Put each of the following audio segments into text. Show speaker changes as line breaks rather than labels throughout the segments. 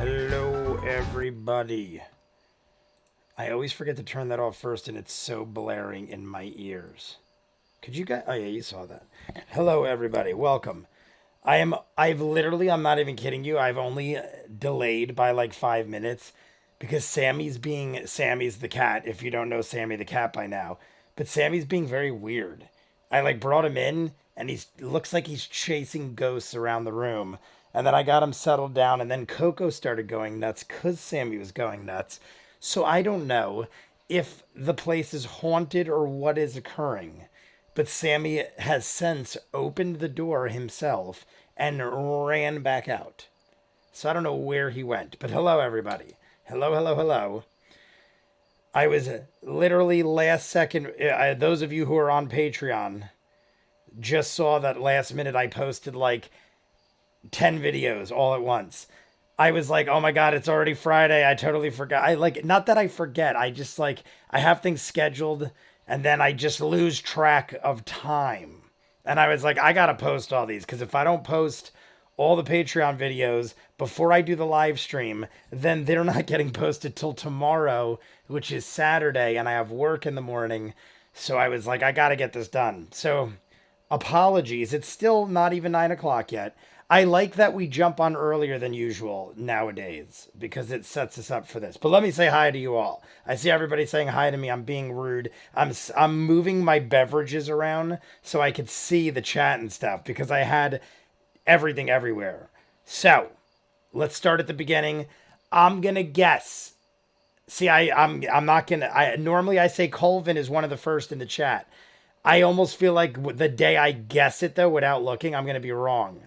Hello, everybody. I always forget to turn that off first, and it's so blaring in my ears. Could you guys? Oh yeah, you saw that. Hello, everybody. Welcome. I'm not even kidding you. I've only delayed by like 5 minutes because Sammy's the cat. If you don't know Sammy the cat by now, but Sammy's being very weird. I like brought him in, and he looks like he's chasing ghosts around the room. And then I got him settled down, and then Coco started going nuts because Sammy was going nuts. So I don't know if the place is haunted or what is occurring. But Sammy has since opened the door himself and ran back out. So I don't know where he went. But hello, everybody. Hello, hello, hello. I was literally last second. Those of you who are on Patreon just saw that last minute I posted like 10 videos all at once. I was like, oh my God, it's already Friday. I totally forgot. Not that I forget. I just like, I have things scheduled and then I just lose track of time. And I was like, I got to post all these because if I don't post all the Patreon videos before I do the live stream, then they're not getting posted till tomorrow, which is Saturday, and I have work in the morning. So I was like, I got to get this done. So apologies. It's still not even 9 o'clock yet. I like that we jump on earlier than usual nowadays because it sets us up for this. But let me say hi to you all. I see everybody saying hi to me. I'm being rude. I'm moving my beverages around so I could see the chat and stuff because I had everything everywhere. So let's start at the beginning. I'm gonna guess. See, I'm not gonna. Normally I say Colvin is one of the first in the chat. I almost feel like the day I guess it though, without looking, I'm gonna be wrong.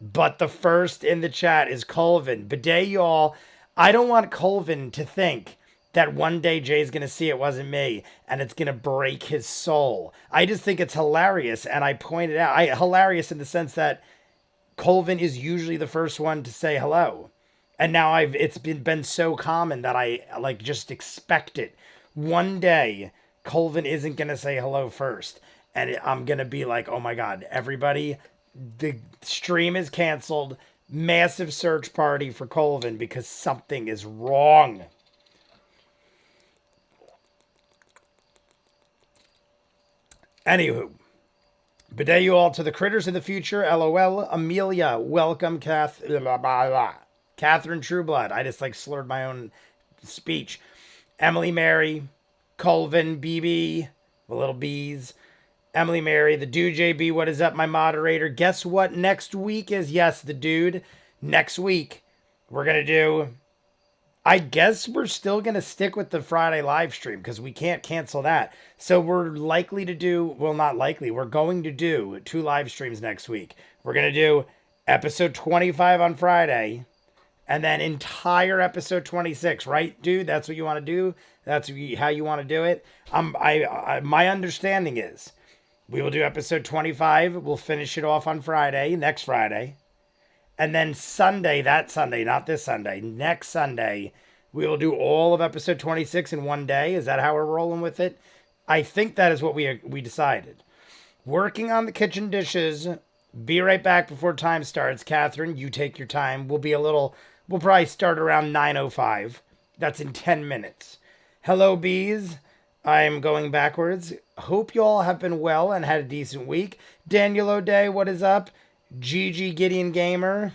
But the first in the chat is Colvin. Bidet, y'all. I don't want Colvin to think that one day Jay's going to see it wasn't me and it's going to break his soul. I just think it's hilarious. And I pointed out, hilarious in the sense that Colvin is usually the first one to say hello. And now it's been so common that I like just expect it. One day, Colvin isn't going to say hello first. And I'm going to be like, oh my God, everybody, the stream is canceled. Massive search party for Colvin because something is wrong. Anywho, bidet you all to the critters of the future. LOL. Amelia, welcome. Catherine Trueblood. I just like slurred my own speech. Emily Mary, Colvin, BB, the little bees. Emily Mary, the dude JB, what is up, my moderator? Guess what next week is? Yes, the dude. Next week, we're going to do... I guess we're still going to stick with the Friday live stream because we can't cancel that. So we're likely to do... Well, not likely. We're going to do 2 live streams next week. We're going to do episode 25 on Friday and then entire episode 26, right, dude? That's what you want to do? That's how you want to do it? My understanding is... We will do episode 25. We'll finish it off on Friday, next Friday. And then Sunday, not this Sunday, next Sunday, we will do all of episode 26 in one day. Is that how we're rolling with it? I think that is what we decided. Working on the kitchen dishes. Be right back before time starts. Catherine, you take your time. We'll probably start around 9:05. That's in 10 minutes. Hello, bees. I'm going backwards. Hope you all have been well and had a decent week. Daniel O'Day, what is up? Gigi Gideon Gamer.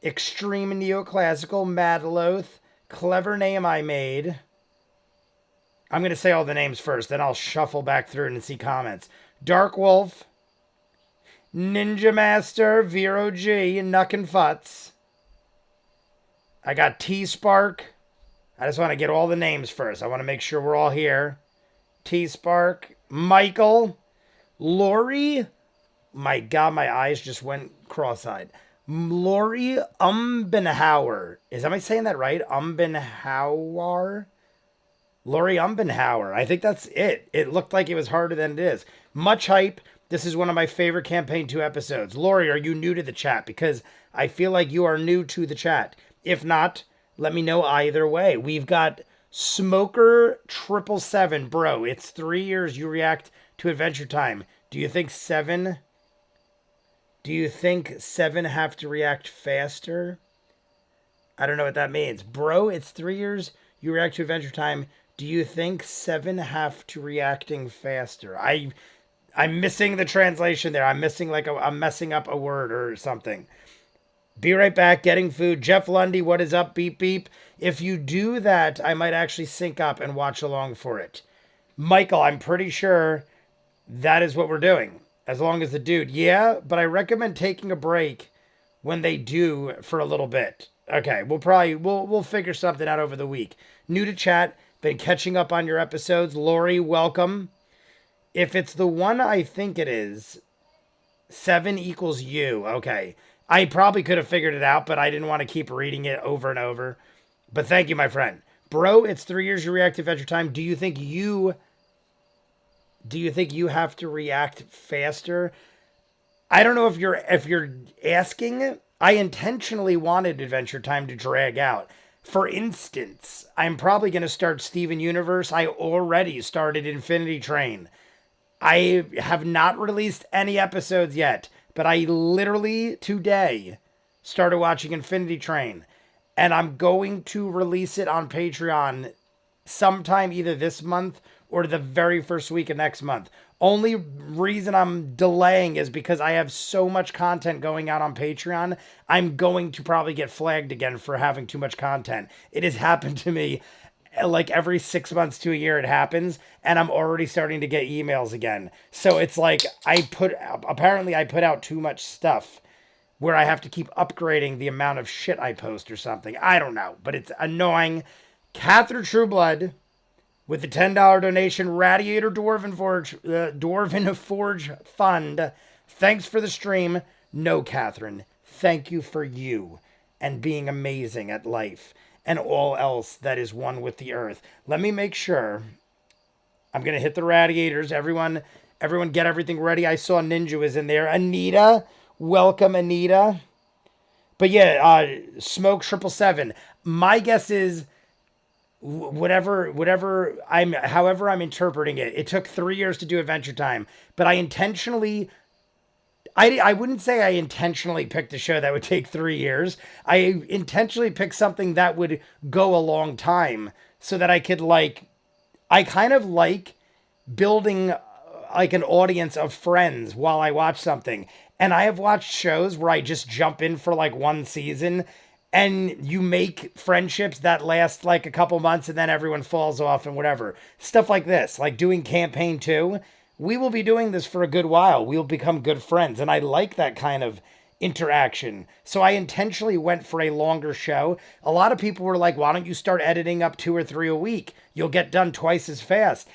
Extreme Neoclassical. Madloth. Clever name I made. I'm going to say all the names first, then I'll shuffle back through and see comments. Dark Wolf. Ninja Master. Vero G. Nuck and Futz. I got T-Spark. I just want to get all the names first. I want to make sure we're all here. T-Spark. Michael. Lori. My God, my eyes just went cross-eyed. Lori Umbenhauer. Am I saying that right? Umbenhauer? Lori Umbenhauer. I think that's it. It looked like it was harder than it is. Much hype. This is one of my favorite Campaign 2 episodes. Lori, are you new to the chat? Because I feel like you are new to the chat. If not... Let me know either way. We've got Smoker 777. Bro, it's 3 years you react to Adventure Time. Do you think 7 have to react faster? I don't know what that means. Bro, it's 3 years you react to Adventure Time. Do you think 7 have to reacting faster? I'm missing the translation there. I'm missing I'm messing up a word or something. Be right back, getting food. Jeff Lundy, what is up? Beep beep. If you do that, I might actually sync up and watch along for it. Michael, I'm pretty sure that is what we're doing. As long as the dude. Yeah, but I recommend taking a break when they do for a little bit. Okay, we'll figure something out over the week. New to chat, been catching up on your episodes. Lori, welcome. If it's the one I think it is, 7 equals you. Okay. I probably could have figured it out, but I didn't want to keep reading it over and over. But thank you, my friend. Bro, it's 3 years you react to Adventure Time. Do you think you have to react faster? I don't know if you're asking. I intentionally wanted Adventure Time to drag out. For instance, I'm probably going to start Steven Universe. I already started Infinity Train. I have not released any episodes yet, but I literally today started watching Infinity Train, and I'm going to release it on Patreon sometime either this month or the very first week of next month. Only reason I'm delaying is because I have so much content going out on Patreon. I'm going to probably get flagged again for having too much content. It has happened to me like every 6 months to a year it happens, and I'm already starting to get emails again. So it's like apparently I put out too much stuff where I have to keep upgrading the amount of shit I post or something. I don't know, but it's annoying. Catherine Trueblood with the $10 donation, Radiator Dwarven Forge Fund. Thanks for the stream. No, Catherine, thank you for you and being amazing at life and all else that is one with the earth. Let me make sure. I'm going to hit the radiators. Everyone get everything ready. I saw Ninja was in there. Anita, welcome, Anita. But yeah, Smoke 777. My guess is however I'm interpreting it. It took 3 years to do Adventure Time, but I wouldn't say I intentionally picked a show that would take 3 years. I intentionally picked something that would go a long time so that I could I kind of like building like an audience of friends while I watch something. And I have watched shows where I just jump in for like one season and you make friendships that last like a couple months and then everyone falls off and whatever. Stuff like this, like doing Campaign 2. We will be doing this for a good while. We'll become good friends. And I like that kind of interaction. So I intentionally went for a longer show. A lot of people were like, why don't you start editing up 2 or 3 a week? You'll get done twice as fast.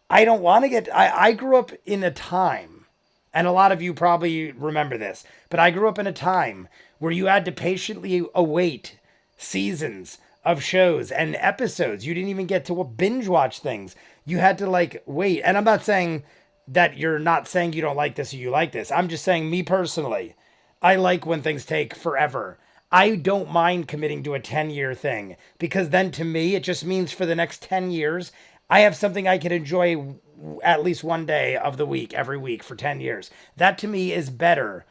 I don't want to I grew up in a time, and a lot of you probably remember this, but I grew up in a time where you had to patiently await seasons of shows and episodes. You didn't even get to binge watch things. You had to wait. And I'm not saying that you're not saying you don't like this or you like this. I'm just saying, me personally, I like when things take forever. I don't mind committing to a 10-year thing, because then to me, it just means for the next 10 years, I have something I can enjoy at least one day of the week, every week for 10 years. That to me is better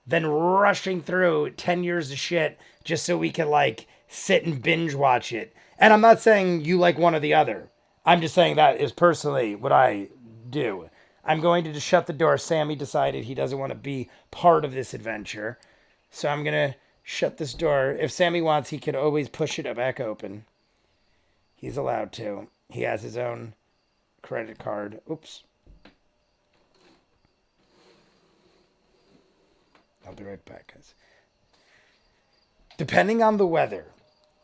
than rushing through 10 years of shit just so we can sit and binge watch it. And I'm not saying you like one or the other. I'm just saying that is personally what I do. I'm going to just shut the door. Sammy decided he doesn't want to be part of this adventure. So I'm going to shut this door. If Sammy wants, he could always push it back open. He's allowed to. He has his own credit card. Oops. I'll be right back, guys. Depending on the weather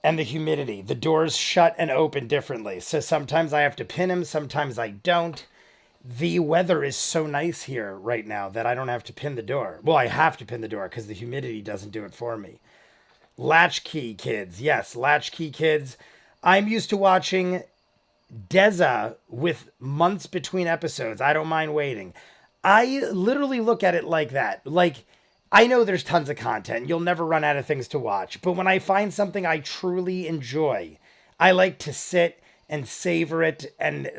and the humidity, the doors shut and open differently. So sometimes I have to pin him, sometimes I don't. The weather is so nice here right now that I don't have to pin the door. Well, I have to pin the door because the humidity doesn't do it for me. Latchkey Kids. Yes, Latchkey Kids. I'm used to watching Deza with months between episodes. I don't mind waiting. I literally look at it like that. I know there's tons of content. You'll never run out of things to watch. But when I find something I truly enjoy, I like to sit and savor it and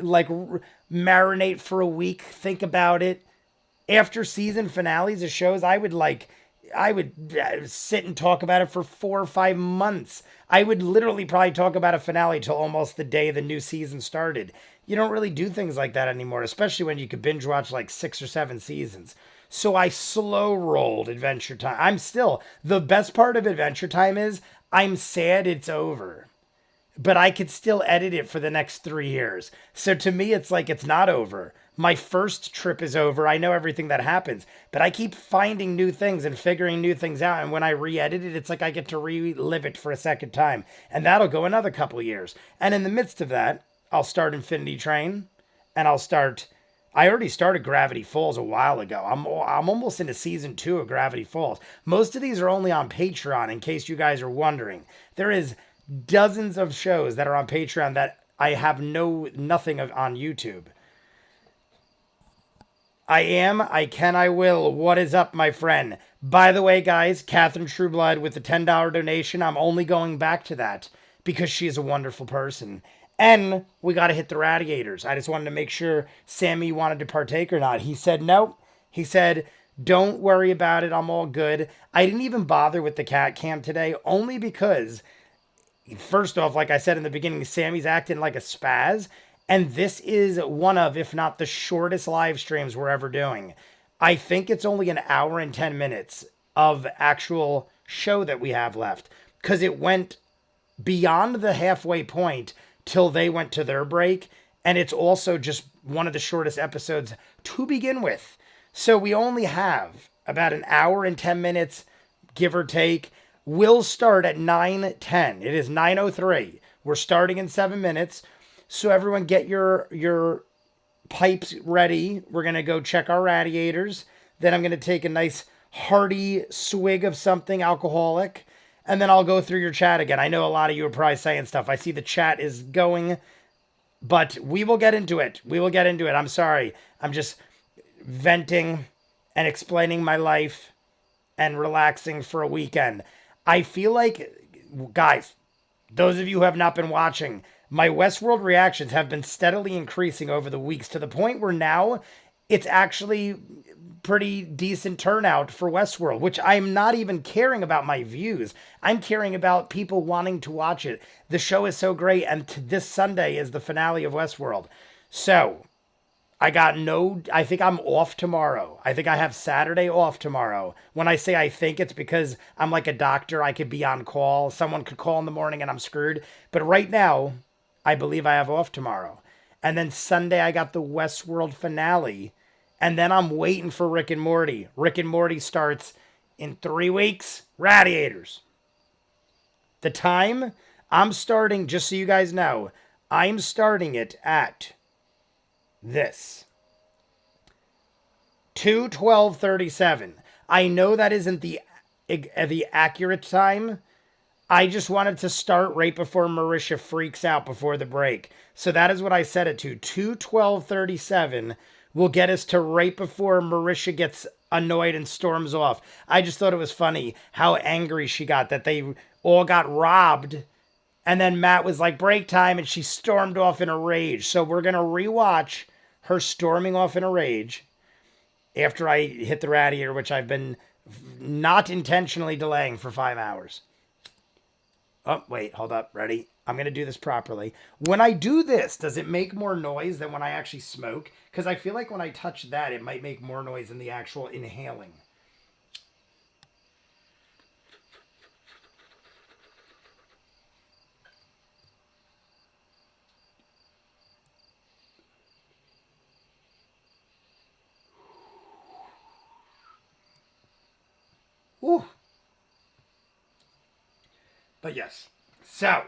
marinate for a week, think about it. After season finales of shows, I would I would sit and talk about it for 4 or 5 months. I would literally probably talk about a finale till almost the day the new season started. You don't really do things like that anymore, especially when you could binge watch like 6 or 7 seasons. So I slow rolled Adventure Time. The best part of Adventure Time is I'm sad it's over, but I could still edit it for the next 3 years. So to me, it's like it's not over. My first trip is over. I know everything that happens, but I keep finding new things and figuring new things out. And when I re edit it, it's like I get to relive it for a second time. And that'll go another couple of years. And in the midst of that, I'll start Infinity Train and I already started Gravity Falls a while ago. I'm almost into season 2 of Gravity Falls. Most of these are only on Patreon, in case you guys are wondering. There is dozens of shows that are on Patreon that I have nothing of on YouTube. I am, I can, I will. What is up, my friend? By the way, guys, Catherine Trueblood with the $10 donation. I'm only going back to that because she is a wonderful person. And we got to hit the radiators. I just wanted to make sure Sammy wanted to partake or not. He said no. He said, don't worry about it. I'm all good. I didn't even bother with the cat cam today, only because first off, like I said in the beginning, Sammy's acting like a spaz. And this is one of, if not the shortest live streams we're ever doing. I think it's only an hour and 10 minutes of actual show that we have left. Because it went beyond the halfway point till they went to their break. And it's also just one of the shortest episodes to begin with. So we only have about an hour and 10 minutes, give or take. We'll start at 9:10. It is 9:03. We're starting in 7 minutes. So everyone get your pipes ready. We're going to go check our radiators. Then I'm going to take a nice hearty swig of something alcoholic. And then I'll go through your chat again. I know a lot of you are probably saying stuff. I see the chat is going, but we will get into it. We will get into it. I'm sorry. I'm just venting and explaining my life and relaxing for a weekend. I feel like, guys, those of you who have not been watching, my Westworld reactions have been steadily increasing over the weeks to the point where now it's actually pretty decent turnout for Westworld, which I'm not even caring about my views. I'm caring about people wanting to watch it. The show is so great, and this Sunday is the finale of Westworld. So, I think I'm off tomorrow. I think I have Saturday off tomorrow. When I say I think, it's because I'm like a doctor. I could be on call. Someone could call in the morning and I'm screwed. But right now, I believe I have off tomorrow. And then Sunday, I got the Westworld finale. And then I'm waiting for Rick and Morty. Rick and Morty starts in 3 weeks. Radiators. The time, I'm starting, just so you guys know, I'm starting it at this 2:12:37. I know that isn't the accurate time. I just wanted to start right before Marisha freaks out before the break. So that is what I set it to. 2:12:37 will get us to right before Marisha gets annoyed and storms off. I just thought it was funny how angry she got that they all got robbed. And then Matt was like, break time, and she stormed off in a rage. So we're going to rewatch her storming off in a rage after I hit the radiator, which I've been not intentionally delaying for 5 hours. Oh, wait, hold up. Ready? I'm going to do this properly. When I do this, does it make more noise than when I actually smoke? Because I feel like when I touch that, it might make more noise than the actual inhaling. Ooh. But yes, so,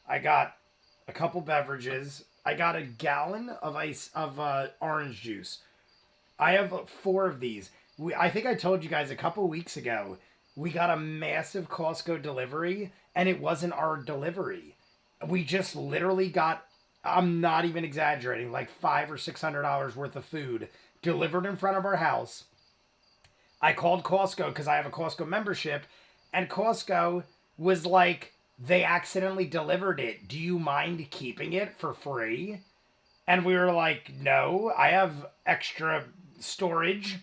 I got a couple beverages. I got a gallon of orange juice. I have 4 of these. I think I told you guys a couple weeks ago, we got a massive Costco delivery, and it wasn't our delivery. We just literally got, I'm not even exaggerating, like $500 or $600 worth of food delivered in front of our house. I called Costco because I have a Costco membership, and Costco was like, they accidentally delivered it. Do you mind keeping it for free? And we were like, no, I have extra storage.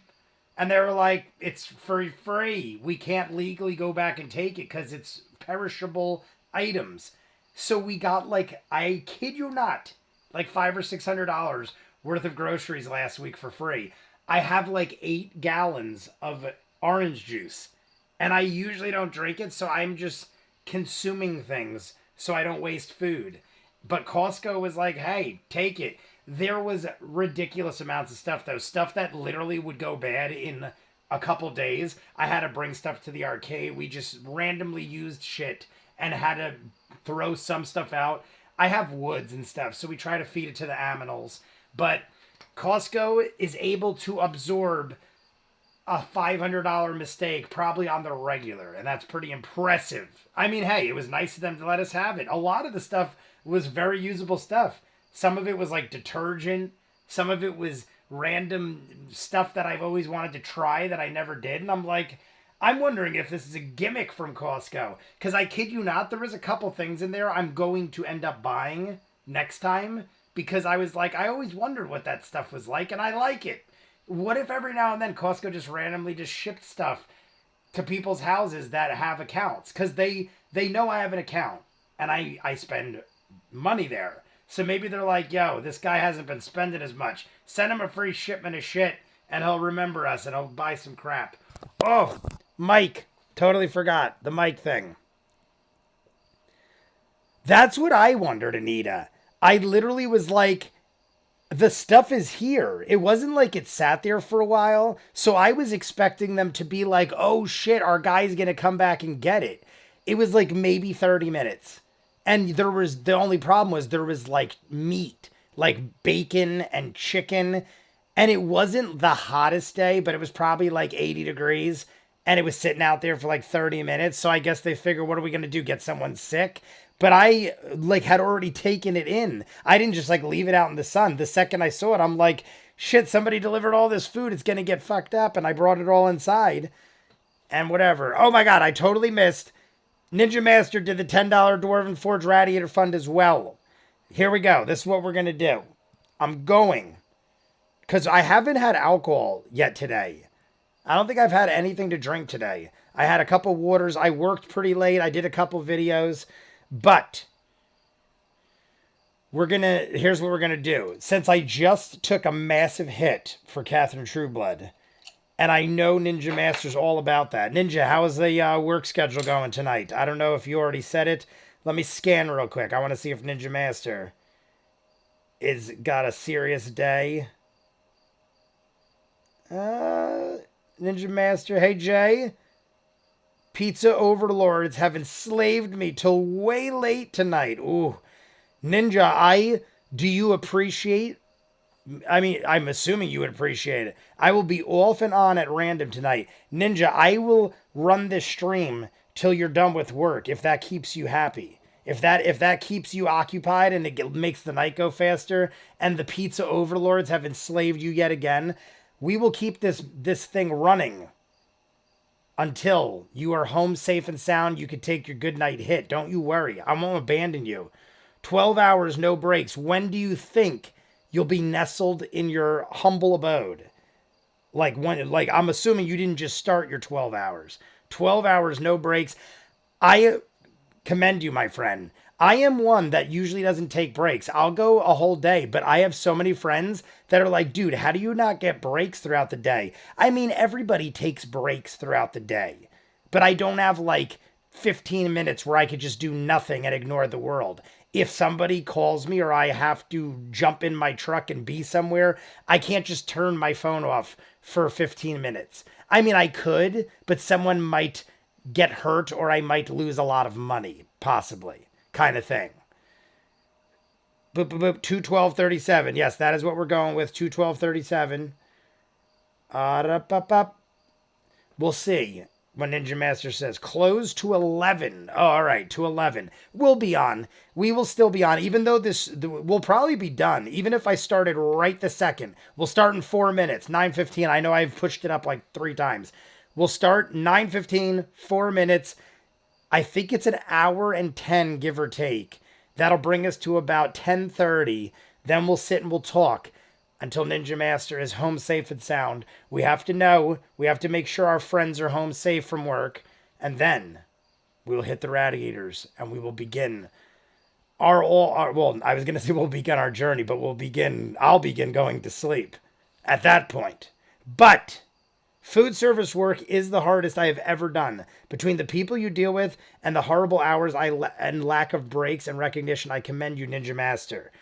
And they were like, it's for free. We can't legally go back and take it because it's perishable items. So we got like, I kid you not, like $500 or $600 worth of groceries last week for free. I have like 8 gallons of orange juice, and I usually don't drink it, so I'm just consuming things so I don't waste food. But Costco was like, hey, take it. There was ridiculous amounts of stuff, though. Stuff that literally would go bad in a couple days. I had to bring stuff to the arcade. We just randomly used shit and had to throw some stuff out. I have woods and stuff, so we try to feed it to the aminals. But Costco is able to absorb a $500 mistake probably on the regular, and that's pretty impressive. I mean, hey, it was nice of them to let us have it. A lot of the stuff was very usable stuff. Some of it was like detergent. Some of it was random stuff that I've always wanted to try that I never did. And I'm like, I'm wondering if this is a gimmick from Costco. Because I kid you not, there is a couple things in there I'm going to end up buying next time. Because I was like, I always wondered what that stuff was like, and I like it. What if every now and then Costco just randomly just shipped stuff to people's houses that have accounts? Because they know I have an account, and I spend money there. So maybe they're like, yo, this guy hasn't been spending as much. Send him a free shipment of shit, and he'll remember us, and he'll buy some crap. Oh, Mike. Totally forgot. The mic thing. That's what I wondered, Anita. I literally was like, the stuff is here. It wasn't like it sat there for a while. So I was expecting them to be like, oh shit, our guy's going to come back and get it. It was like maybe 30 minutes. And the only problem was there was like meat, like bacon and chicken. And it wasn't the hottest day, but it was probably like 80 degrees. And it was sitting out there for like 30 minutes. So I guess they figured, what are we going to do? Get someone sick? But I like had already taken it in. I didn't just like leave it out in the sun. The second I saw it, I'm like, shit, somebody delivered all this food. It's going to get fucked up. And I brought it all inside and whatever. Oh my God, I totally missed. Ninja Master did the $10 Dwarven Forge Radiator Fund as well. Here we go. This is what we're going to do. I'm going, because I haven't had alcohol yet today. I don't think I've had anything to drink today. I had a couple waters. I worked pretty late. I did a couple videos. But here's what we're going to do. Since I just took a massive hit for Catherine Trueblood, and I know Ninja Master's all about that. Ninja, how is the work schedule going tonight? I don't know if you already said it. Let me scan real quick. I want to see if Ninja Master is got a serious day. Ninja Master, hey Jay. Pizza overlords have enslaved me till way late tonight. Ooh. Ninja, do you appreciate? I mean, I'm assuming you would appreciate it. I will be off and on at random tonight. Ninja, I will run this stream till you're done with work, if that keeps you happy. If that keeps you occupied and it makes the night go faster, and the pizza overlords have enslaved you yet again, we will keep this thing running until you are home safe and sound. You could take your good night hit. Don't you worry. I won't abandon you. 12 hours, no breaks. When do you think you'll be nestled in your humble abode? Like I'm assuming you didn't just start your 12 hours. 12 hours, no breaks. I commend you, my friend. I am one that usually doesn't take breaks. I'll go a whole day, but I have so many friends that are like, dude, how do you not get breaks throughout the day? I mean, everybody takes breaks throughout the day, but I don't have like 15 minutes where I could just do nothing and ignore the world. If somebody calls me or I have to jump in my truck and be somewhere, I can't just turn my phone off for 15 minutes. I mean, I could, but someone might get hurt or I might lose a lot of money, possibly. Kind of thing. 212.37. Yes, that is what we're going with. 212.37. We'll see when Ninja Master says close to 11. Oh, all right, to 11. We'll be on. We will still be on, even though we'll probably be done. Even if I started right this second. We'll start in 4 minutes. 9:15. I know I've pushed it up like 3 times. We'll start 9:15, 4 minutes. I think it's an hour and 10, give or take. That'll bring us to about 10:30. Then we'll sit and we'll talk. until Ninja Master is home safe and sound. We have to know, we have to make sure our friends are home safe from work, and then we will hit the radiators and we will begin well, I was going to say we'll begin our journey, but I'll begin going to sleep at that point. But food service work is the hardest I have ever done. Between the people you deal with and the horrible hours and lack of breaks and recognition, I commend you, Ninja Master.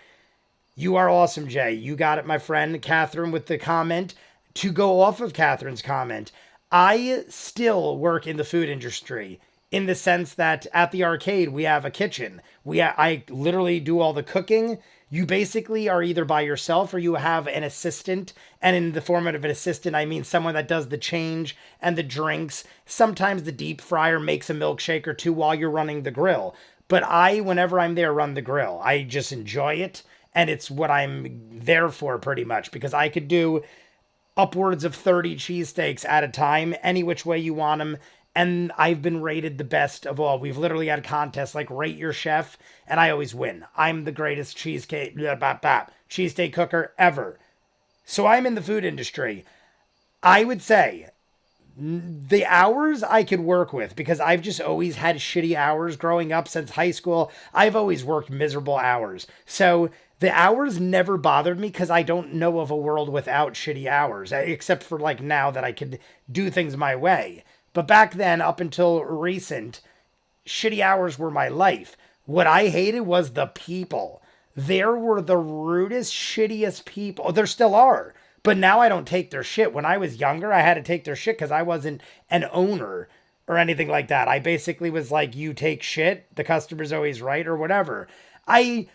You are awesome, Jay. You got it, my friend. Catherine with the comment. To go off of Catherine's comment, I still work in the food industry in the sense that at the arcade, we have a kitchen. I literally do all the cooking. You basically are either by yourself or you have an assistant. And in the form of an assistant, I mean someone that does the change and the drinks. Sometimes the deep fryer makes a milkshake or two while you're running the grill. But whenever I'm there, run the grill. I just enjoy it. And it's what I'm there for pretty much, because I could do upwards of 30 cheesesteaks at a time, any which way you want them. And I've been rated the best of all. We've literally had contests like Rate Your Chef, and I always win. I'm the greatest cheesesteak cooker ever. So I'm in the food industry. I would say the hours I could work with, because I've just always had shitty hours growing up since high school. I've always worked miserable hours. So the hours never bothered me because I don't know of a world without shitty hours, except for like now that I could do things my way. But back then, up until recent, shitty hours were my life. What I hated was the people. There were the rudest, shittiest people. There still are. But now I don't take their shit. When I was younger, I had to take their shit because I wasn't an owner or anything like that. I basically was like, you take shit, the customer's always right, or whatever. I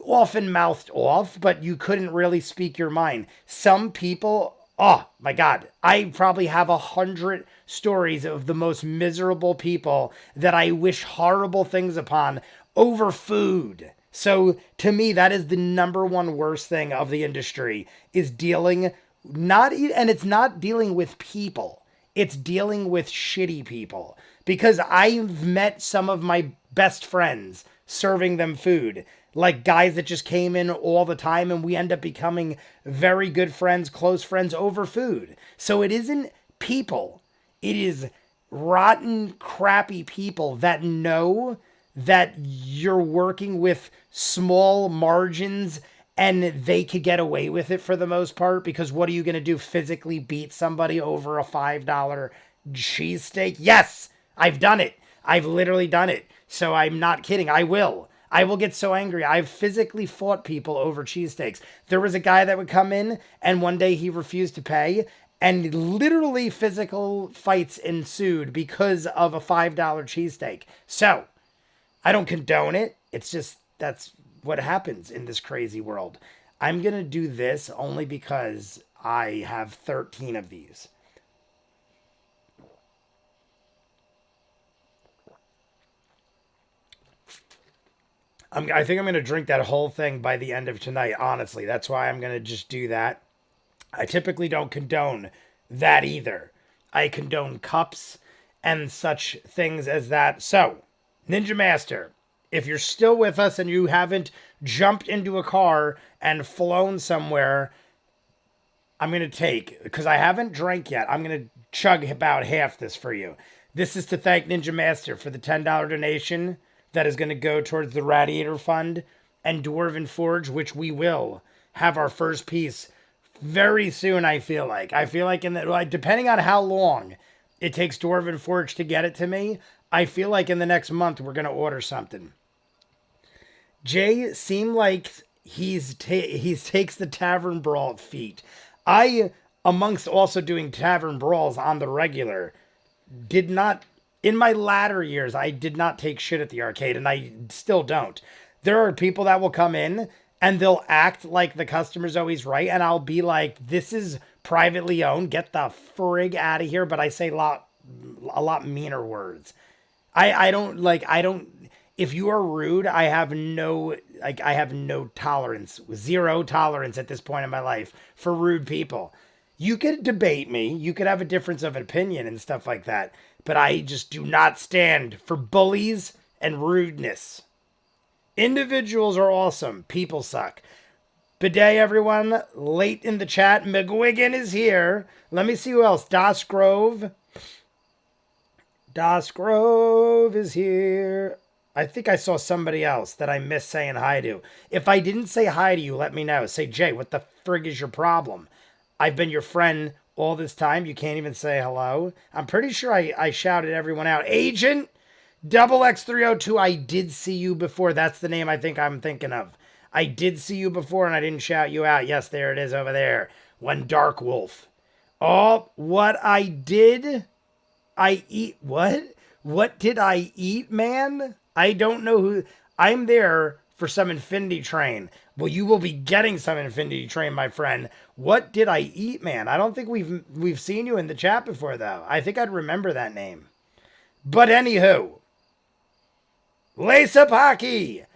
often mouthed off, but you couldn't really speak your mind. Some people, oh my God, I probably have 100 stories of the most miserable people that I wish horrible things upon over food. So to me, that is the number one worst thing of the industry, is dealing and it's not dealing with people. It's dealing with shitty people, because I've met some of my best friends serving them food, like guys that just came in all the time, and we end up becoming very good friends, close friends over food. So it isn't people. It is rotten, crappy people that know that you're working with small margins and they could get away with it for the most part, because what are you going to do? Physically beat somebody over a $5 cheesesteak? Yes, I've done it. I've literally done it. So I'm not kidding. I will get so angry. I've physically fought people over cheesesteaks. There was a guy that would come in and one day he refused to pay, and literally physical fights ensued because of a $5 cheesesteak. So I don't condone it. It's just, that's what happens in this crazy world. I'm going to do this only because I have 13 of these. I think I'm going to drink that whole thing by the end of tonight, honestly. That's why I'm going to just do that. I typically don't condone that either. I condone cups and such things as that. So, Ninja Master, if you're still with us and you haven't jumped into a car and flown somewhere, I'm going to take, because I haven't drank yet, I'm going to chug about half this for you. This is to thank Ninja Master for the $10 donation that is going to go towards the Radiator Fund and Dwarven Forge, which we will have our first piece very soon, I feel like. Depending on how long it takes Dwarven Forge to get it to me, I feel like in the next month we're going to order something. Jay seemed like he takes the Tavern Brawl feat. I, amongst also doing Tavern Brawls on the regular, did not, in my latter years, I did not take shit at the arcade, and I still don't. There are people that will come in and they'll act like the customer's always right, and I'll be like, this is privately owned, get the frig out of here, but I say a lot meaner words. I don't, if you are rude, I have no tolerance, zero tolerance at this point in my life for rude people. You could debate me, you could have a difference of opinion and stuff like that, but I just do not stand for bullies and rudeness. Individuals are awesome, people suck. Bidet, everyone. Late in the chat. McGuigan is here. Let me see who else. Das Grove. Das Grove is here. I think I saw somebody else that I missed saying hi to. If I didn't say hi to you, let me know. Say, Jay, what the frig is your problem? I've been your friend all this time. You can't even say hello. I'm pretty sure I shouted everyone out. Agent Double X302, I did see you before. That's the name I think I'm thinking of. I did see you before and I didn't shout you out. Yes, there it is over there. One Dark Wolf. Oh, what I did... I eat what? What did I eat, man? I don't know who. I'm there for some Infinity Train. Well, you will be getting some Infinity Train, my friend. What did I eat, man? I don't think we've seen you in the chat before, though. I think I'd remember that name. But anywho, Lace Up Hockey.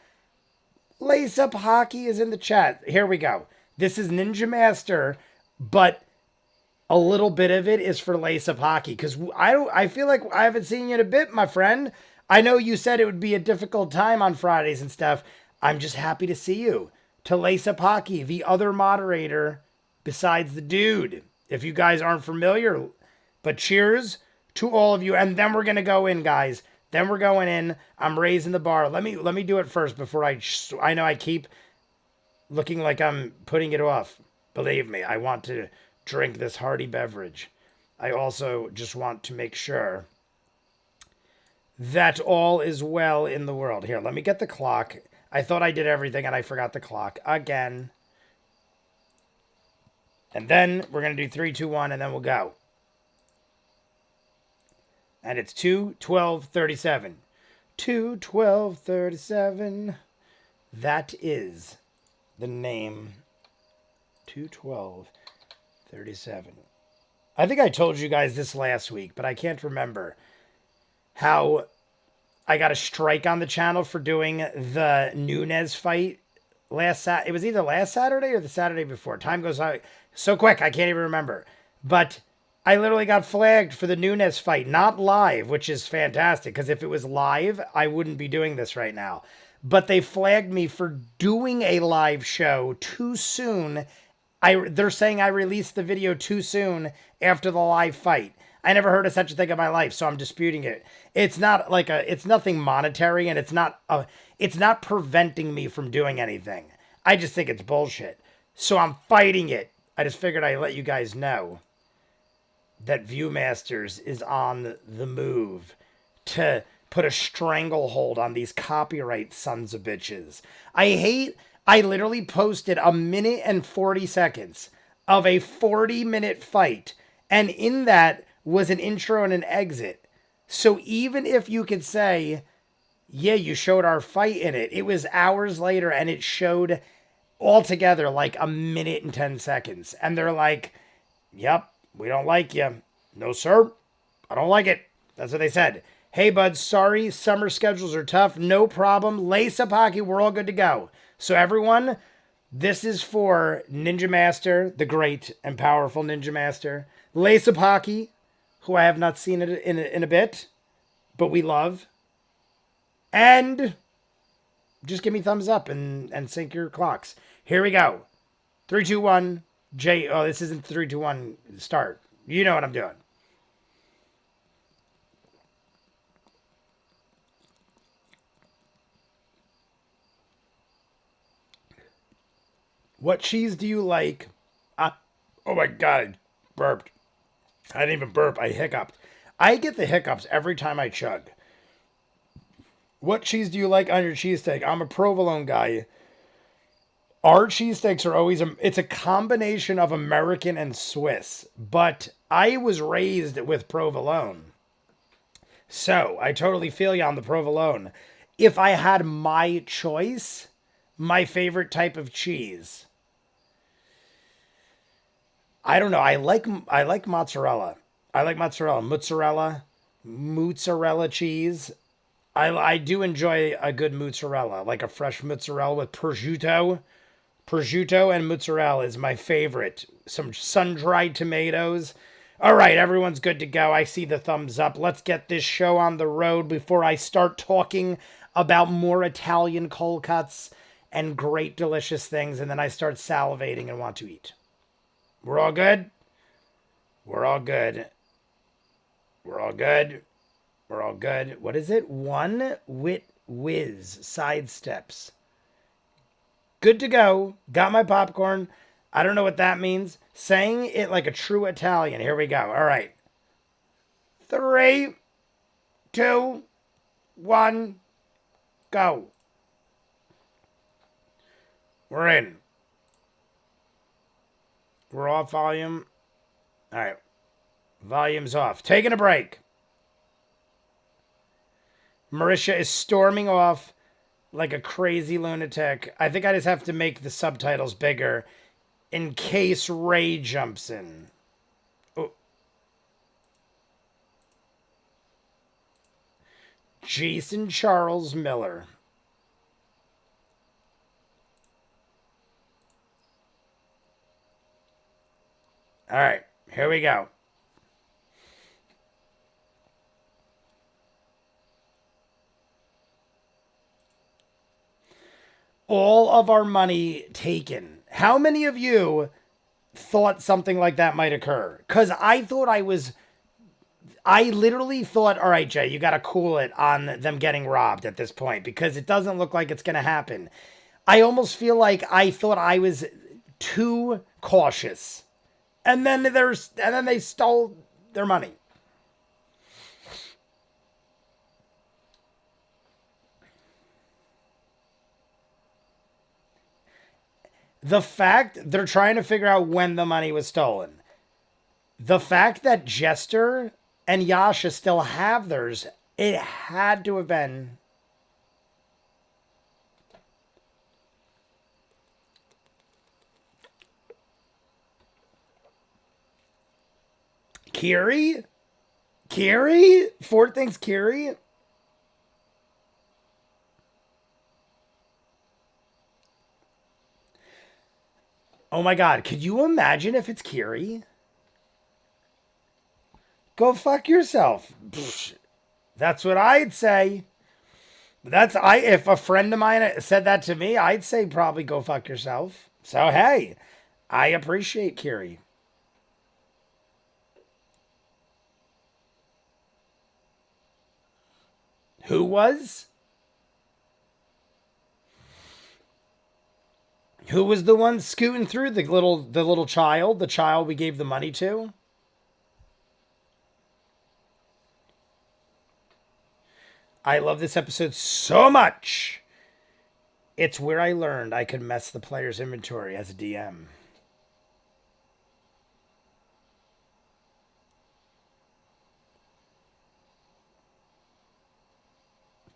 Lace Up Hockey is in the chat. Here we go. This is Ninja Master, but a little bit of it is for Lace Up Hockey, because I feel like I haven't seen you in a bit, my friend. I know you said it would be a difficult time on Fridays and stuff. I'm just happy to see you. To Lace Up Hockey, the other moderator besides the dude. If you guys aren't familiar, but cheers to all of you. And then we're gonna go in, guys. Then we're going in. I'm raising the bar. Let me do it first before I know I keep looking like I'm putting it off. Believe me, I want to drink this hearty beverage. I also just want to make sure that all is well in the world. Here, let me get the clock. I thought I did everything and I forgot the clock again. And then we're going to do 3, 2, 1 and then we'll go. And it's 2:12:37. 2:12:37. That is the name. 2:12:37. I think I told you guys this last week, but I can't remember how I got a strike on the channel for doing the Nunes fight it was either last Saturday or the Saturday before. Time goes out so quick, I can't even remember. But I literally got flagged for the Nunes fight, not live, which is fantastic, because if it was live, I wouldn't be doing this right now. But they flagged me for doing a live show too soon. They're saying I released the video too soon after the live fight. I never heard of such a thing in my life, so I'm disputing it. It's not like it's nothing monetary, and it's not preventing me from doing anything. I just think it's bullshit. So I'm fighting it. I just figured I'd let you guys know that ViewMasters is on the move to put a stranglehold on these copyright sons of bitches. I literally posted 1 minute and 40 seconds of a 40-minute fight, and in that was an intro and an exit. So even if you could say, yeah, you showed our fight in it, it was hours later and it showed altogether like 1 minute and 10 seconds. And they're like, yep, we don't like you. No, sir, I don't like it. That's what they said. Hey, bud, sorry, summer schedules are tough. No problem. Lace Up Hockey, we're all good to go. So everyone, this is for Ninja Master, the great and powerful Ninja Master. Lace Up Hockey, who I have not seen in a bit, but we love. And just give me thumbs up and sync your clocks. Here we go. 3, 2, 1. Oh, this isn't 3, 2, 1. Start. You know what I'm doing. What cheese do you like? Oh my God, I burped. I didn't even burp. I hiccuped. I get the hiccups every time I chug. What cheese do you like on your cheesesteak? I'm a provolone guy. Our cheesesteaks are always, it's a combination of American and Swiss, but I was raised with provolone. So I totally feel you on the provolone. If I had my choice, my favorite type of cheese, I don't know. I like mozzarella. I like mozzarella cheese. I do enjoy a good mozzarella, like a fresh mozzarella with prosciutto. Prosciutto and mozzarella is my favorite. Some sun-dried tomatoes. All right, everyone's good to go. I see the thumbs up. Let's get this show on the road before I start talking about more Italian cold cuts and great, delicious things, and then I start salivating and want to eat. We're all good? We're all good. We're all good. We're all good. What is it? One wit whiz sidesteps. Good to go. Got my popcorn. I don't know what that means. Saying it like a true Italian. Here we go. All right. 3, 2, 1, go. We're in. We're off volume. All right. Volume's off. Taking a break. Marisha is storming off like a crazy lunatic. I think I just have to make the subtitles bigger in case Ray jumps in. Oh. Jason Charles Miller. All right, here we go. All of our money taken. How many of you thought something like that might occur? Because I literally thought, all right, Jay, you got to cool it on them getting robbed at this point because it doesn't look like it's going to happen. I almost feel like I thought I was too cautious. And then they stole their money. The fact they're trying to figure out when the money was stolen. The fact that Jester and Yasha still have theirs, it had to have been. Kiri? Kiri? Ford thinks Kiri? Oh my god, could you imagine if it's Kiri? Go fuck yourself. That's what I'd say. If a friend of mine said that to me, I'd say probably go fuck yourself. So hey, I appreciate Kiri. Who was? Who was the one scooting through the little child? The child we gave the money to? I love this episode so much. It's where I learned I could mess the player's inventory as a DM.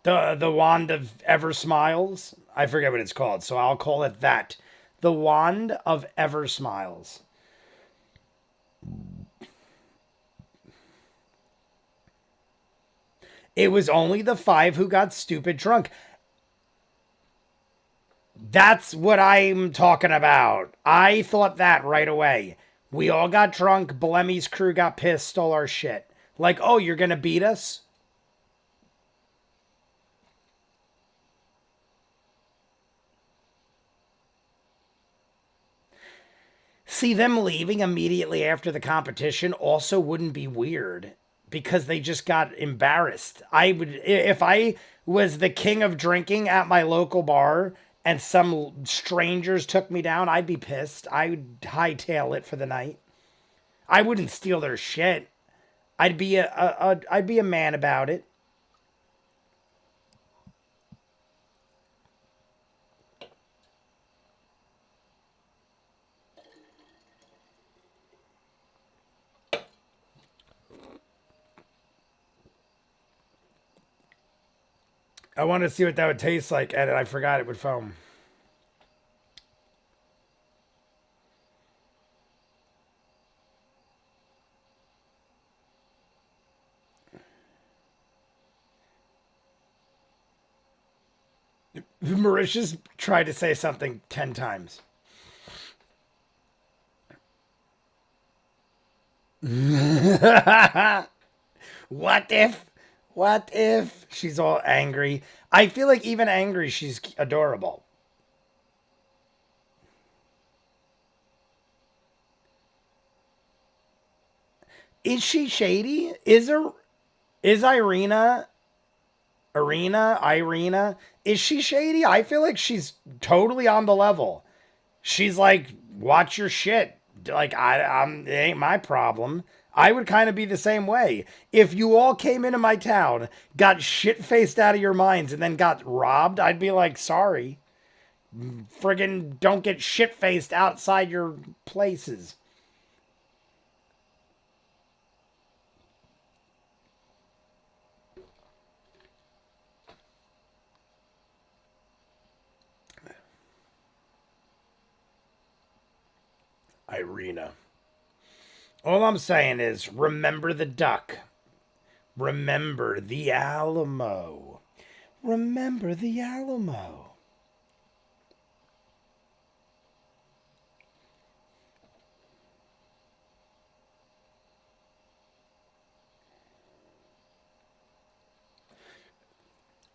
The Wand of Ever Smiles? I forget what it's called, so I'll call it that. The Wand of Ever Smiles. It was only the 5 who got stupid drunk. That's what I'm talking about. I thought that right away. We all got drunk. Blemmy's crew got pissed, stole our shit. Like, oh, you're going to beat us? See, them leaving immediately after the competition also wouldn't be weird because they just got embarrassed. I would, if I was the king of drinking at my local bar and some strangers took me down, I'd be pissed. I would hightail it for the night. I wouldn't steal their shit. I'd be a man about it. I wanted to see what that would taste like, and I forgot it would foam. Mauritius tried to say something 10 times. What if? What if? She's all angry. I feel like even angry, she's adorable. Is she shady? Is Irina, is she shady? I feel like she's totally on the level. She's like, watch your shit. Like, it ain't my problem. I would kind of be the same way. If you all came into my town, got shit faced out of your minds, and then got robbed, I'd be like, sorry. Friggin' don't get shit faced outside your places. Irina. All I'm saying is remember the duck. Remember the Alamo. Remember the Alamo.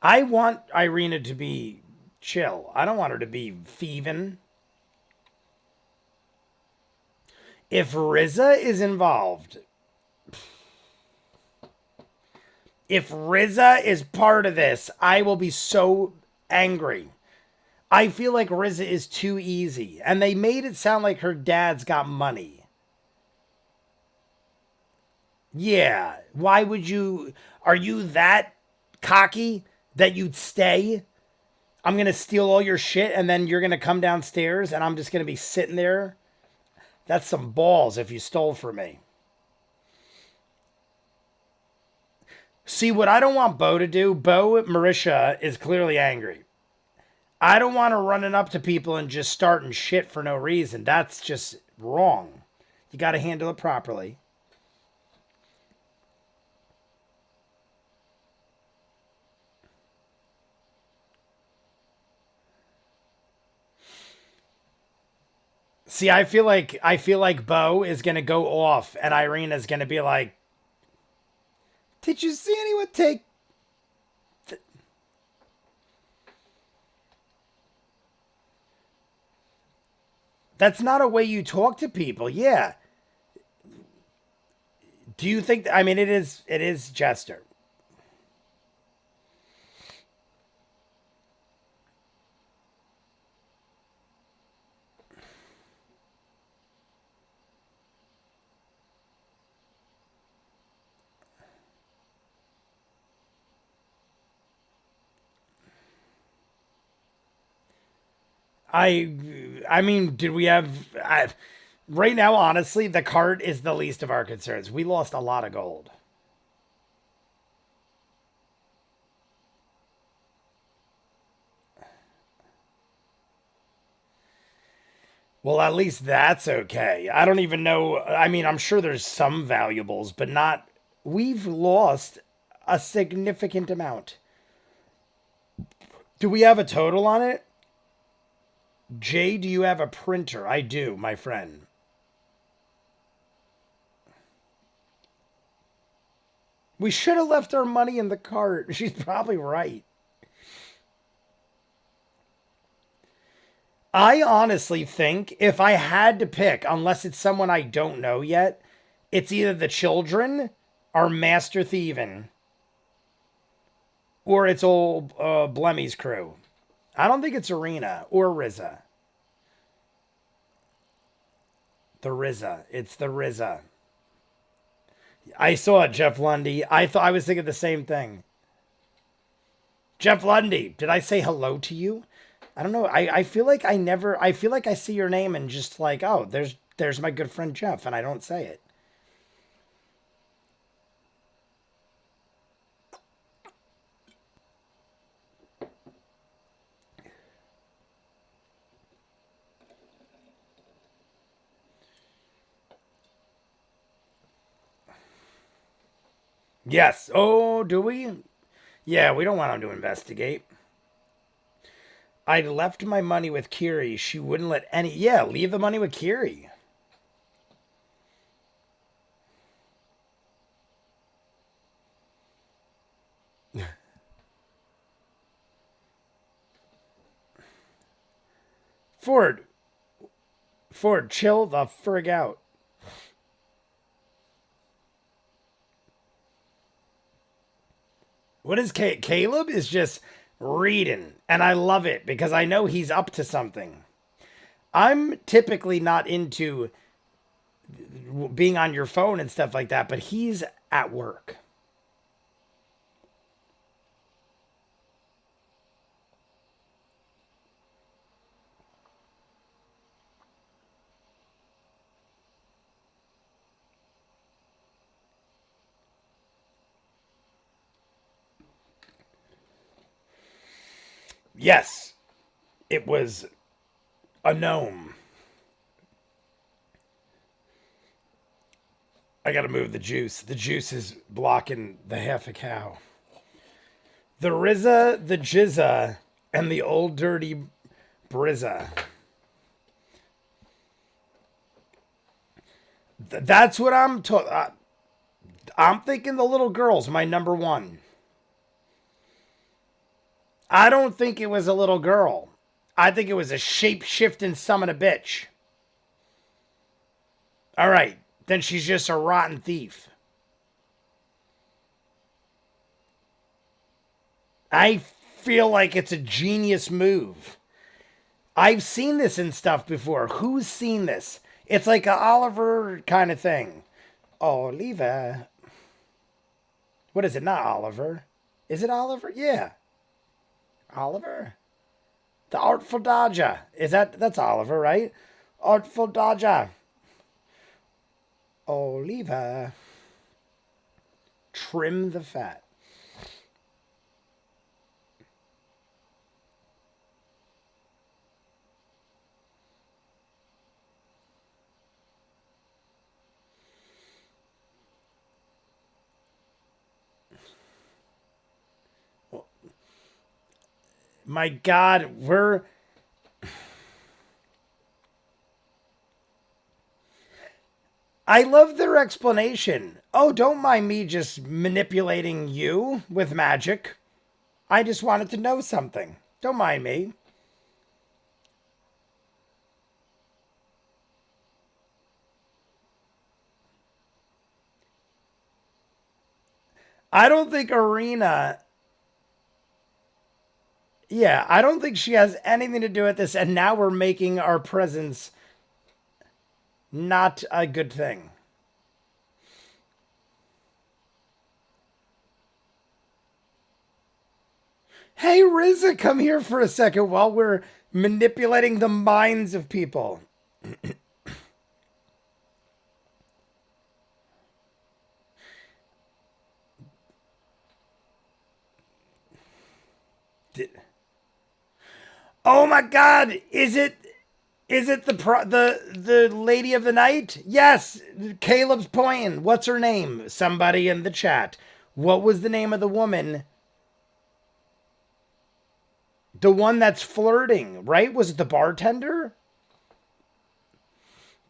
I want Irina to be chill. I don't want her to be thieving. If Riza is involved, if Riza is part of this, I will be so angry. I feel like Riza is too easy. And they made it sound like her dad's got money. Yeah. Why would you? Are you that cocky that you'd stay? I'm going to steal all your shit and then you're going to come downstairs and I'm just going to be sitting there? That's some balls if you stole from me. See, what I don't want Bo to do, Marisha is clearly angry. I don't want her running up to people and just starting shit for no reason. That's just wrong. You got to handle it properly. See, I feel like Bo is gonna go off, and Irina's gonna be like, "Did you see anyone take?" That's not a way you talk to people. Yeah. Do you think? I mean, it is. It is Jester. I mean, did we have? Right now, honestly, the cart is the least of our concerns. We lost a lot of gold. Well, at least that's okay. I don't even know. I mean, I'm sure there's some valuables, but not. We've lost a significant amount. Do we have a total on it? Jay, do you have a printer? I do, my friend. We should have left our money in the cart. She's probably right. I honestly think if I had to pick, unless it's someone I don't know yet, it's either the children or Master Thievin or it's old Blemmy's crew. I don't think it's Arena or Riza. The Riza. It's the Riza. I saw it, Jeff Lundy. I was thinking the same thing. Jeff Lundy, did I say hello to you? I don't know. I feel like I feel like I see your name and just like, oh, there's my good friend Jeff, and I don't say it. Yes. Oh, do we? Yeah, we don't want him to investigate. I left my money with Kiri. She wouldn't let any. Yeah, leave the money with Kiri. Ford, Ford, chill the frig out. What is Caleb is just reading, and I love it because I know he's up to something. I'm typically not into being on your phone and stuff like that, but he's at work. Yes, it was a gnome. I gotta move the juice. The juice is blocking the half a cow. The Rizza, the Jizza, and the old dirty Brizza. That's what I'm thinking the little girl's my number one. I don't think it was a little girl. I think it was a shape-shifting summon a bitch. All right, then she's just a rotten thief. I feel like it's a genius move. I've seen this in stuff before. Who's seen this? It's like a Oliver kind of thing. Oliver. What is it? Not Oliver. Is it Oliver? Yeah. Oliver. The Artful Dodger. That's Oliver, right? Artful Dodger. Oliver. Trim the fat. My God, I love their explanation. Oh, don't mind me just manipulating you with magic. I just wanted to know something. Don't mind me. I don't think Arena. Yeah, I don't think she has anything to do with this, and now we're making our presence not a good thing. Hey, Riza, come here for a second while we're manipulating the minds of people. Oh my God! Is it the lady of the night? Yes, Caleb's pointing. What's her name? Somebody in the chat. What was the name of the woman? The one that's flirting, right? Was it the bartender?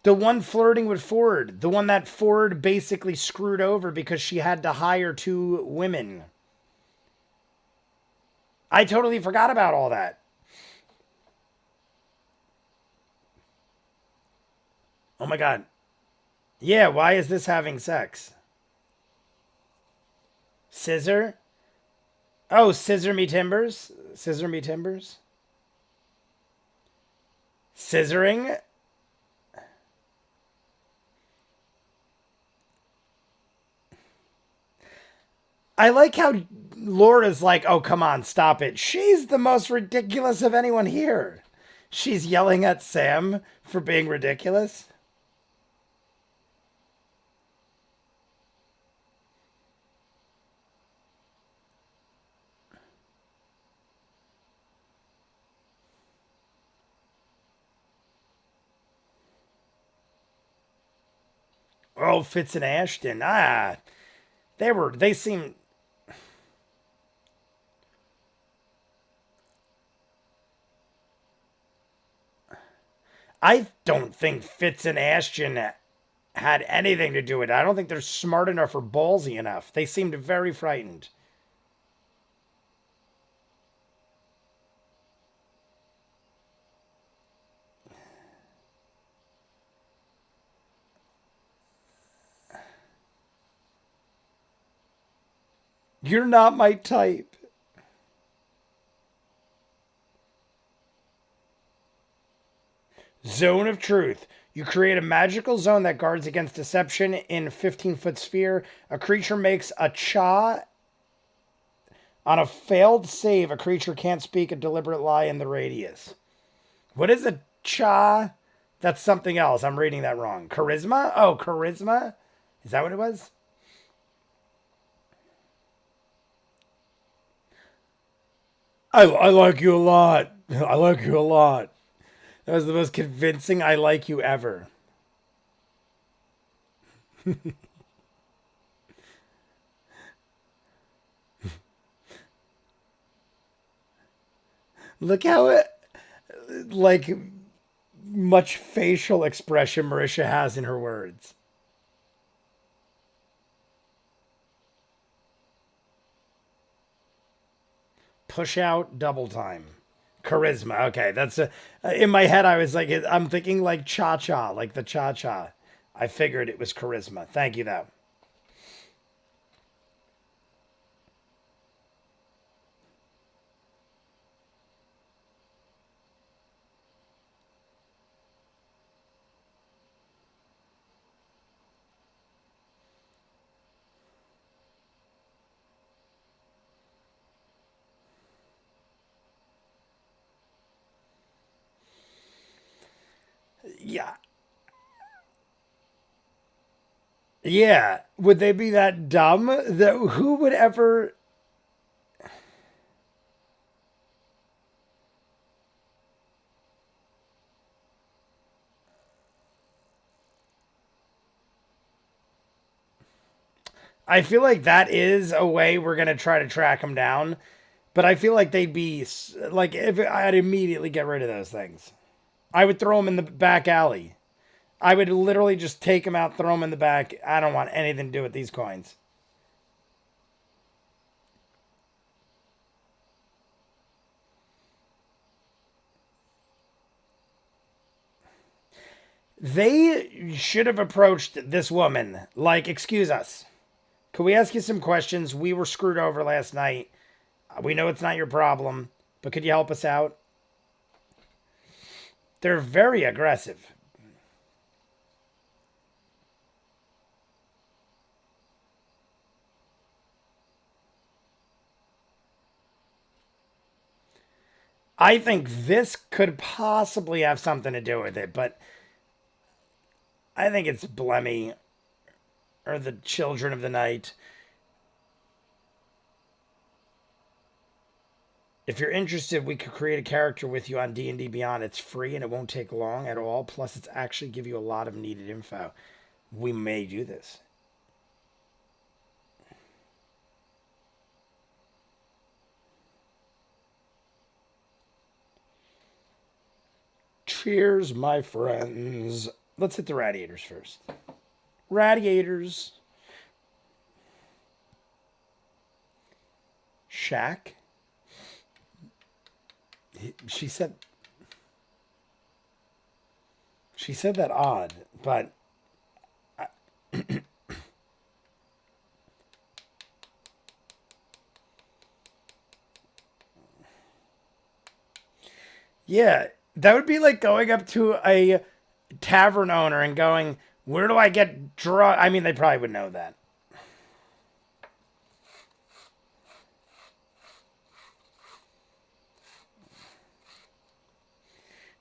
The one flirting with Ford. The one that Ford basically screwed over because she had to hire two women. I totally forgot about all that. Oh my God. Yeah, why is this having sex? Scissor? Oh, scissor me timbers? Scissor me timbers? Scissoring? I like how Laura's like, oh, come on, stop it. She's the most ridiculous of anyone here. She's yelling at Sam for being ridiculous. Oh, Fitz and Ashton. They seem. I don't think Fitz and Ashton had anything to do with it. I don't think they're smart enough or ballsy enough. They seemed very frightened. You're not my type. Zone of Truth. You create a magical zone that guards against deception in a 15-foot sphere. A creature makes a cha. On a failed save, a creature can't speak a deliberate lie in the radius. What is a cha? That's something else. I'm reading that wrong. Charisma? Oh, charisma? Is that what it was? I like you a lot. I like you a lot. That was the most convincing I like you ever. Look how like much facial expression Marisha has in her words. Push out double time. Charisma. Okay, that's in my head. I was like, I'm thinking like cha cha, like the cha cha. I figured it was charisma. Thank you, though. Yeah, yeah. Would they be that dumb? That who would ever? I feel like that is a way we're gonna try to track them down. But I feel like they'd be like if I'd immediately get rid of those things. I would throw them in the back alley. I would literally just take them out, throw them in the back. I don't want anything to do with these coins. They should have approached this woman like, excuse us. Could we ask you some questions? We were screwed over last night. We know it's not your problem, but could you help us out? They're very aggressive. I think this could possibly have something to do with it, but I think it's Blemmy or the Children of the Night. If you're interested, we could create a character with you on D&D Beyond. It's free and it won't take long at all. Plus, it's actually give you a lot of needed info. We may do this. Cheers, my friends. Let's hit the radiators first. Radiators. Shack. She said that odd, but yeah, that would be like going up to a tavern owner and going, "Where do I get drunk?" I mean, they probably would know that.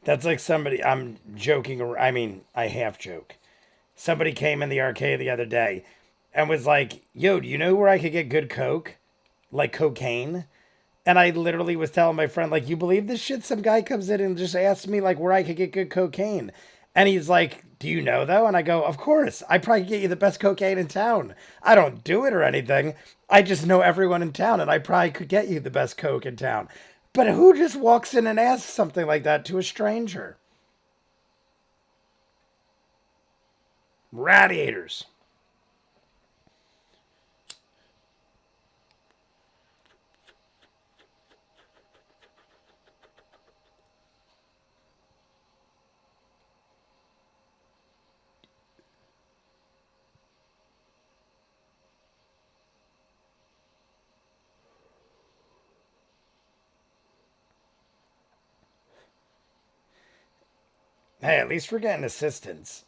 That's like somebody, I'm joking, I mean, I half joke. Somebody came in the arcade the other day and was like, "Yo, do you know where I could get good coke? Like cocaine?" And I literally was telling my friend, like, "You believe this shit?" Some guy comes in and just asks me, like, where I could get good cocaine. And he's like, "Do you know, though?" And I go, "Of course. I probably could get you the best cocaine in town. I don't do it or anything. I just know everyone in town, and I probably could get you the best coke in town." But who just walks in and asks something like that to a stranger? Radiators. Hey, at least we're getting assistance.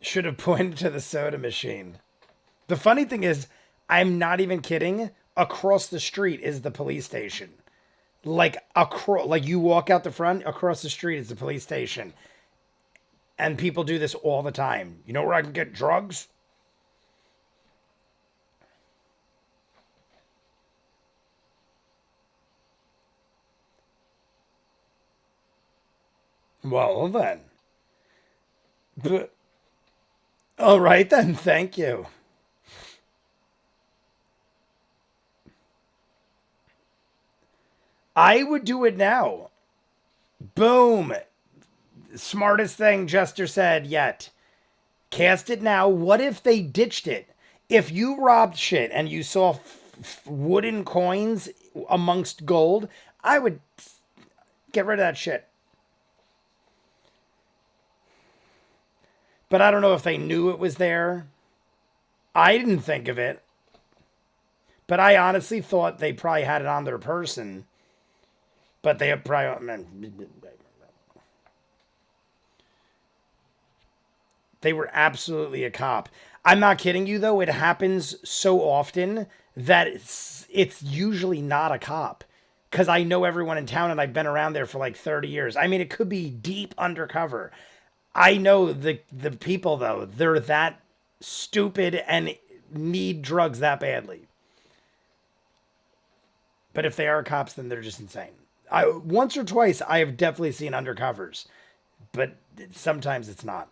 Should have pointed to the soda machine. The funny thing is, I'm not even kidding. Across the street is the police station. Like you walk out the front, across the street is the police station. And people do this all the time. You know where I can get drugs? Well, then. But, all right, then. Thank you. I would do it now. Boom. Smartest thing Jester said yet. Cast it now. What if they ditched it? If you robbed shit and you saw wooden coins amongst gold, I would get rid of that shit. But I don't know if they knew it was there. I didn't think of it. But I honestly thought they probably had it on their person. But they probably. They were absolutely a cop. I'm not kidding you, though. It happens so often that it's usually not a cop. Because I know everyone in town and I've been around there for like 30 years. I mean, it could be deep undercover. I know the people, though. They're that stupid and need drugs that badly. But if they are cops, then they're just insane. Once or twice, I have definitely seen undercovers. But sometimes it's not.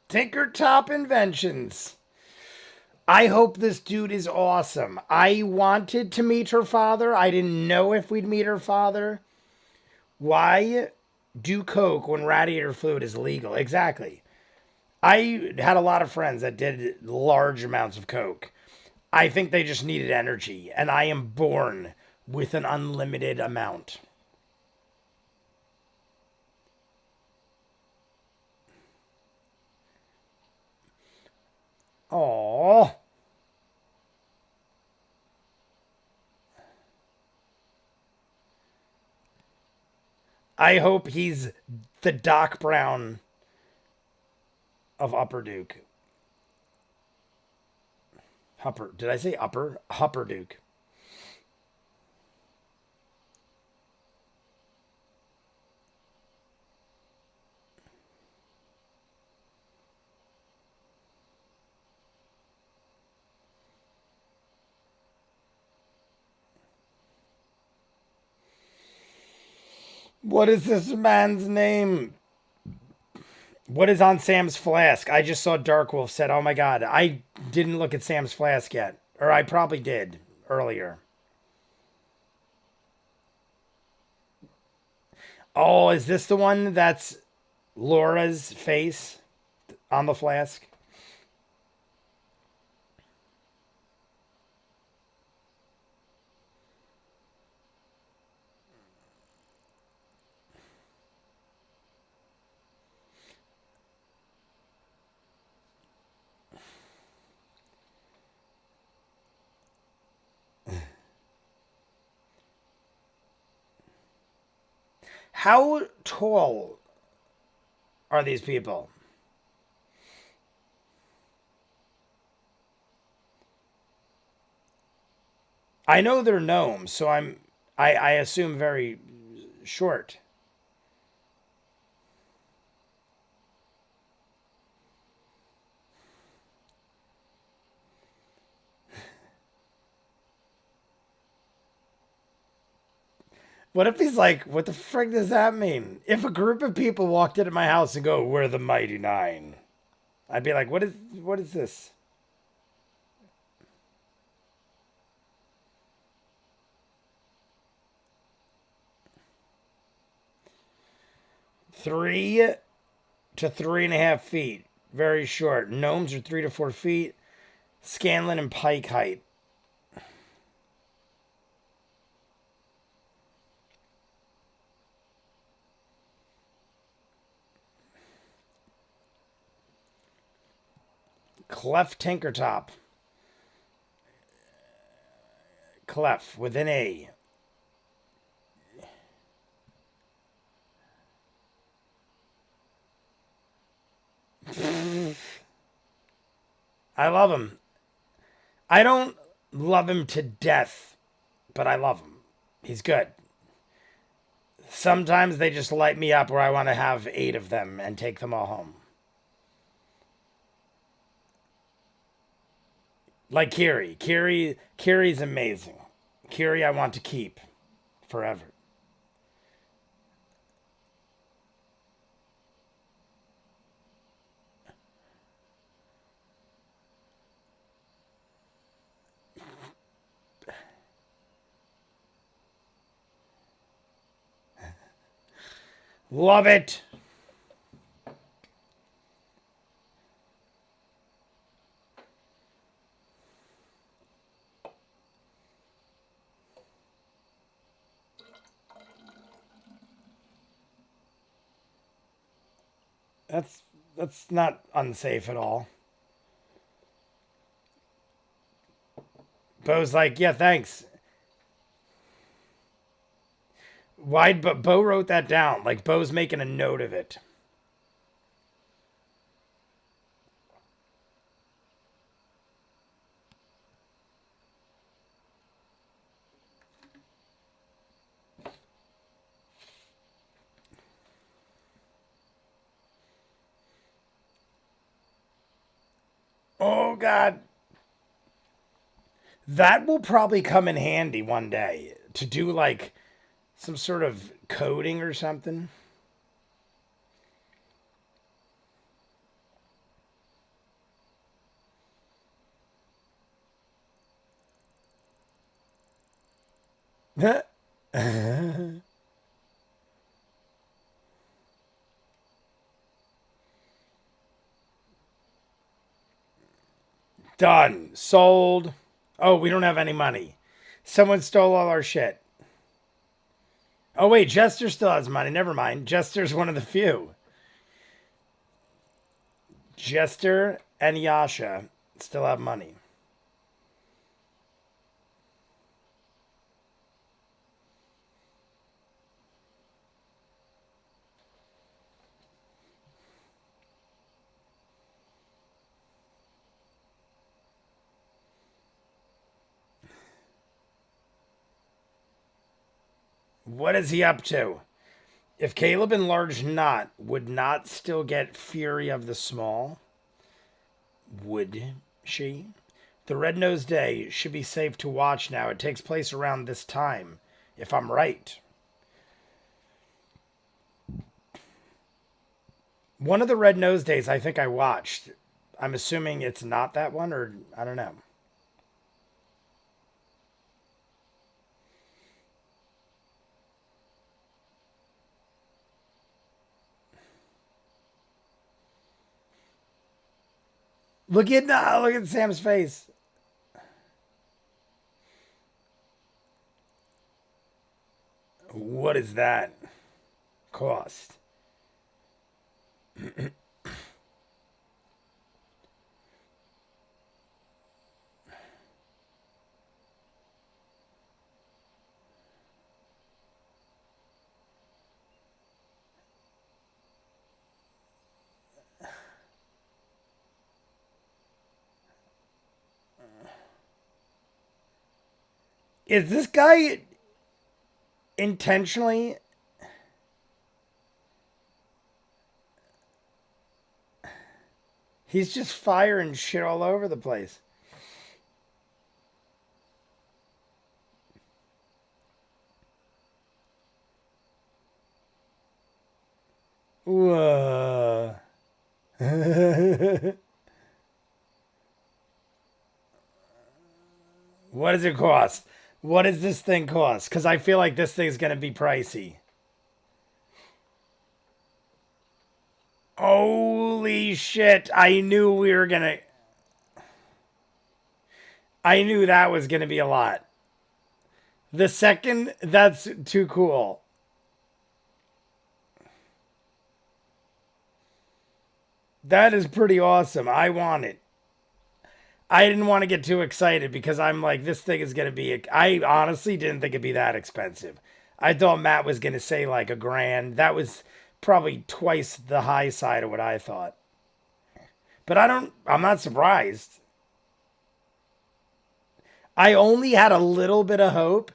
Tinker Top Inventions. I hope this dude is awesome. I wanted to meet her father. I didn't know if we'd meet her father. Why do coke when radiator fluid is legal? Exactly. I had a lot of friends that did large amounts of coke. I think they just needed energy, and I am born with an unlimited amount. Aww. I hope he's the Doc Brown of Upper Duke. Hupper. Did I say upper? Hupper Duke. What is this man's name? What is on Sam's flask? I just saw Dark Wolf said, oh my god, I didn't look at Sam's flask yet. Or I probably did earlier. Oh, is this the one that's Laura's face on the flask? How tall are these people? I know they're gnomes, so I assume very short. What if he's like, what the frick does that mean? If a group of people walked into my house and go, we're the Mighty Nine, I'd be like, what is this? 3 to 3.5 feet. Very short. Gnomes are 3 to 4 feet. Scanlan and pike height. Clef Tinkertop. Clef with an A. I love him. I don't love him to death, but I love him. He's good. Sometimes they just light me up where I want to have 8 of them and take them all home. Like Kiri. Kiri's amazing. Kiri I want to keep forever. Love it. That's not unsafe at all. Bo's like, yeah, thanks. Why? But Bo wrote that down. Like Bo's making a note of it. Oh God. That will probably come in handy one day to do like some sort of coding or something. Done. Sold. Oh, we don't have any money. Someone stole all our shit. Oh, wait. Jester still has money. Never mind. Jester's one of the few. Jester and Yasha still have money. What is he up to? If Caleb enlarged not, would not still get Fury of the Small? Would she? The Red Nose Day should be safe to watch now. It takes place around this time, if I'm right. One of the Red Nose Days I think I watched. I'm assuming it's not that one, or I don't know. Look at Sam's face. What is that cost? Is this guy intentionally? He's just firing shit all over the place. Whoa. What does it cost? What does this thing cost? Because I feel like this thing's going to be pricey. Holy shit. I knew we were gonna. I knew that was gonna be a lot. The second, that's too cool. That is pretty awesome. I want it. I didn't want to get too excited because I'm like, this thing is going to be. I honestly didn't think it'd be that expensive. I thought Matt was going to say like $1,000. That was probably twice the high side of what I thought. But I'm not surprised. I only had a little bit of hope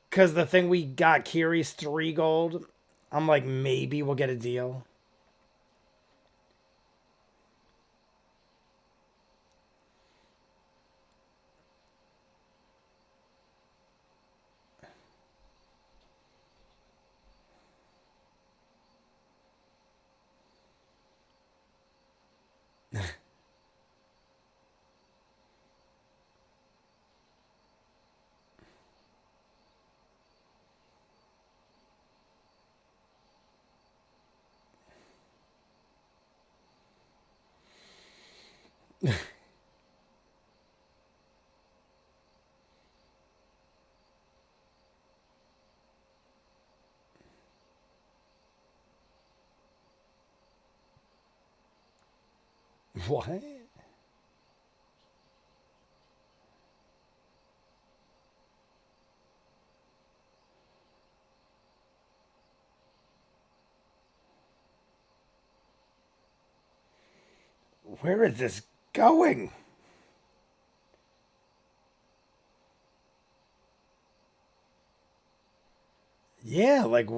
because the thing we got, Kiri's 3 gold. I'm like, maybe we'll get a deal. What? Where is this going? Yeah, like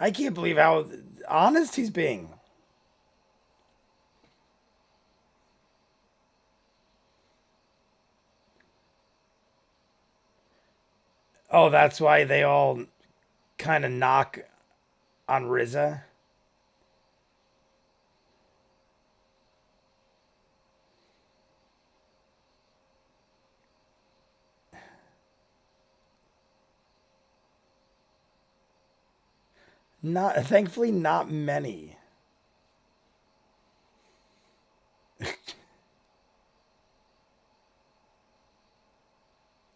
I can't believe how honest he's being. Oh, that's why they all kind of knock on Riza. Not thankfully, not many.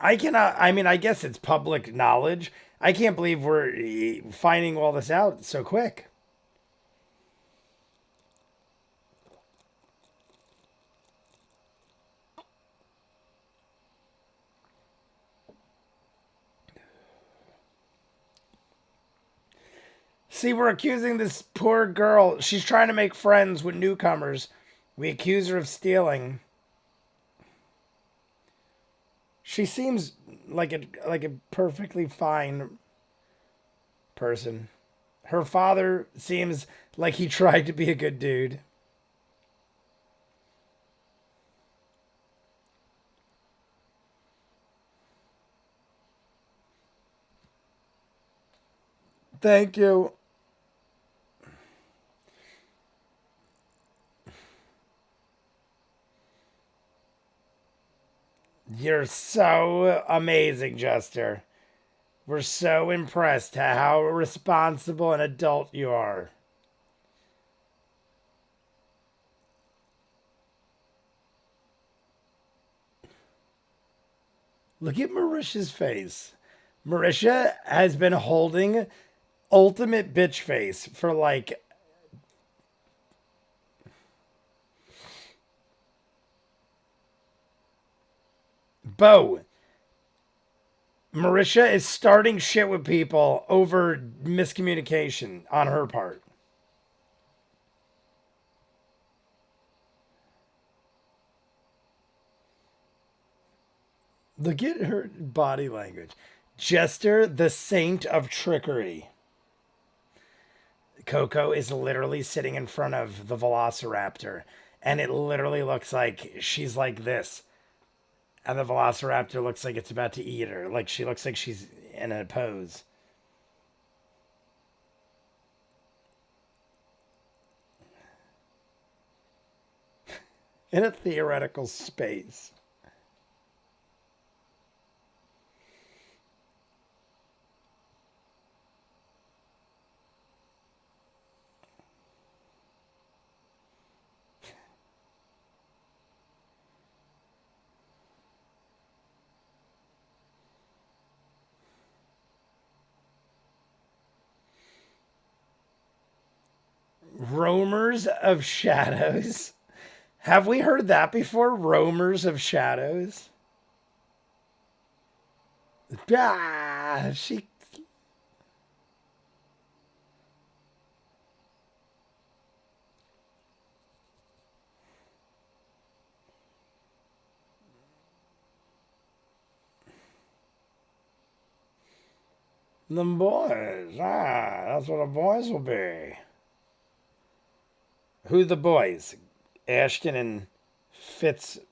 I cannot. I mean, I guess it's public knowledge. I can't believe we're finding all this out so quick. See, we're accusing this poor girl. She's trying to make friends with newcomers. We accuse her of stealing. She seems like a perfectly fine person. Her father seems like he tried to be a good dude. Thank you. You're so amazing, Jester. We're so impressed at how responsible and adult you are. Look at Marisha's face. Marisha has been holding ultimate bitch face for like. Bo, Marisha is starting shit with people over miscommunication on her part. Look at her body language. Jester, the saint of trickery. Coco is literally sitting in front of the velociraptor, and it literally looks like she's like this. And the velociraptor looks like it's about to eat her. Like she looks like she's in a pose. In a theoretical space. Roamers of shadows. Have we heard that before? Roamers of shadows. She. Them boys. That's what the boys will be. Who the boys? Ashton and Fitzpatrick.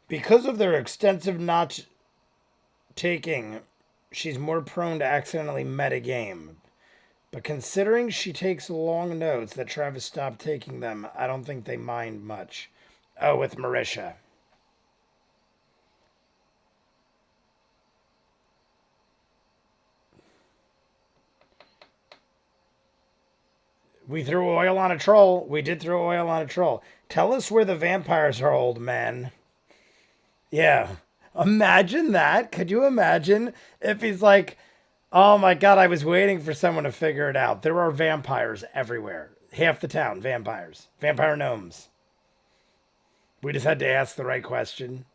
Because of their extensive notch taking, she's more prone to accidentally metagame. But considering she takes long notes that Travis stopped taking them, I don't think they mind much. Oh, with Marisha. We threw oil on a troll. We did throw oil on a troll. Tell us where the vampires are, old man. Yeah. Imagine that. Could you imagine if he's like, oh my god, I was waiting for someone to figure it out. There are vampires everywhere. Half the town, vampires. Vampire gnomes. We just had to ask the right question.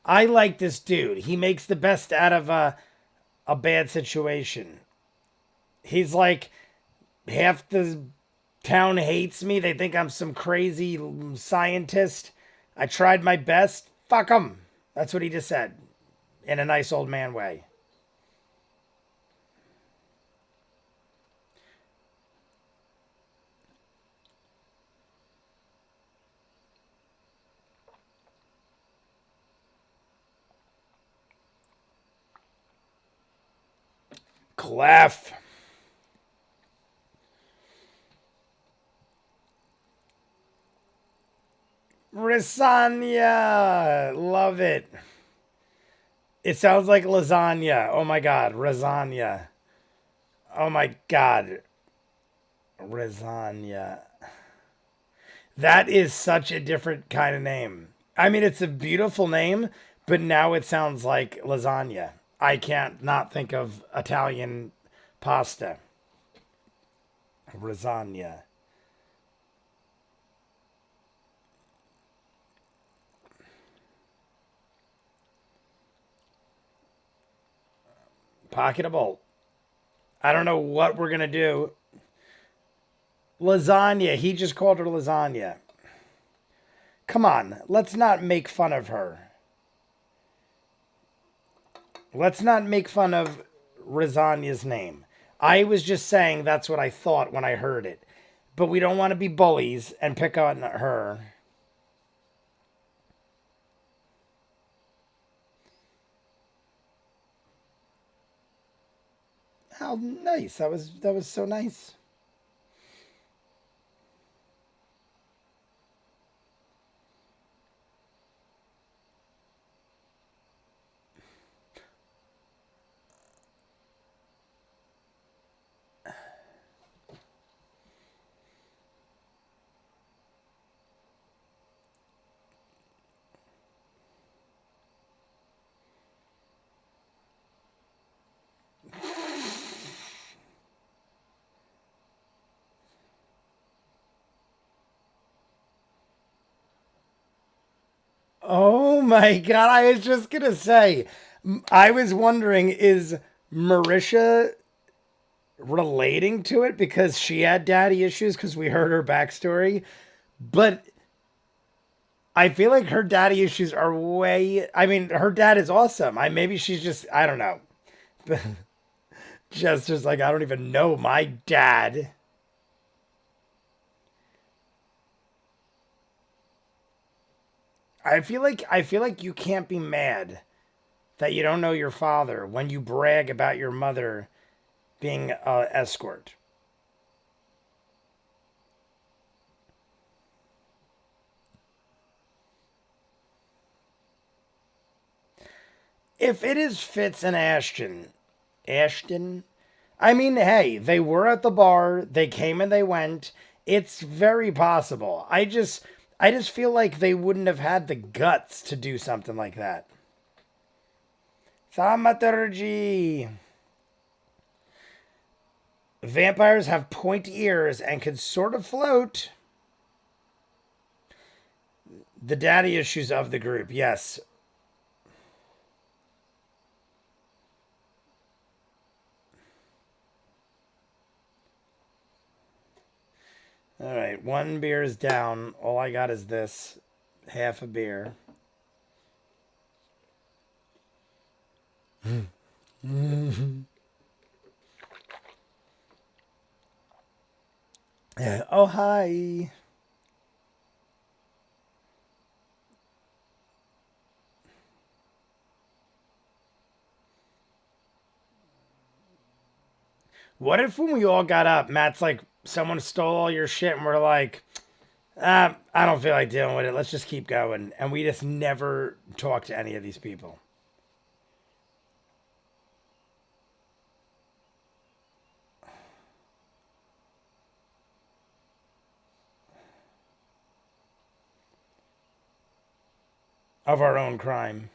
I like this dude. He makes the best out of a bad situation. He's like, half the town hates me. They think I'm some crazy scientist. I tried my best. Fuck them. That's what he just said in a nice old man way. Clef. Lasagna. Love it. It sounds like lasagna. Oh my god. Lasagna. Oh my god. Lasagna. That is such a different kind of name. I mean, it's a beautiful name, but now it sounds like lasagna. I can't not think of Italian pasta. Lasagna. Pocket a bolt. I don't know what we're going to do. Lasagna. He just called her lasagna. Come on. Let's not make fun of her. Let's not make fun of Lasagna's name. I was just saying that's what I thought when I heard it. But we don't want to be bullies and pick on her. How nice. That was so nice. Oh my god, I was just gonna say, I was wondering, is Marisha relating to it because she had daddy issues because we heard her backstory? But I feel like her daddy issues are way. I mean, her dad is awesome. Maybe she's just, I don't know. Just like, I don't even know my dad. I feel like you can't be mad that you don't know your father when you brag about your mother being a escort. If it is Fitz and Ashton, I mean, hey, they were at the bar, they came and they went. It's very possible. I just feel like they wouldn't have had the guts to do something like that. Thaumaturgy. Vampires have pointy ears and can sort of float. The daddy issues of the group, yes. All right, one beer is down. All I got is this. Half a beer. Yeah. Oh, hi. What if when we all got up, Matt's like, someone stole all your shit, and we're like, I don't feel like dealing with it. Let's just keep going. And we just never talk to any of these people. Of our own crime.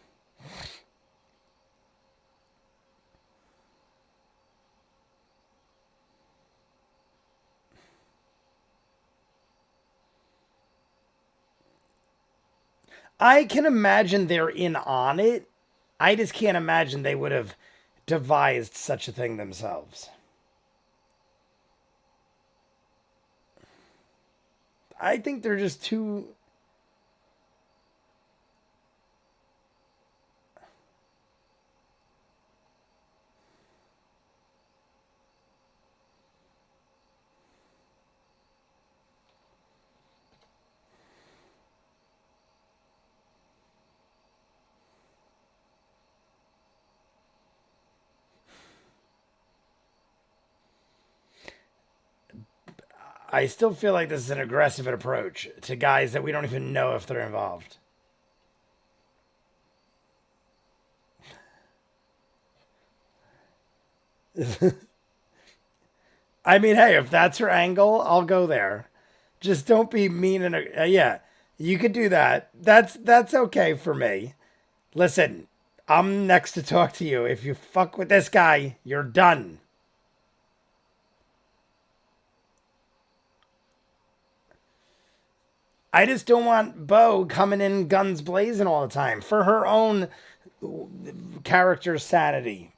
I can imagine they're in on it. I just can't imagine they would have devised such a thing themselves. I think they're just too. I still feel like this is an aggressive approach to guys that we don't even know if they're involved. I mean, hey, if that's her angle, I'll go there. Just don't be mean and yeah, you could do that. That's okay for me. Listen, I'm next to talk to you. If you fuck with this guy, you're done. I just don't want Bo coming in guns blazing all the time for her own character sanity.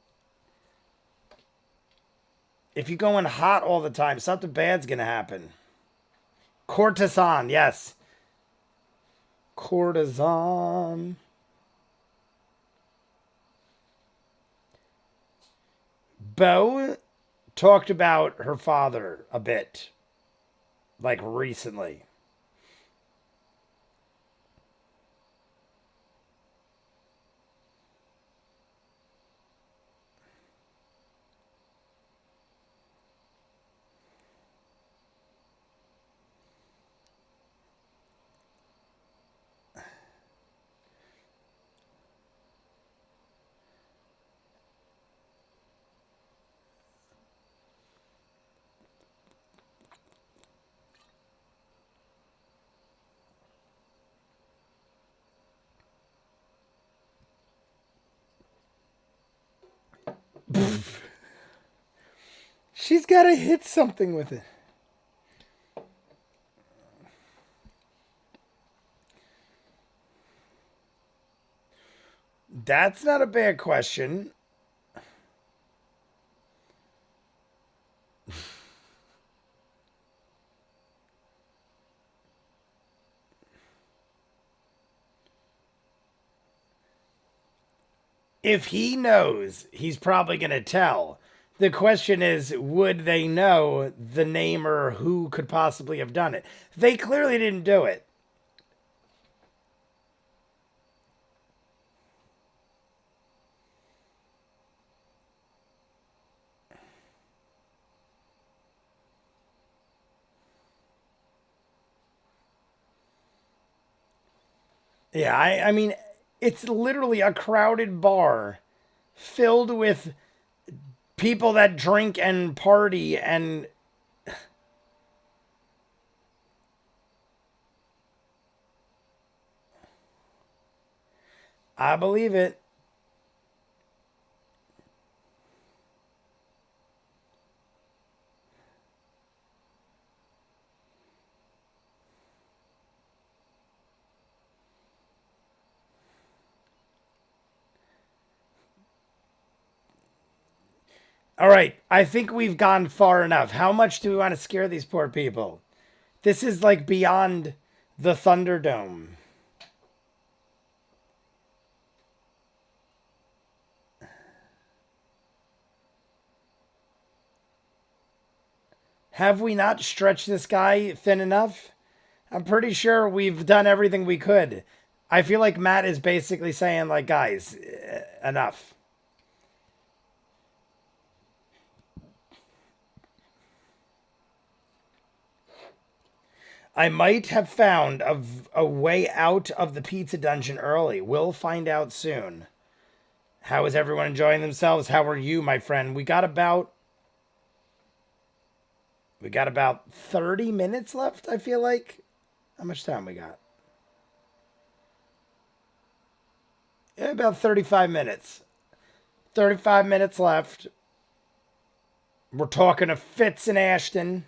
If you go in hot all the time, something bad's gonna happen. Courtesan, yes. Courtesan. Bo talked about her father a bit, like recently. She's got to hit something with it. That's not a bad question. If he knows, he's probably going to tell. The question is, would they know the name or who could possibly have done it? They clearly didn't do it. Yeah, I mean, It's literally a crowded bar filled with people that drink and party and I believe it. All right, I think we've gone far enough. How much do we want to scare these poor people? This is like beyond the Thunderdome. Have we not stretched this guy thin enough? I'm pretty sure we've done everything we could. I feel like Matt is basically saying, like, guys, enough. I might have found a way out of the pizza dungeon early. We'll find out soon. How is everyone enjoying themselves? How are you, my friend? We got about 30 minutes left, I feel like. How much time we got? Yeah, about 35 minutes. 35 minutes left. We're talking to Fitz and Ashton.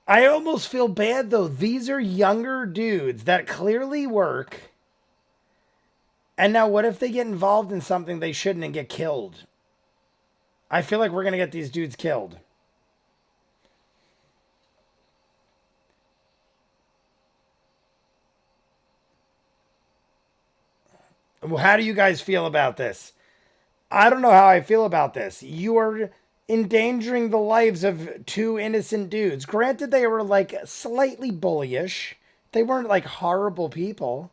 I almost feel bad though. These are younger dudes that clearly work. And now what if they get involved in something they shouldn't and get killed? I feel like we're going to get these dudes killed. Well, how do you guys feel about this? I don't know how I feel about this. You are endangering the lives of two innocent dudes. Granted, they were like slightly bullyish. They weren't like horrible people.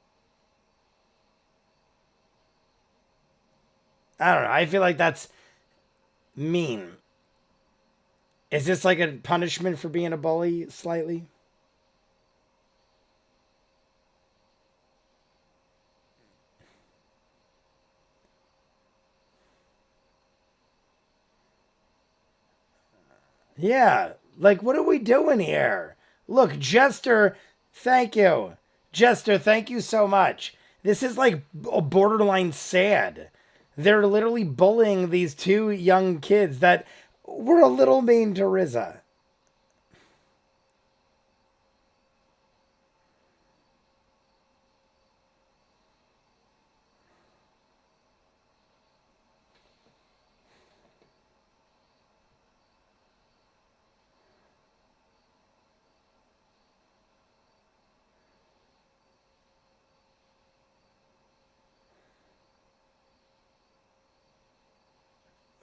I don't know. I feel like that's mean. Is this like a punishment for being a bully slightly? Yeah. Like, what are we doing here? Look, Jester, thank you. Jester, thank you so much. This is like a borderline sad. They're literally bullying these two young kids that were a little mean to Riza.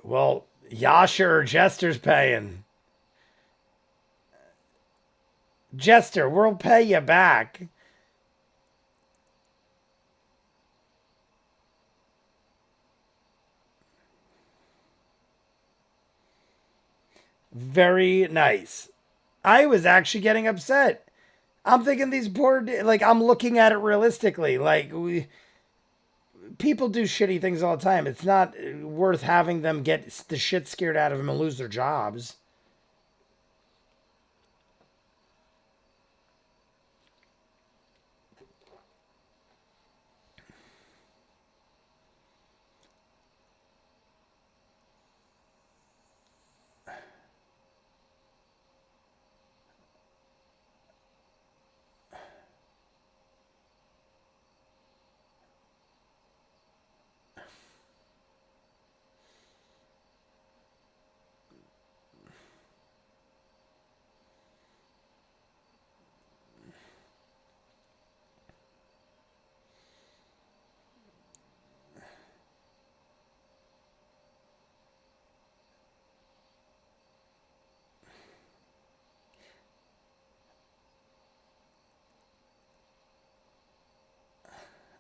Well, Yasha or Jester's paying. Jester, we'll pay you back. Very nice. I was actually getting upset. I'm thinking these poor, like, I'm looking at it realistically. Like, people do shitty things all the time. It's not worth having them get the shit scared out of them and lose their jobs.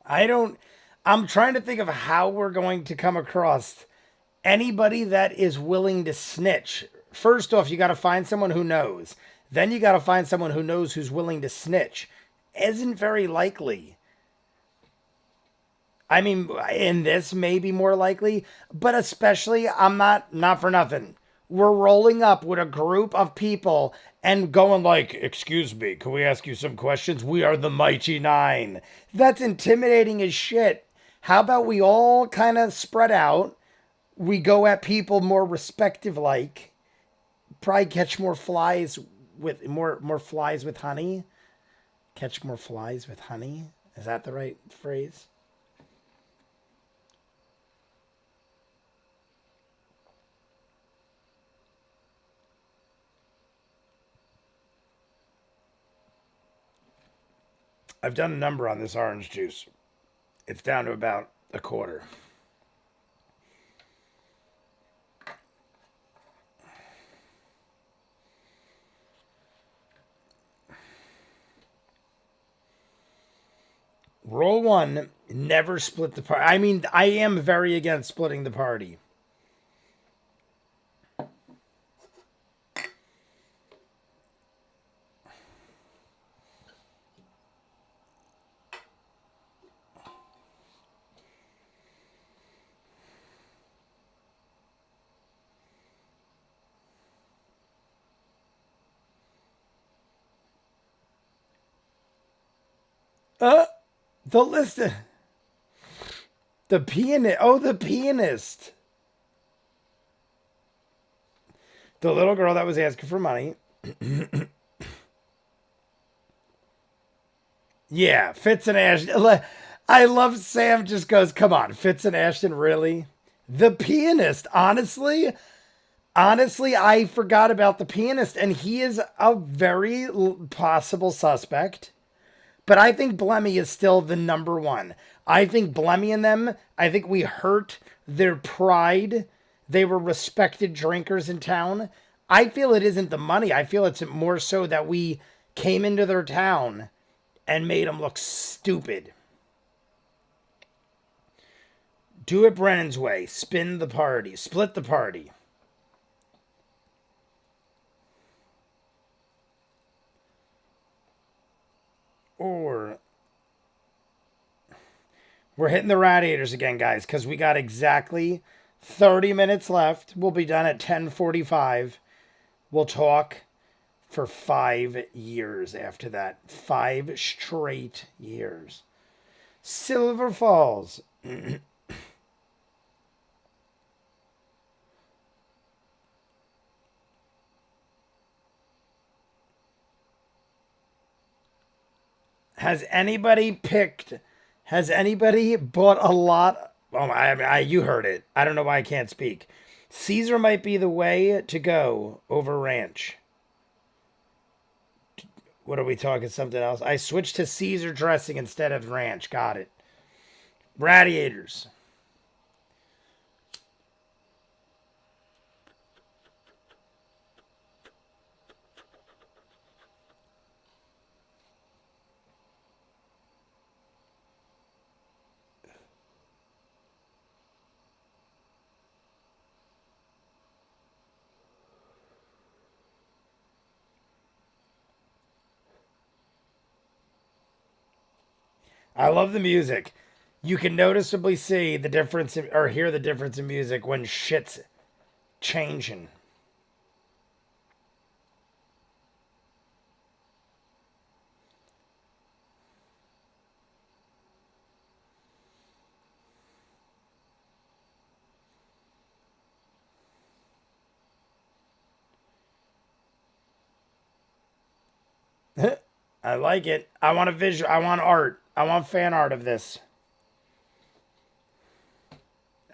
I don't. I'm trying to think of how we're going to come across Anybody that is willing to snitch. First off, you got to find someone who knows. Then you got to find someone who knows who's willing to snitch. Isn't very likely. I mean, in this may be more likely, but especially, I'm not for nothing. We're rolling up with a group of people and going like, "Excuse me, can we ask you some questions? We are the Mighty Nine." That's intimidating as shit. How about we all kind of spread out? We go at people more respective like. Probably catch more flies with more flies with honey. Catch more flies with honey. Is that the right phrase? I've done a number on this orange juice. It's down to about a quarter. Roll one, never split the party. I mean, I am very against splitting the party. The list. The pianist. Oh, the pianist. The little girl that was asking for money. Yeah, Fitz and Ashton. I love Sam just goes, "Come on, Fitz and Ashton, really?" The pianist, honestly, I forgot about the pianist, and he is a very possible suspect. But I think Blemmy is still the number one. I think Blemmy and them, I think we hurt their pride. They were respected drinkers in town. I feel it isn't the money. I feel it's more so that we came into their town and made them look stupid. Do it Brennan's way. Spin the party. Split the party. Or we're hitting the radiators again, guys, because we got exactly 30 minutes left. We'll be done at 10:45. We'll talk for 5 years after that. 5 straight years. Silver Falls. Has anybody picked? Has anybody bought a lot? Oh, you heard it. I don't know why I can't speak. Caesar might be the way to go over ranch. What are we talking? Something else? I switched to Caesar dressing instead of ranch. Got it. Radiators. I love the music. You can noticeably see the difference or hear the difference in music when shit's changing. I like it. I want a visual. I want art. I want fan art of this.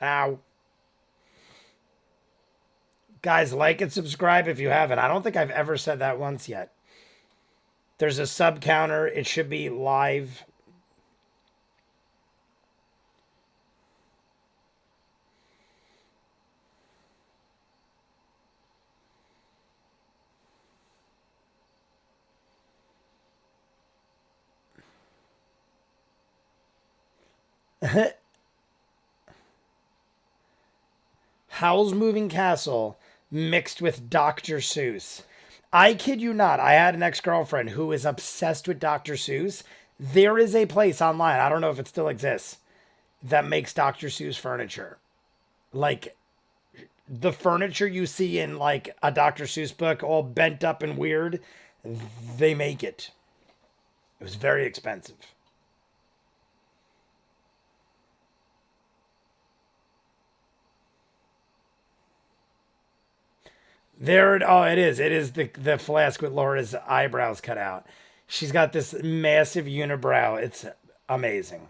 Ow. Guys, like and subscribe if you haven't. I don't think I've ever said that once yet. There's a sub counter. It should be live. Howl's Moving Castle mixed with Dr. Seuss. I kid you not. I had an ex-girlfriend who is obsessed with Dr. Seuss. There is a place online, I don't know if it still exists, that makes Dr. Seuss furniture. Like, the furniture you see in, like, a Dr. Seuss book, all bent up and weird, they make it. It was very expensive. There, oh, it is. It is the flask with Laura's eyebrows cut out. She's got this massive unibrow. It's amazing.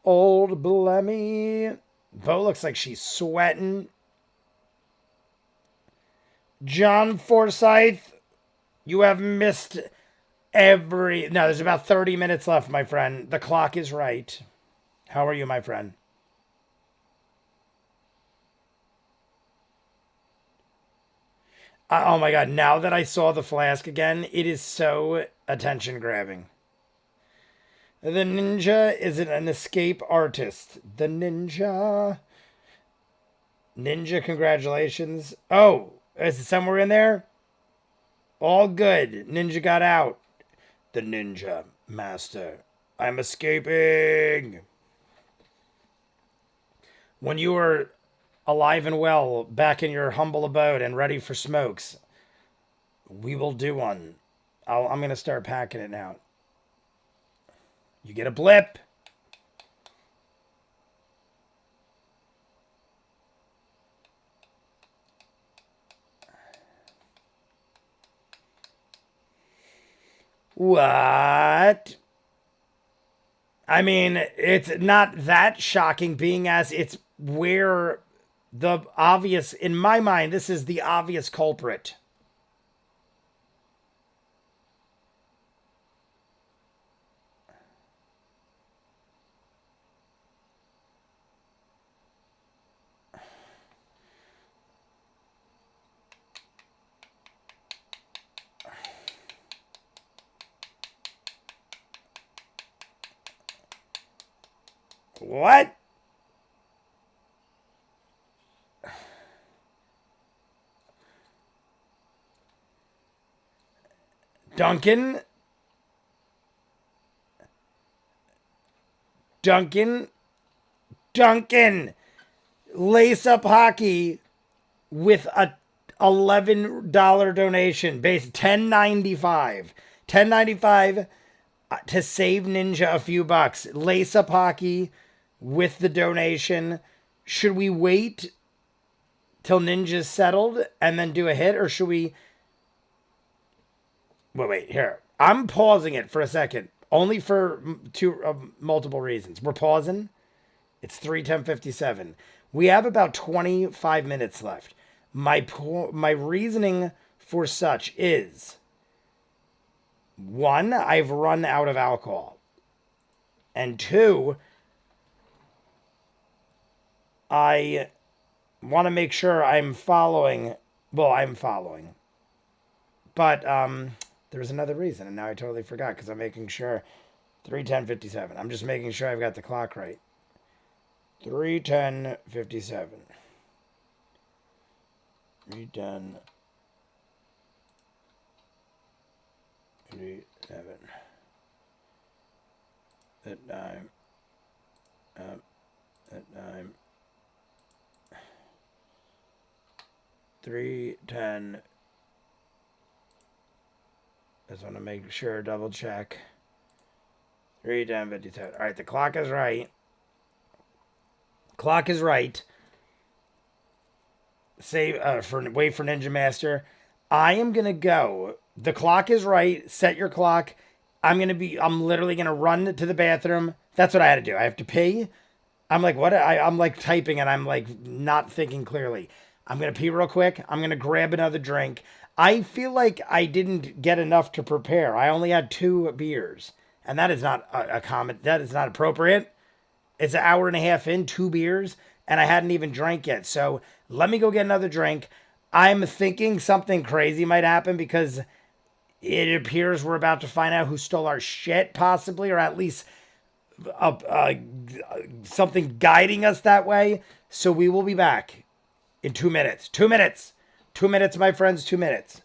Old Blemmy. Bo looks like she's sweating. John Forsyth, you have missed every... No, there's about 30 minutes left, my friend. The clock is right. How are you, my friend? Oh my god, now that I saw the flask again, it is so attention grabbing. The ninja is an escape artist. The ninja. Ninja, congratulations. Oh, is it somewhere in there? All good. Ninja got out. The ninja master. I'm escaping. When you were alive and well, back in your humble abode and ready for smokes, we will do one. I'm going to start packing it now. You get a blip. What? I mean, it's not that shocking, being as it's where the obvious, in my mind, this is the obvious culprit. What? Duncan? Lace up hockey with a $11 donation, base $10.95 to save Ninja a few bucks. Lace up hockey with the donation. Should we wait till Ninja's settled and then do a hit, or should we... Wait, here. I'm pausing it for a second, only for multiple reasons. We're pausing. It's 3:10:57. We have about 25 minutes left. My reasoning for such is, one, I've run out of alcohol. And two, I want to make sure I'm following. Well, I'm following. But there's another reason, and now I totally forgot because I'm making sure. 3:10:57. I'm just making sure I've got the clock right. 3:10:57. 3:10. 37. That time. That time. 3:10. Just want to make sure, double check. 3:10:57. All right, the clock is right. Clock is right. Save wait for Ninja Master. I am gonna go. The clock is right. Set your clock. I'm literally gonna run to the bathroom. That's what I had to do. I have to pee. I'm like, what? I'm like typing and I'm like not thinking clearly. I'm gonna pee real quick. I'm gonna grab another drink. I feel like I didn't get enough to prepare. I only had 2 beers, and that is not a comment. That is not appropriate. It's an hour and a half in, 2 beers, and I hadn't even drank yet. So let me go get another drink. I'm thinking something crazy might happen because it appears we're about to find out who stole our shit, possibly, or at least something guiding us that way. So we will be back in 2 minutes. 2 minutes. 2 minutes, my friends, 2 minutes.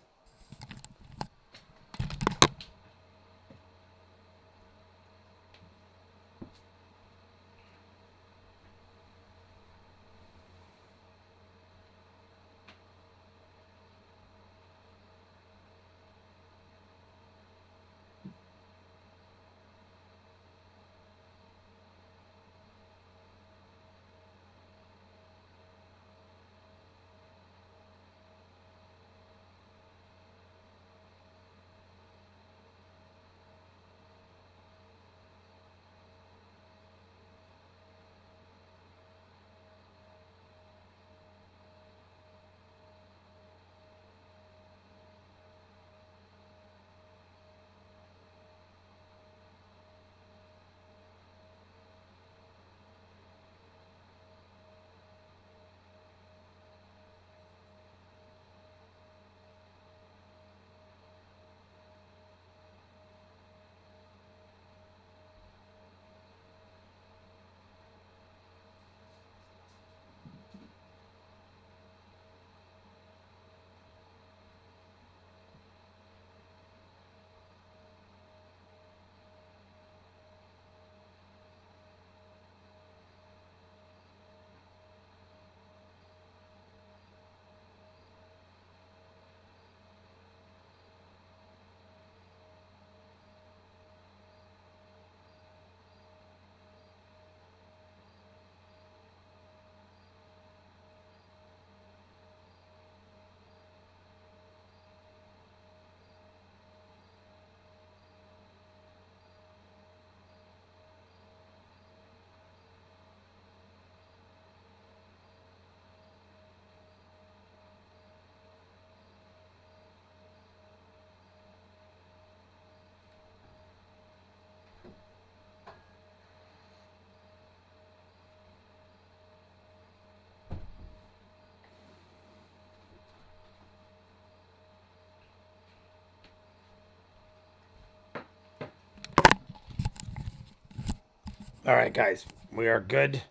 All right, guys, we are good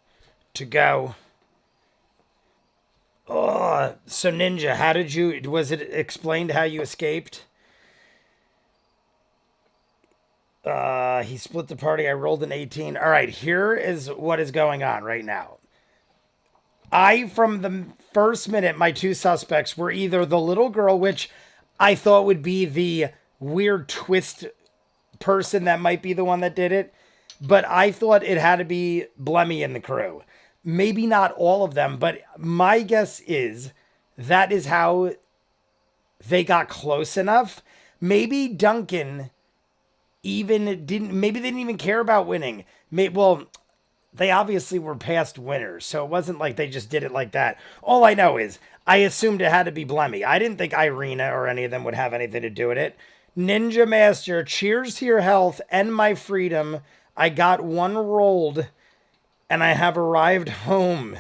to go. Oh, so Ninja, how did you, was it explained how you escaped? He split the party. I rolled an 18. All right, here is what is going on right now. From the first minute, my two suspects were either the little girl, which I thought would be the weird twist person that might be the one that did it, but I thought it had to be Blemmy in the crew. Maybe not all of them, but my guess is that is how they got close enough. Maybe Duncan maybe they didn't even care about winning. Well, they obviously were past winners, so it wasn't like they just did it like that. All I know is I assumed it had to be Blemmy. I didn't think Irina or any of them would have anything to do with it. Ninja Master, cheers to your health and my freedom. I got one rolled, and I have arrived home.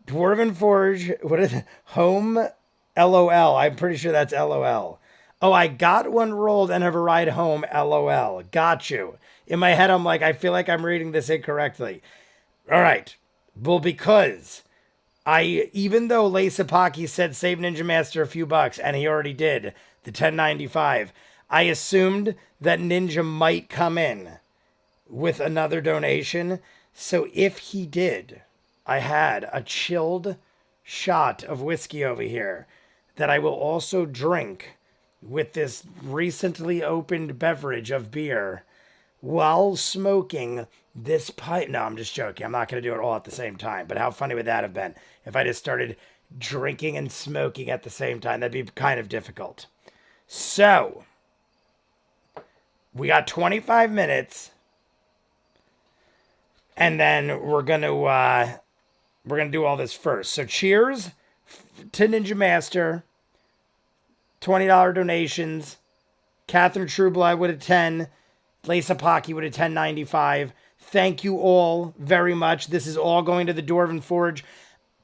Dwarven Forge, what is it? Home, LOL. I'm pretty sure that's LOL. Oh, I got one rolled and have arrived home, LOL. Got you. In my head, I'm like, I feel like I'm reading this incorrectly. All right. Well, because even though Lacepaki said save Ninja Master a few bucks, and he already did, the 10.95, I assumed that Ninja might come in with another donation. So if he did, I had a chilled shot of whiskey over here that I will also drink with this recently opened beverage of beer while smoking this pipe. No, I'm just joking. I'm not going to do it all at the same time. But how funny would that have been if I just started drinking and smoking at the same time? That'd be kind of difficult. So, we got 25 minutes. And then we're going to do all this first. So, cheers to Ninja Master. $20 donations. Catherine Trueblood with a 10. Lacepaki with a 10.95. Thank you all very much. This is all going to the Dwarven Forge.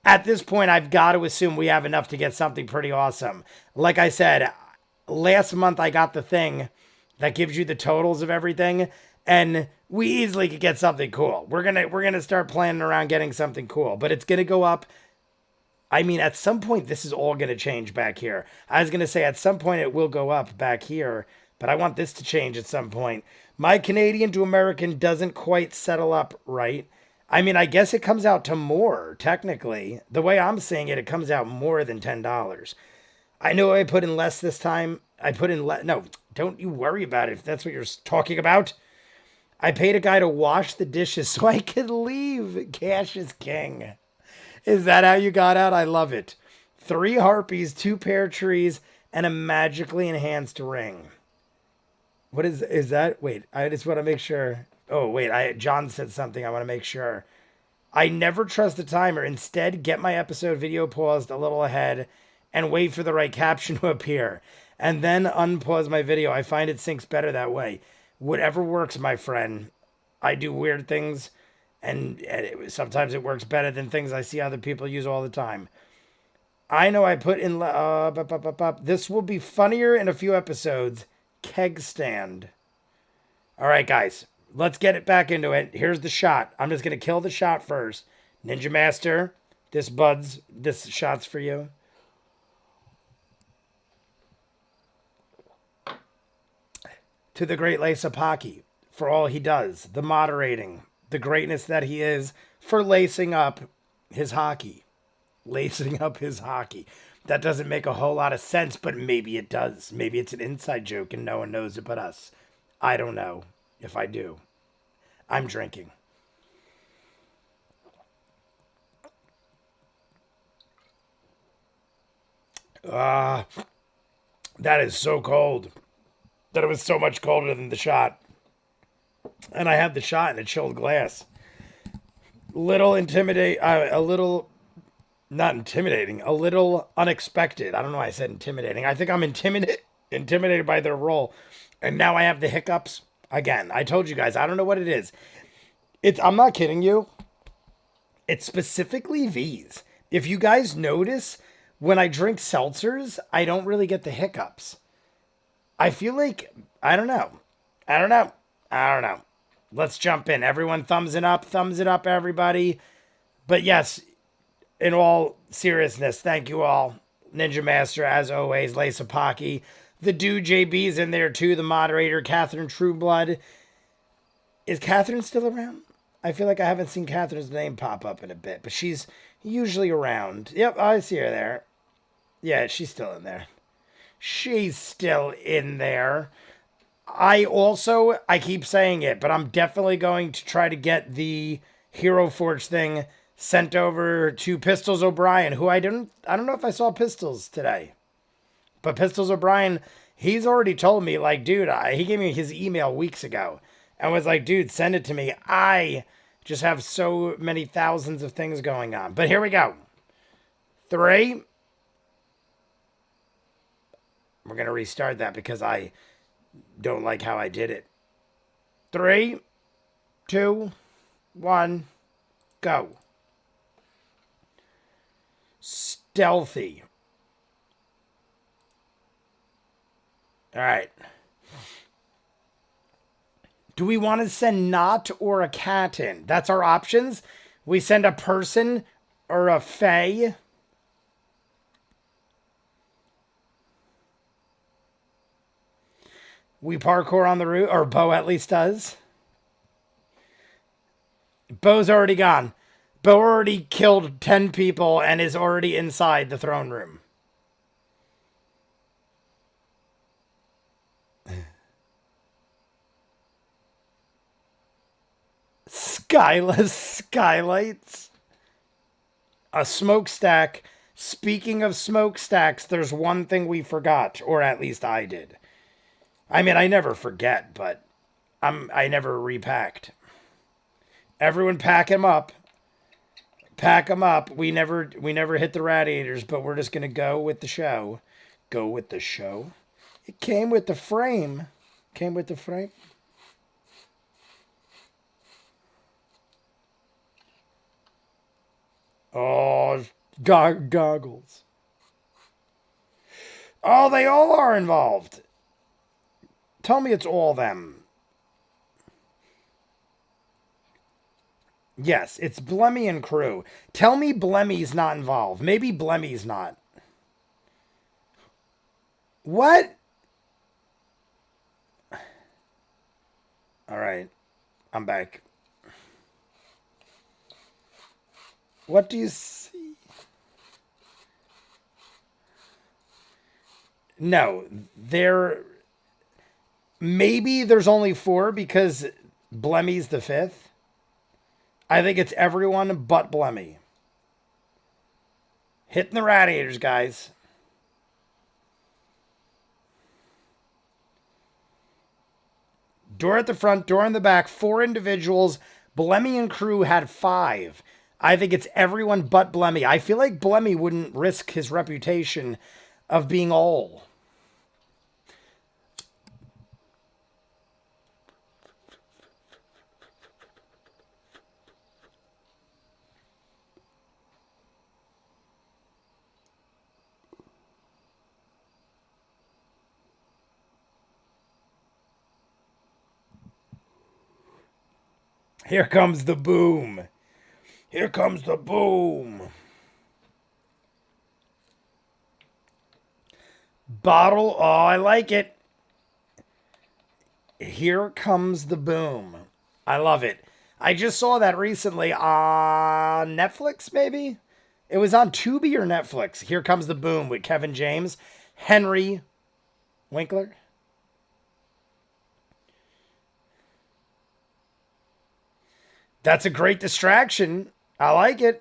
At this point, I've got to assume we have enough to get something pretty awesome. Like I said, last month I got the thing that gives you the totals of everything. And We easily could get something cool. We're gonna start planning around getting something cool, but it's gonna go up. I mean, at some point, this is all gonna change back here. I was gonna say at some point it will go up back here, but I want this to change at some point. My Canadian to American doesn't quite settle up right. I mean, I guess it comes out to more, technically. The way I'm seeing it, it comes out more than $10. I know I put in less this time. I put in less. No, don't you worry about it if that's what you're talking about. I paid a guy to wash the dishes so I could leave. Cash is king. Is that how you got out? I love it. 3 harpies, 2 pear trees, and a magically enhanced ring. What is that? Wait, I just want to make sure. Oh, wait, John said something. I want to make sure. I never trust the timer. Instead, get my episode video paused a little ahead and wait for the right caption to appear. And then unpause my video. I find it syncs better that way. Whatever works, my friend. I do weird things, and sometimes it works better than things I see other people use all the time. I know I put in... this will be funnier in a few episodes. Keg stand. All right, guys. Let's get it back into it. Here's the shot. I'm just going to kill the shot first. Ninja Master, this shot's for you. To the great Lace-Apaki for all he does, the moderating, the greatness that he is for lacing up his hockey. Lacing up his hockey. That doesn't make a whole lot of sense, but maybe it does. Maybe it's an inside joke and no one knows it but us. I don't know if I do. I'm drinking. That is so cold. That it was so much colder than the shot. And I had the shot in a chilled glass. A little not intimidating, a little unexpected. I don't know why I said intimidating. I think I'm intimidated by their role. And now I have the hiccups again. I told you guys, I don't know what it is. I'm not kidding you. It's specifically these. If you guys notice, when I drink seltzers, I don't really get the hiccups. I feel like, I don't know. Let's jump in. Everyone thumbs it up, everybody. But yes, in all seriousness, thank you all. Ninja Master, as always, Lace-Apaki. The dude JB's in there too, the moderator, Catherine Trueblood. Is Catherine still around? I feel like I haven't seen Catherine's name pop up in a bit, but she's usually around. Yep, I see her there. Yeah, she's still in there. She's still in there. I keep saying it, but I'm definitely going to try to get the Hero Forge thing sent over to Pistols O'Brien, who I don't know if I saw Pistols today. But Pistols O'Brien, he's already told me, like, dude, he gave me his email weeks ago and was like, dude, send it to me. I just have so many thousands of things going on. But here we go. 3. We're going to restart that because I don't like how I did it. 3, 2, 1, go. Stealthy. All right. Do we want to send not or a cat in? That's our options. We send a person or a fae. We parkour on the roof, or Bo at least does. Bo's already gone. Bo already killed 10 people and is already inside the throne room. Skylights. A smokestack. Speaking of smokestacks, there's one thing we forgot, or at least I did. I mean, I never forget, but I never repacked. Everyone pack him up. Pack them up. We never hit the radiators, but we're just gonna go with the show. Go with the show. It came with the frame. Came with the frame. Oh, goggles. Oh, they all are involved. Tell me it's all them. Yes, it's Blemmy and crew. Tell me Blemmy's not involved. Maybe Blemmy's not. What? All right. I'm back. What do you see? No, maybe there's only four because Blemmy's the fifth. I think it's everyone but Blemmy. Hitting the radiators, guys. Door at the front, door in the back, four individuals. Blemmy and crew had five. I think it's everyone but Blemmy. I feel like Blemmy wouldn't risk his reputation of being all. Here comes the boom. Here comes the boom. Bottle. Oh, I like it. Here comes the boom. I love it. I just saw that recently on Netflix, maybe? It was on Tubi or Netflix. Here comes the boom with Kevin James, Henry Winkler. That's a great distraction. I like it.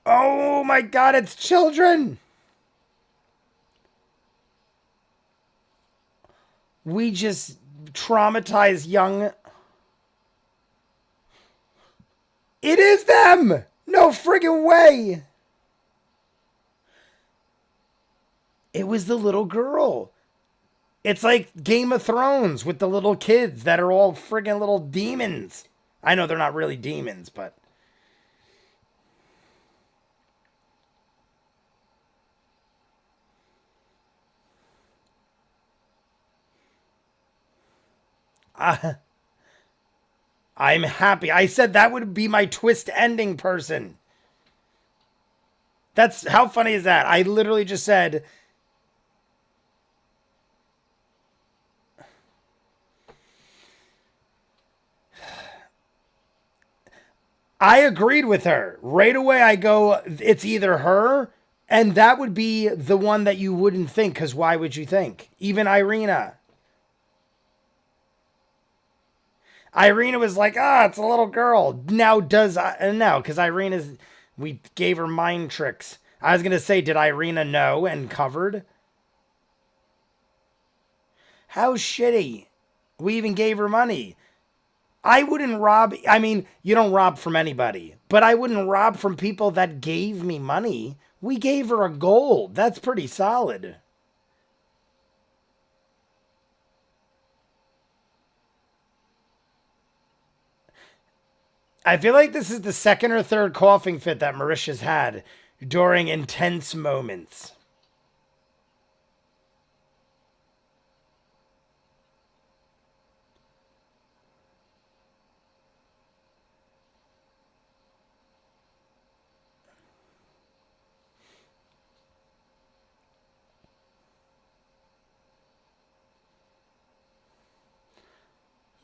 Oh my God, it's children. We just traumatize young. It is them. No friggin' way. It was the little girl. It's like Game of Thrones with the little kids that are all friggin' little demons. I know they're not really demons, but. I'm happy. I said that would be my twist ending person. That's how funny is that? I literally just said. I agreed with her. Right away, I go, it's either her, and that would be the one that you wouldn't think, because why would you think? Even Irina. Irina was like, it's a little girl. Now does, no, because Irina's, we gave her mind tricks. I was going to say, did Irina know and covered? How shitty. We even gave her money. I wouldn't rob. I mean, you don't rob from anybody, but I wouldn't rob from people that gave me money. We gave her a gold. That's pretty solid. I feel like this is the second or third coughing fit that Marisha's had during intense moments.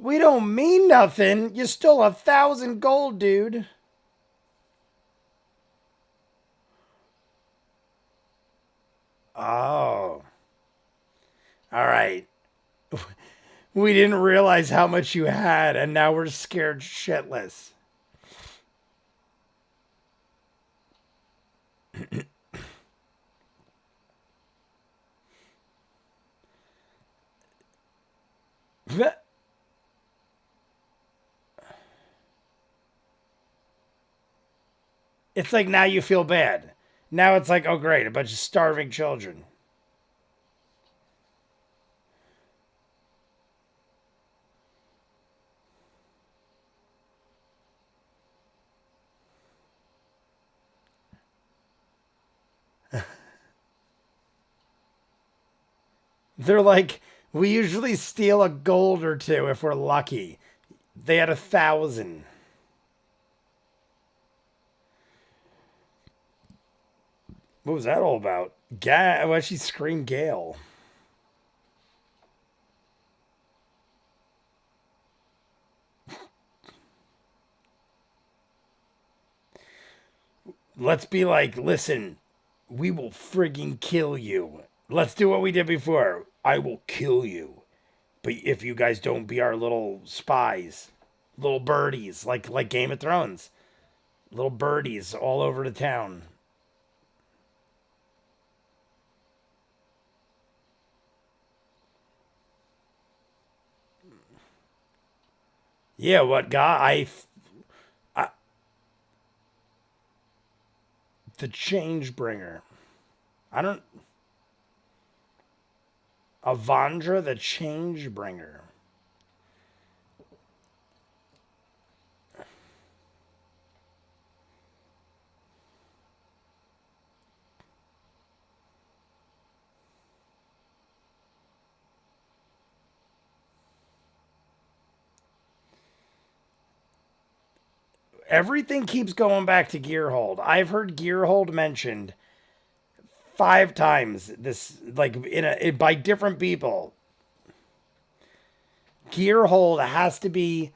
We don't mean nothing. You stole 1,000 gold, dude. Oh. All right. We didn't realize how much you had, and now we're scared shitless. It's like now you feel bad. Now it's like, oh great, a bunch of starving children. They're like, we usually steal a gold or two if we're lucky. They had 1,000. What was that all about? Why'd she scream Gale? Let's be like, listen, we will frigging kill you. Let's do what we did before. I will kill you. But if you guys don't be our little spies, little birdies, like Game of Thrones, little birdies all over the town. Yeah, what guy? The change bringer. I don't. Avandra the change bringer. Everything keeps going back to Gearhold. I've heard Gearhold mentioned 5 times this, like by different people. Gearhold has to be.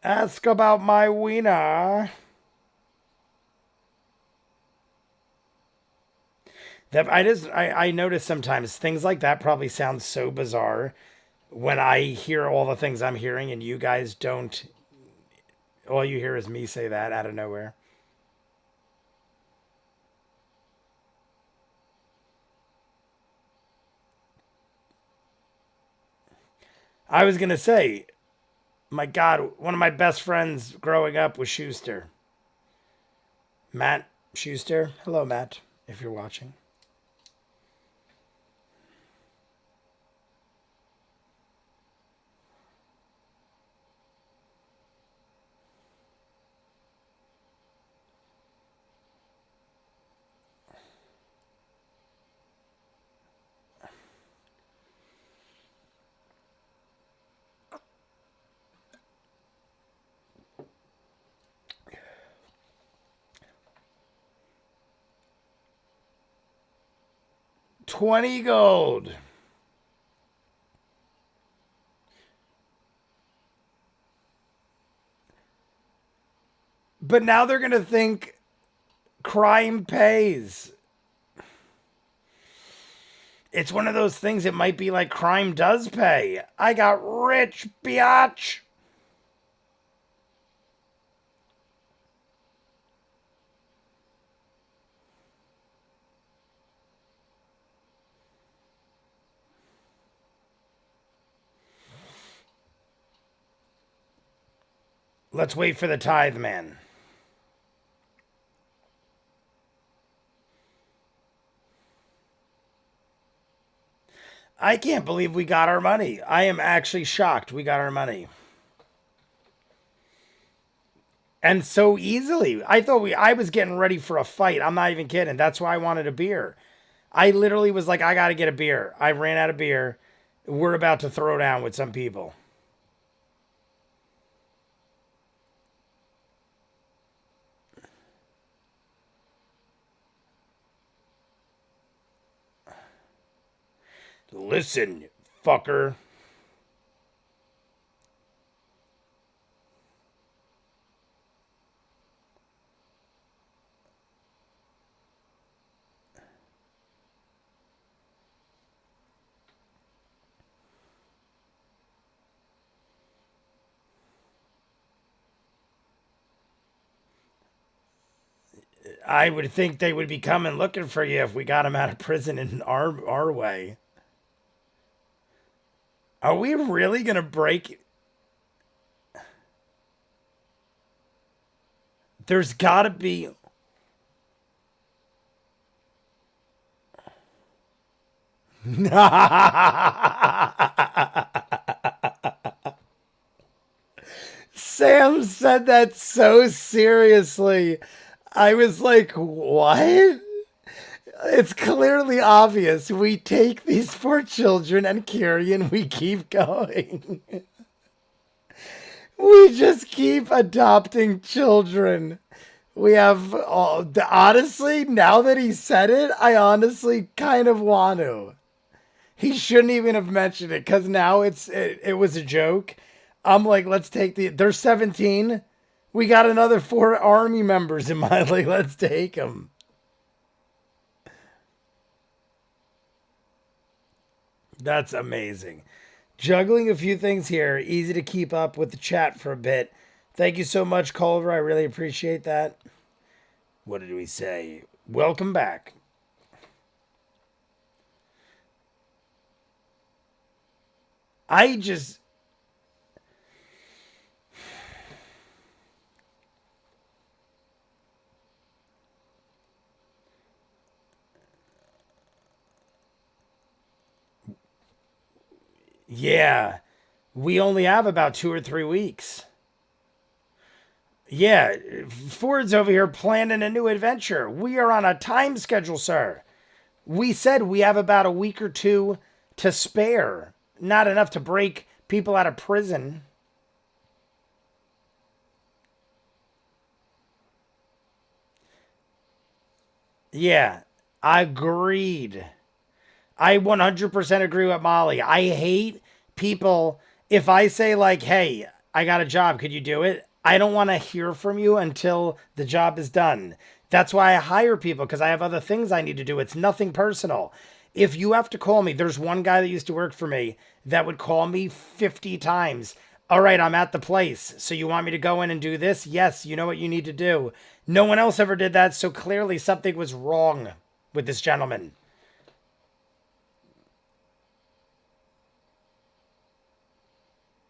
Ask about my wiener. That I notice sometimes things like that probably sound so bizarre when I hear all the things I'm hearing and you guys don't. All you hear is me say that out of nowhere. I was gonna say, my God, one of my best friends growing up was Schuster. Matt Schuster. Hello, Matt, if you're watching. $20 gold. But now they're gonna think crime pays. It's one of those things. It might be like crime does pay. I got rich, biatch. Let's wait for the tithe man. I can't believe we got our money. I am actually shocked we got our money. And so easily. I was getting ready for a fight. I'm not even kidding. That's why I wanted a beer. I literally was like, I got to get a beer. I ran out of beer. We're about to throw down with some people. Listen, fucker. I would think they would be coming looking for you if we got them out of prison in our way. Are we really going to break? There's got to be. Sam said that so seriously. I was like, what? It's clearly obvious. We take these poor children and carry and we keep going. We just keep adopting children. We have, honestly, now that he said it, I honestly kind of want to. He shouldn't even have mentioned it because now it was a joke. I'm like, let's take they're 17. We got another 4 army members in my, like, let's take them. That's amazing. Juggling a few things here. Easy to keep up with the chat for a bit. Thank you so much, Culver. I really appreciate that. What did we say? Welcome back. I just... Yeah. We only have about 2 or 3 weeks. Yeah, Ford's over here planning a new adventure. We are on a time schedule, sir. We said we have about a week or 2 to spare. Not enough to break people out of prison. Yeah, agreed. I 100% agree with Molly. I hate people. If I say, like, hey, I got a job, could you do it? I don't want to hear from you until the job is done. That's why I hire people, because I have other things I need to do. It's nothing personal. If you have to call me, there's one guy that used to work for me that would call me 50 times. All right, I'm at the place. So you want me to go in and do this? Yes, you know what you need to do. No one else ever did that, so clearly something was wrong with this gentleman.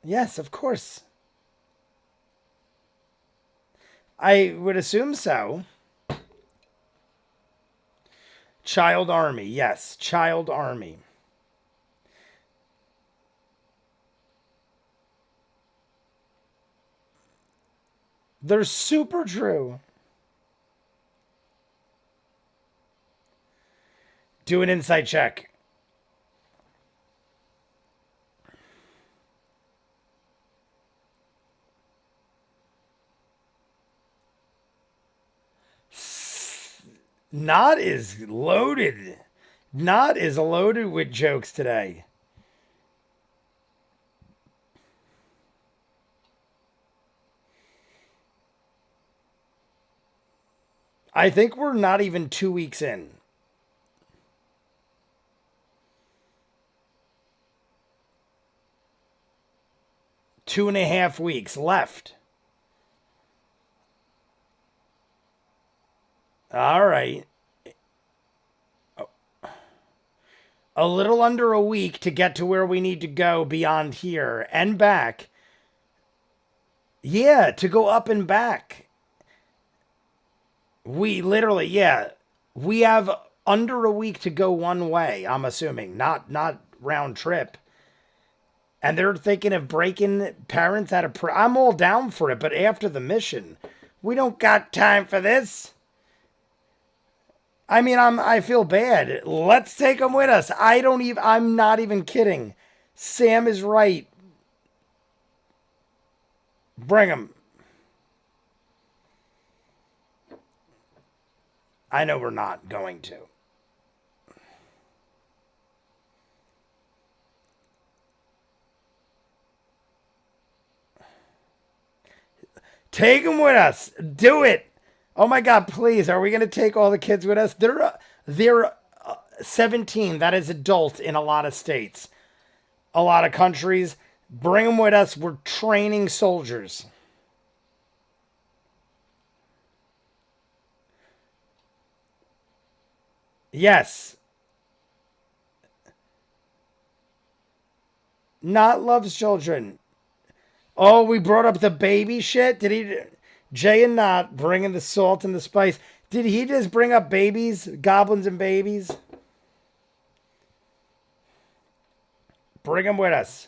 Yes, of course. I would assume so. Child Army. Yes, Child Army. They're super true. Do an insight check. Not is loaded. Not is loaded with jokes today. I think we're not even 2 weeks in. 2.5 weeks left. All right. A little under a week to get to where we need to go beyond here and back. Yeah, to go up and back. We literally, yeah, we have under a week to go one way, I'm assuming, not round trip. And they're thinking of breaking parents out of I'm all down for it, but after the mission, we don't got time for this. I mean, I feel bad. Let's take them with us. I'm not even kidding. Sam is right. Bring them. I know we're not going to. Take them with us. Do it. Oh my God, please. Are we going to take all the kids with us? They're 17. That is adult in a lot of states. A lot of countries. Bring them with us. We're training soldiers. Yes. Not loves children. Oh, we brought up the baby shit? Did he... Jay and Not bringing the salt and the spice. Did he just bring up babies? Goblins and babies? Bring them with us.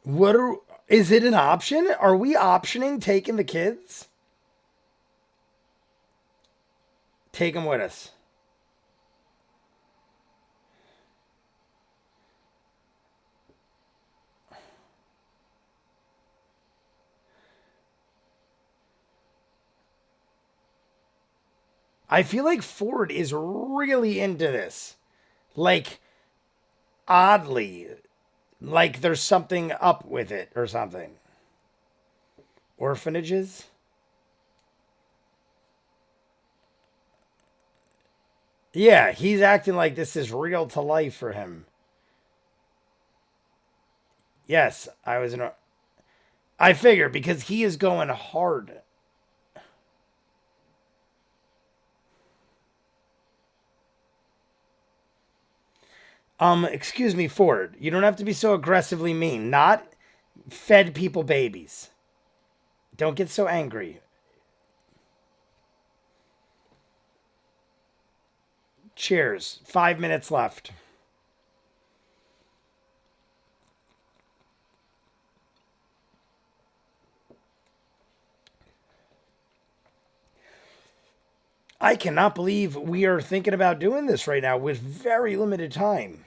What are, is it an option? Are we optioning taking the kids? Take them with us. I feel like Ford is really into this. Like, oddly. Like there's something up with it or something. Orphanages? Yeah, he's acting like this is real to life for him. Yes, I was in a. I figure because he is going hard. Excuse me, Ford. You don't have to be so aggressively mean. Not fed people babies. Don't get so angry. Cheers. 5 minutes left. I cannot believe we are thinking about doing this right now with very limited time.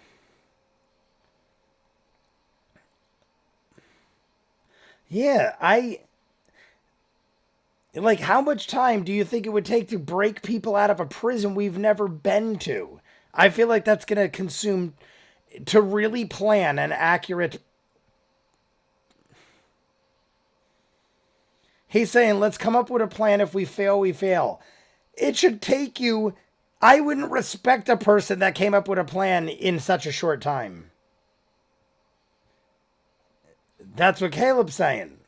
Yeah, I like how much time do you think it would take to break people out of a prison we've never been to? I feel like that's going to consume to really plan an accurate. He's saying, let's come up with a plan. If we fail, we fail. It should take you. I wouldn't respect a person that came up with a plan in such a short time. That's what Caleb's saying.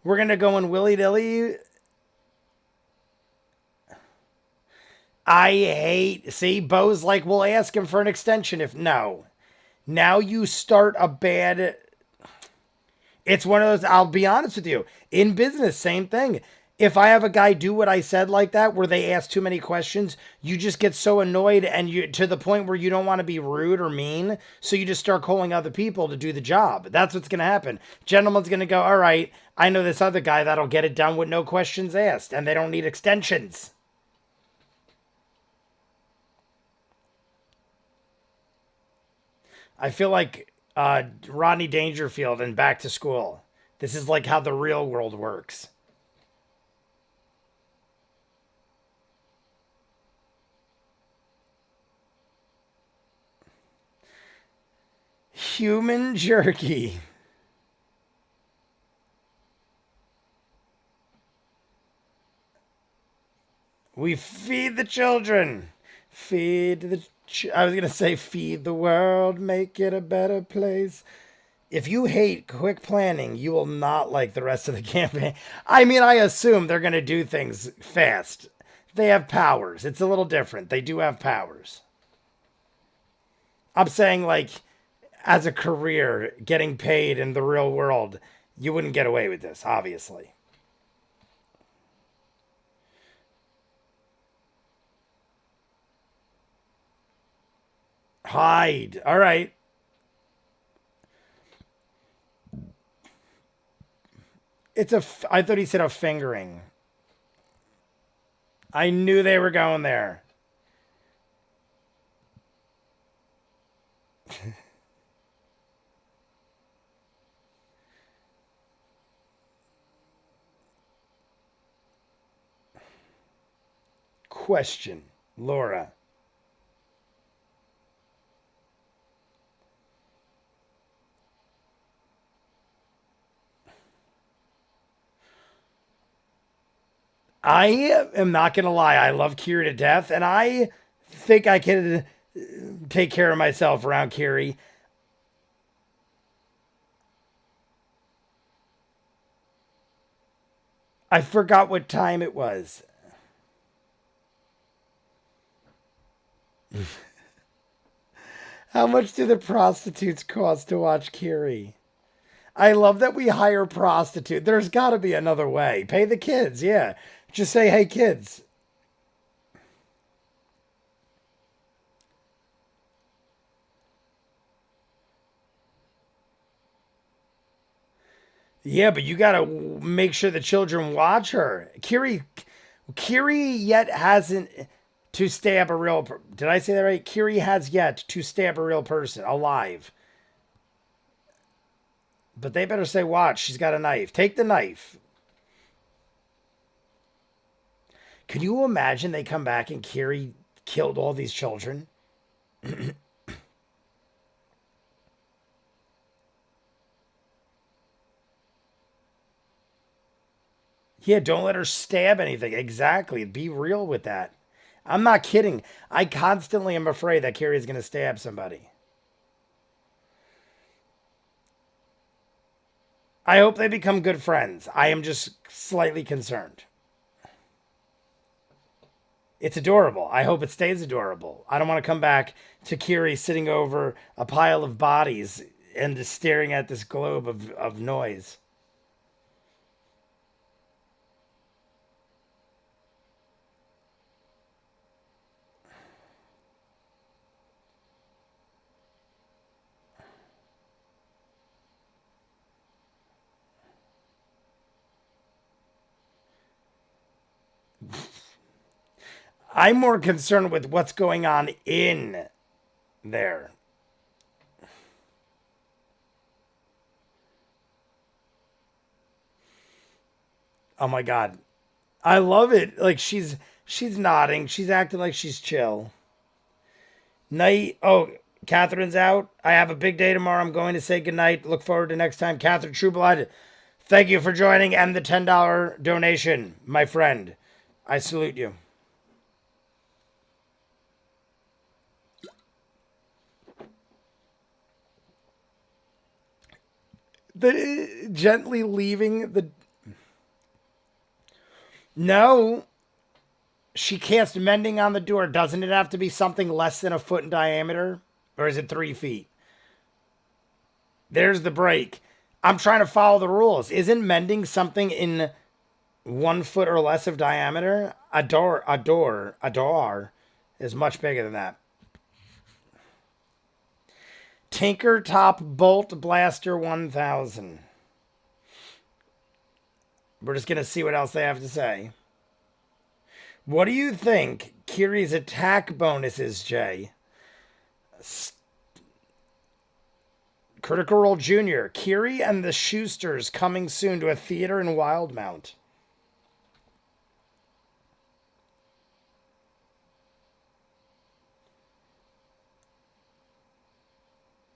We're going to go in willy nilly. I hate. See, Bo's like, we'll ask him for an extension if no. Now you start a bad. It's one of those, I'll be honest with you. In business, same thing. If I have a guy do what I said like that, where they ask too many questions, you just get so annoyed and you to the point where you don't want to be rude or mean. So you just start calling other people to do the job. That's what's going to happen. Gentleman's going to go, all right, I know this other guy that'll get it done with no questions asked, and they don't need extensions. I feel like Rodney Dangerfield in Back to School. This is like how the real world works. Human jerky. We feed the children. Feed the. I was going to say feed the world, make it a better place. If you hate quick planning, you will not like the rest of the campaign. I mean, I assume they're going to do things fast. They have powers. It's a little different. They do have powers. I'm saying, like, as a career, getting paid in the real world, you wouldn't get away with this, obviously. Hide. All right. It's a. I thought he said a fingering. I knew they were going there. Question, Laura. I am not going to lie. I love Kiri to death, and I think I can take care of myself around Kiri. I forgot what time it was. How much do the prostitutes cost to watch Kiri? I love that we hire prostitute. There's got to be another way. Pay the kids, yeah. Just say, hey, kids. Yeah, but you gotta make sure the children watch her. Kiri yet hasn't to stab a real. Did I say that right? Kiri has yet to stab a real person alive. But they better say, watch. She's got a knife. Take the knife. Can you imagine they come back and Kiri killed all these children? Yeah, don't let her stab anything. Exactly. Be real with that. I'm not kidding. I constantly am afraid that Kiri is going to stab somebody. I hope they become good friends. I am just slightly concerned. It's adorable. I hope it stays adorable. I don't want to come back to Kiri sitting over a pile of bodies and just staring at this globe of noise. I'm more concerned with what's going on in there. Oh my god. I love it. Like she's nodding. She's acting like she's chill. Night. Oh, Catherine's out. I have a big day tomorrow. I'm going to say goodnight. Look forward to next time. Catherine Trueblood, thank you for joining and the $10 donation, my friend. I salute you. The gently leaving the. No, she cast mending on the door. Doesn't it have to be something less than a foot in diameter? Or is it 3 feet? There's the break. I'm trying to follow the rules. Isn't mending something in 1 foot or less of diameter? A door is much bigger than that. Tinker Top Bolt Blaster 1000. We're just going to see what else they have to say. What do you think Kiri's attack bonus is, Jay? Critical Role Jr. Kiri and the Schusters coming soon to a theater in Wildmount.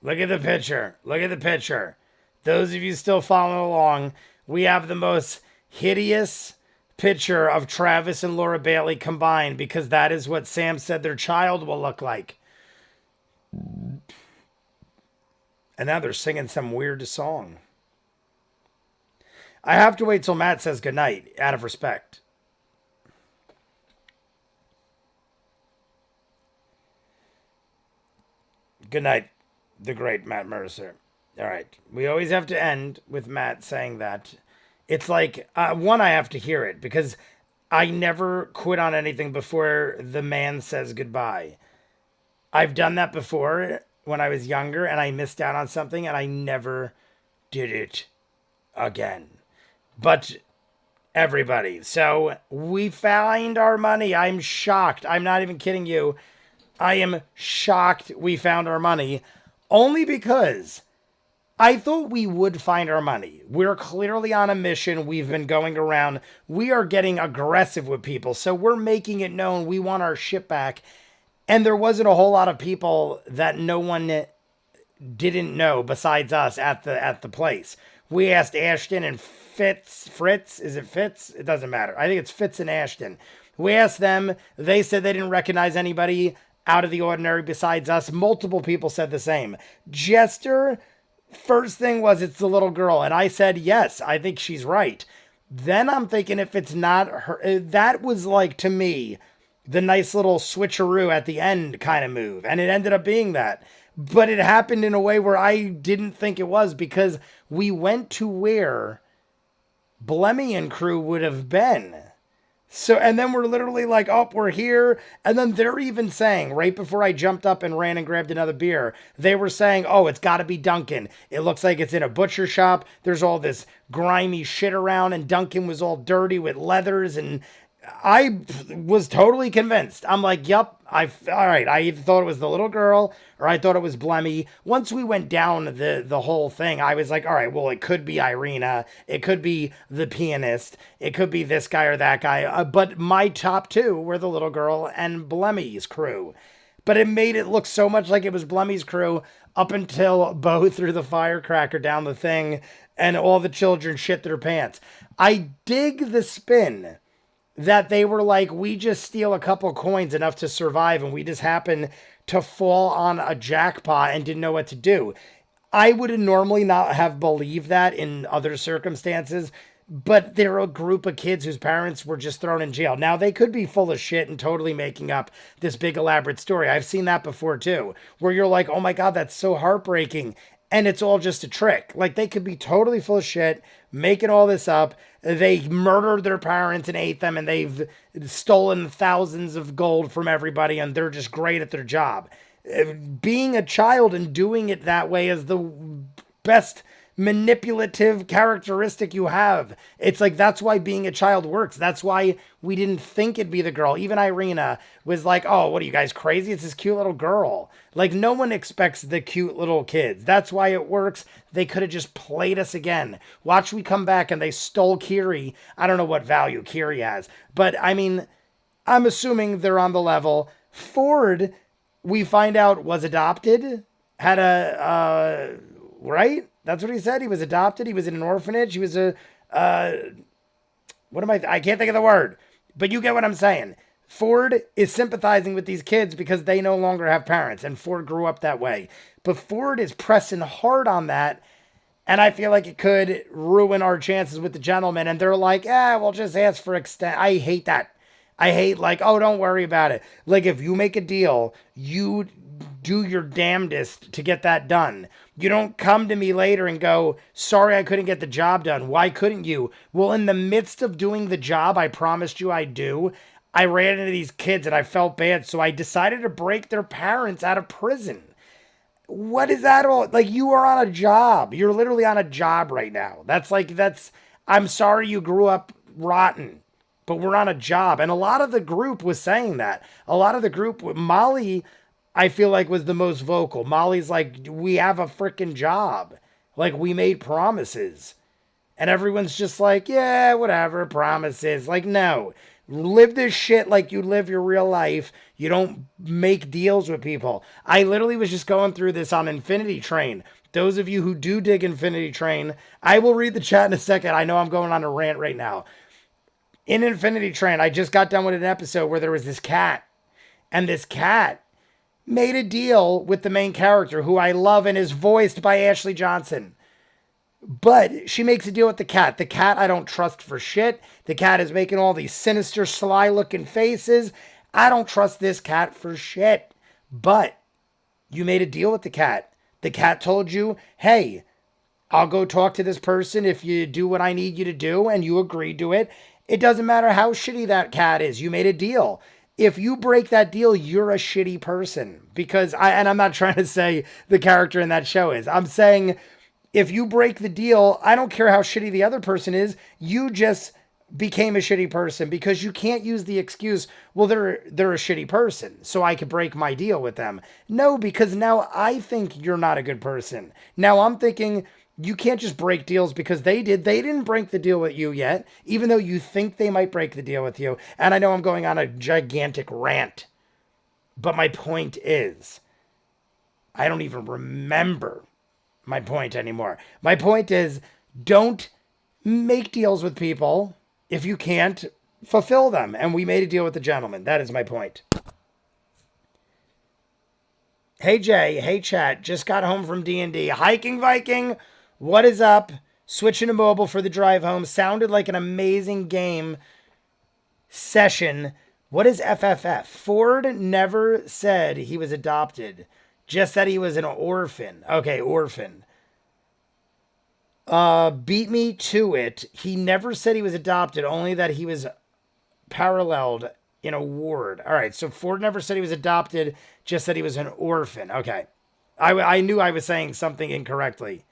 Look at the picture. Look at the picture. Those of you still following along, we have the most hideous picture of Travis and Laura Bailey combined because that is what Sam said their child will look like. And now they're singing some weird song. I have to wait till Matt says goodnight, out of respect. Good night, the great Matt Mercer. All right. We always have to end with Matt saying that. It's like, one, I have to hear it because I never quit on anything before the man says goodbye. I've done that before when I was younger and I missed out on something and I never did it again. But everybody, so we found our money. I'm shocked. I'm not even kidding you. I am shocked we found our money only because I thought we would find our money. We're clearly on a mission. We've been going around. We are getting aggressive with people. So we're making it known we want our ship back. And there wasn't a whole lot of people that no one didn't know besides us at the place. We asked Ashton and Fritz. Is it Fitz? It doesn't matter. I think it's Fitz and Ashton. We asked them. They said they didn't recognize anybody out of the ordinary besides us. Multiple people said the same. Jester, first thing was it's the little girl. And I said, yes, I think she's right. Then I'm thinking if it's not her, that was like, to me, the nice little switcheroo at the end kind of move. And it ended up being that. But it happened in a way where I didn't think it was because we went to where Blemmy and crew would have been. So, and then we're literally like, oh, we're here. And then they're even saying, right before I jumped up and ran and grabbed another beer, they were saying, oh, it's got to be Duncan. It looks like it's in a butcher shop. There's all this grimy shit around, and Duncan was all dirty with leathers. And I was totally convinced. I'm like, yep, all right. I either thought it was the little girl or I thought it was Blemmy. Once we went down the whole thing, I was like, all right, well, it could be Irina, it could be the pianist, it could be this guy or that guy. But my top two were the little girl and Blemmy's crew. But it made it look so much like it was Blemmy's crew up until Bo threw the firecracker down the thing and all the children shit their pants. I dig the spin that they were like, we just steal a couple coins enough to survive and we just happen to fall on a jackpot and didn't know what to do. I would normally not have believed that in other circumstances, but they're a group of kids whose parents were just thrown in jail. Now, they could be full of shit and totally making up this big elaborate story. I've seen that before too, where you're like, oh my God, that's so heartbreaking. And it's all just a trick. Like, they could be totally full of shit, making all this up. They murdered their parents and ate them, and they've stolen thousands of gold from everybody, and they're just great at their job. Being a child and doing it that way is the best manipulative characteristic you have. It's like, that's why being a child works. That's why we didn't think it'd be the girl. Even Irina was like, oh, what are you guys crazy? It's this cute little girl. Like, no one expects the cute little kids. That's why it works. They could have just played us again. Watch, we come back and they stole Kiri. I don't know what value Kiri has, but I mean, I'm assuming they're on the level. Ford, we find out, was adopted, had a, right? That's what he said. He was adopted. He was in an orphanage. He was I can't think of the word, but you get what I'm saying. Ford is sympathizing with these kids because they no longer have parents, and Ford grew up that way. But Ford is pressing hard on that, and I feel like it could ruin our chances with the gentleman. And they're like, we'll just ask for extent. I hate that. I hate, like, oh, don't worry about it. Like, if you make a deal, you do your damnedest to get that done. You don't come to me later and go, sorry, I couldn't get the job done. Why couldn't you? Well, in the midst of doing the job I promised you I'd do, I ran into these kids and I felt bad, so I decided to break their parents out of prison. What is that all? Like, you are on a job. You're literally on a job right now. I'm sorry you grew up rotten, but we're on a job. And a lot of the group was saying that. A lot of the group, Molly, I feel like, was the most vocal. Molly's like, we have a freaking job. Like, we made promises. And everyone's just like, yeah, whatever, promises. Like, no. Live this shit like you live your real life. You don't make deals with people. I literally was just going through this on Infinity Train. Those of you who do dig Infinity Train, I will read the chat in a second. I know I'm going on a rant right now. In Infinity Train, I just got done with an episode where there was this cat. And this cat made a deal with the main character, who I love and is voiced by Ashley Johnson. But she makes a deal with the cat. The cat I don't trust for shit. The cat is making all these sinister, sly-looking faces. I don't trust this cat for shit. But you made a deal with the cat. The cat told you, hey, I'll go talk to this person if you do what I need you to do, and you agreed to it. It doesn't matter how shitty that cat is. You made a deal. If you break that deal, you're a shitty person. Because I'm not trying to say the character in that show is. I'm saying, if you break the deal, I don't care how shitty the other person is. You just became a shitty person, because you can't use the excuse, well, they're a shitty person, so I could break my deal with them. No, because now I think you're not a good person. Now I'm thinking, you can't just break deals because they did. They didn't break the deal with you yet, even though you think they might break the deal with you. And I know I'm going on a gigantic rant, but my point is, I don't even remember my point anymore. My point is, don't make deals with people if you can't fulfill them. And we made a deal with the gentleman. That is my point. Hey Jay, hey chat, just got home from D&D. Hiking Viking, what is up? Switching to mobile for the drive home. Sounded like an amazing game session. What is FFF? Ford never said he was adopted. Just that he was an orphan. Okay, orphan. Beat me to it. He never said he was adopted, only that he was paralleled in a ward. All right, so Ford never said he was adopted, just said he was an orphan. Okay. I knew I was saying something incorrectly.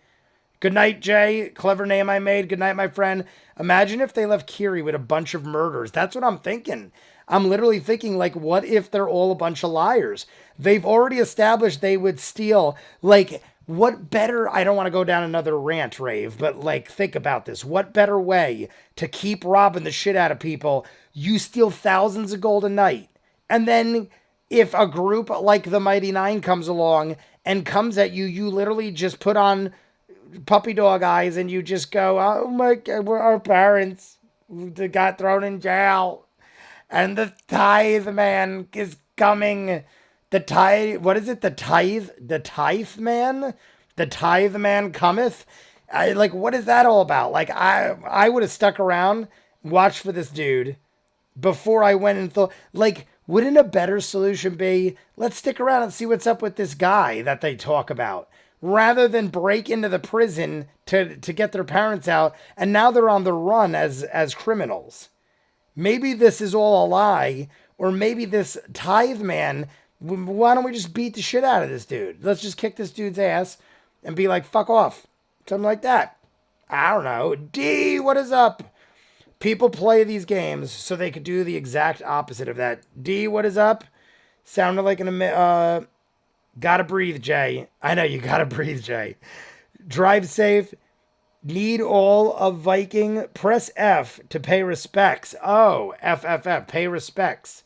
Good night, Jay. Clever name I made. Good night, my friend. Imagine if they left Kiri with a bunch of murders. That's what I'm thinking. I'm literally thinking, like, what if they're all a bunch of liars? They've already established they would steal. Like, what better... I don't want to go down another rant, Rave, but, like, think about this. What better way to keep robbing the shit out of people? You steal thousands of gold a night. And then if a group like the Mighty Nein comes along and comes at you, you literally just put on puppy dog eyes and you just go, oh my God, our parents got thrown in jail. And the tithe man is coming. The tithe, what is it? The tithe man? The tithe man cometh? Like, what is that all about? Like, I would have stuck around, watched for this dude before I went and thought, like, wouldn't a better solution be, let's stick around and see what's up with this guy that they talk about, rather than break into the prison to get their parents out, and now they're on the run as criminals. Maybe this is all a lie, or maybe this tithe man, why don't we just beat the shit out of this dude? Let's just kick this dude's ass and be like, fuck off. Something like that. I don't know. D, what is up? People play these games so they could do the exact opposite of that. D, what is up? Sounded like an... gotta breathe, Jay. I know, you gotta breathe, Jay. Drive safe. Need all of Viking. Press F to pay respects. Oh, F. Pay respects.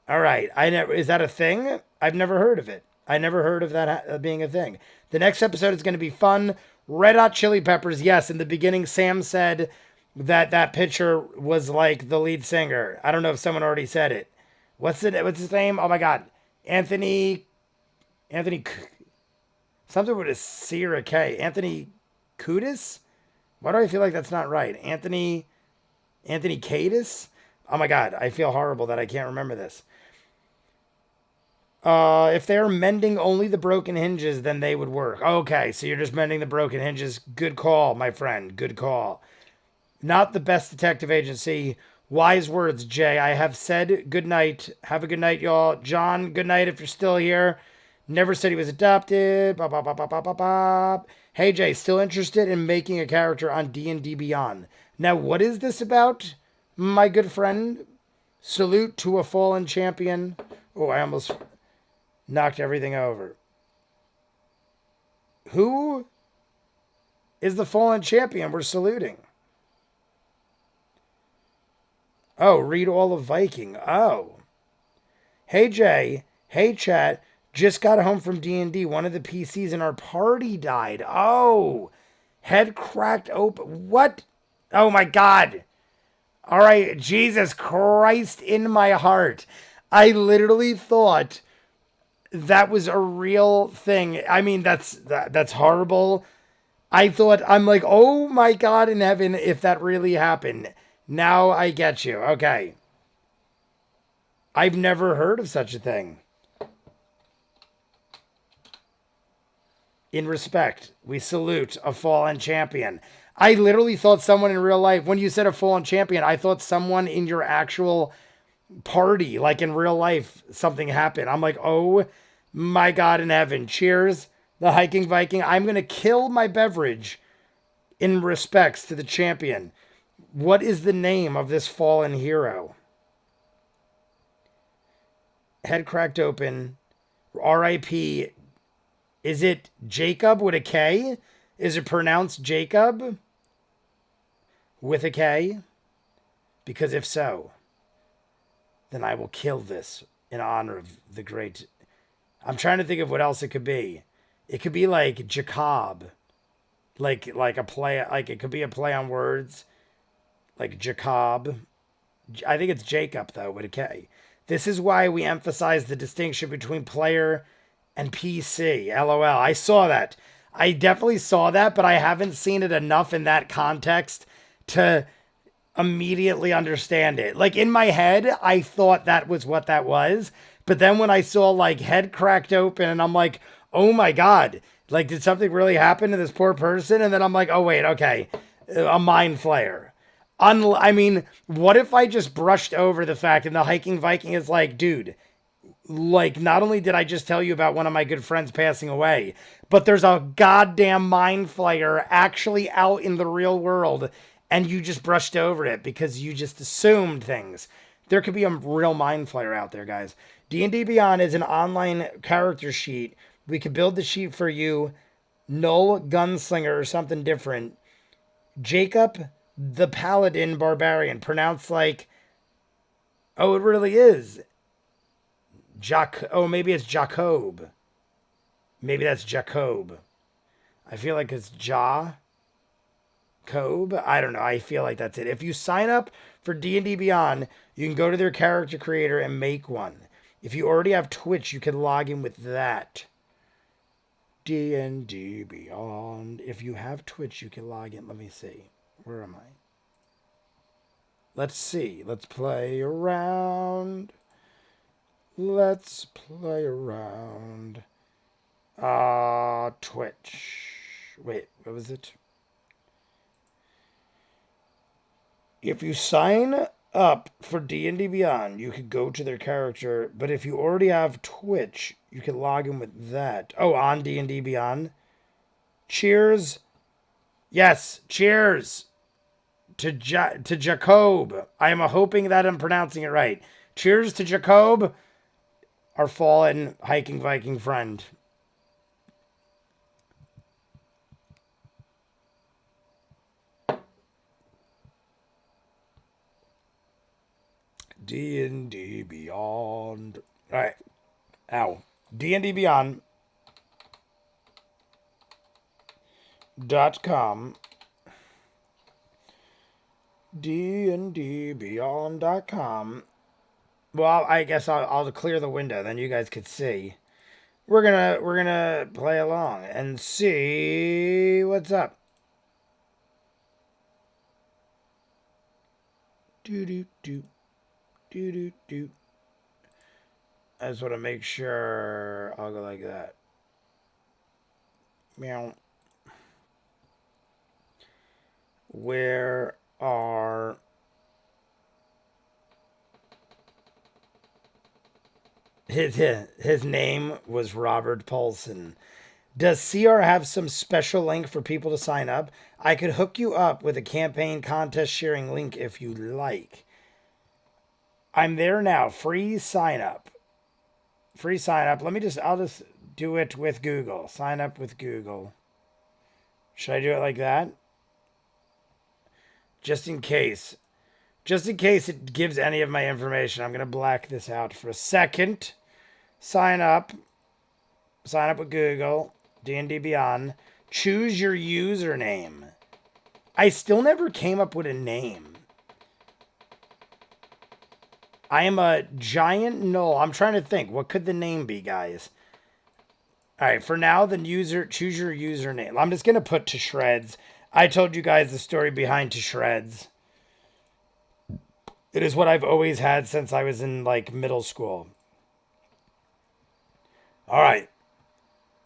All right. Is that a thing? I've never heard of it. I never heard of that being a thing. The next episode is going to be fun. Red Hot Chili Peppers. Yes, in the beginning, Sam said that picture was like the lead singer. I don't know if someone already said it. What's his name? Oh my God. Anthony, something with a C or a K. Anthony Kudis? Why do I feel like that's not right? Anthony Kiedis? Oh my God, I feel horrible that I can't remember this. If they're mending only the broken hinges, then they would work. Okay, so you're just mending the broken hinges. Good call, my friend. Good call. Not the best detective agency. Wise words, Jay. I have said good night. Have a good night, y'all. John, good night if you're still here. Never said he was adopted. Bop, bop, bop, bop, bop, bop, bop. Hey, Jay, still interested in making a character on D&D Beyond. Now, what is this about, my good friend? Salute to a fallen champion. Oh, I almost knocked everything over. Who is the fallen champion we're saluting? Oh, read all of Viking. Oh. Hey, Jay. Hey, chat. Just got home from D&D. One of the PCs in our party died. Oh. Head cracked open. What? Oh, my God. All right. Jesus Christ in my heart. I literally thought that was a real thing. I mean, that's horrible. I'm like, oh, my God in heaven, if that really happened. Now I get you. Okay. I've never heard of such a thing. In respect, we salute a fallen champion. I literally thought someone in real life, when you said a fallen champion, I thought someone in your actual party, like in real life, something happened. I'm like, oh my God in heaven. Cheers, the hiking Viking. I'm going to kill my beverage in respects to the champion. What is the name of this fallen hero? Head cracked open. R.I.P. Is it Jacob with a K? Is it pronounced Jacob with a K? Because if so, then I will kill this in honor of the great... I'm trying to think of what else it could be. It could be like Jacob. Like a play... Like it could be a play on words. Like Jacob. I think it's Jacob, though, with a K. This is why we emphasize the distinction between player and PC. LOL. I saw that. I definitely saw that, but I haven't seen it enough in that context to immediately understand it. Like, in my head, I thought that was what that was. But then when I saw, like, head cracked open, and I'm like, oh my God. Like, did something really happen to this poor person? And then I'm like, oh, wait, okay. A mind flayer. I mean, what if I just brushed over the fact and the hiking Viking is like, dude, like, not only did I just tell you about one of my good friends passing away, but there's a goddamn mind flayer actually out in the real world, and you just brushed over it because you just assumed things. There could be a real mind flayer out there, guys. D&D Beyond is an online character sheet. We could build the sheet for you. Null Gunslinger or something different. Jacob the Paladin Barbarian, pronounced like, oh, it really is. Maybe it's Jacob. Maybe that's Jacob. I feel like it's Jacob. I don't know. I feel like that's it. If you sign up for D&D Beyond, you can go to their character creator and make one. If you already have Twitch, you can log in with that. D&D Beyond. If you have Twitch, you can log in. Let me see. Where am I? Let's see. Let's play around. Let's play around. Twitch. Wait, what was it? If you sign up for D&D Beyond, you could go to their character, but if you already have Twitch, you can log in with that. Oh, on D&D Beyond. Cheers. Yes, cheers to Jacob. I am hoping that I'm pronouncing it right. Cheers to Jacob, our fallen hiking Viking friend. D&D Beyond. All right. Ow. D&D Beyond. .com. DndBeyond.com. Well, I guess I'll clear the window, then you guys could see. We're gonna play along and see what's up. Do. I just want to make sure I'll go like that. Meow. Where are his name was Robert Paulson. Does CR have some special link for people to sign up? I could hook you up with a campaign contest sharing link if you like. I'm there now. Free sign up. Free sign up. I'll just do it with Google. Sign up with Google. Should I do it like that? Just in case it gives any of my information, I'm going to black this out for a second. Sign up with Google, D&D Beyond. Choose your username. I still never came up with a name. I am a giant null. I'm trying to think. What could the name be, guys? All right, for now, choose your username. I'm just going to put to shreds. I told you guys the story behind to shreds. It is what I've always had since I was in, like, middle school. All right.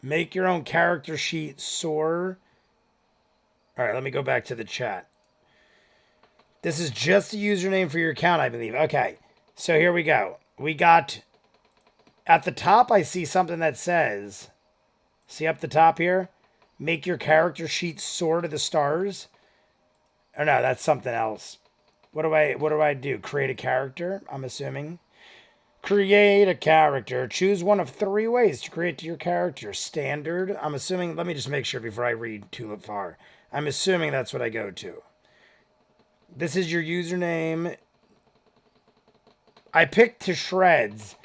Make your own character sheet, soar. All right, let me go back to the chat. This is just a username for your account, I believe. Okay, so here we go. We got, at the top, I see something that says, see up the top here? Make your character sheet soar to the stars. Oh, no, that's something else. What do I do? Create a character, I'm assuming. Create a character. Choose one of 3 ways to create your character. Standard. I'm assuming, let me just make sure before I read too far. I'm assuming that's what I go to. This is your username. I picked to shreds.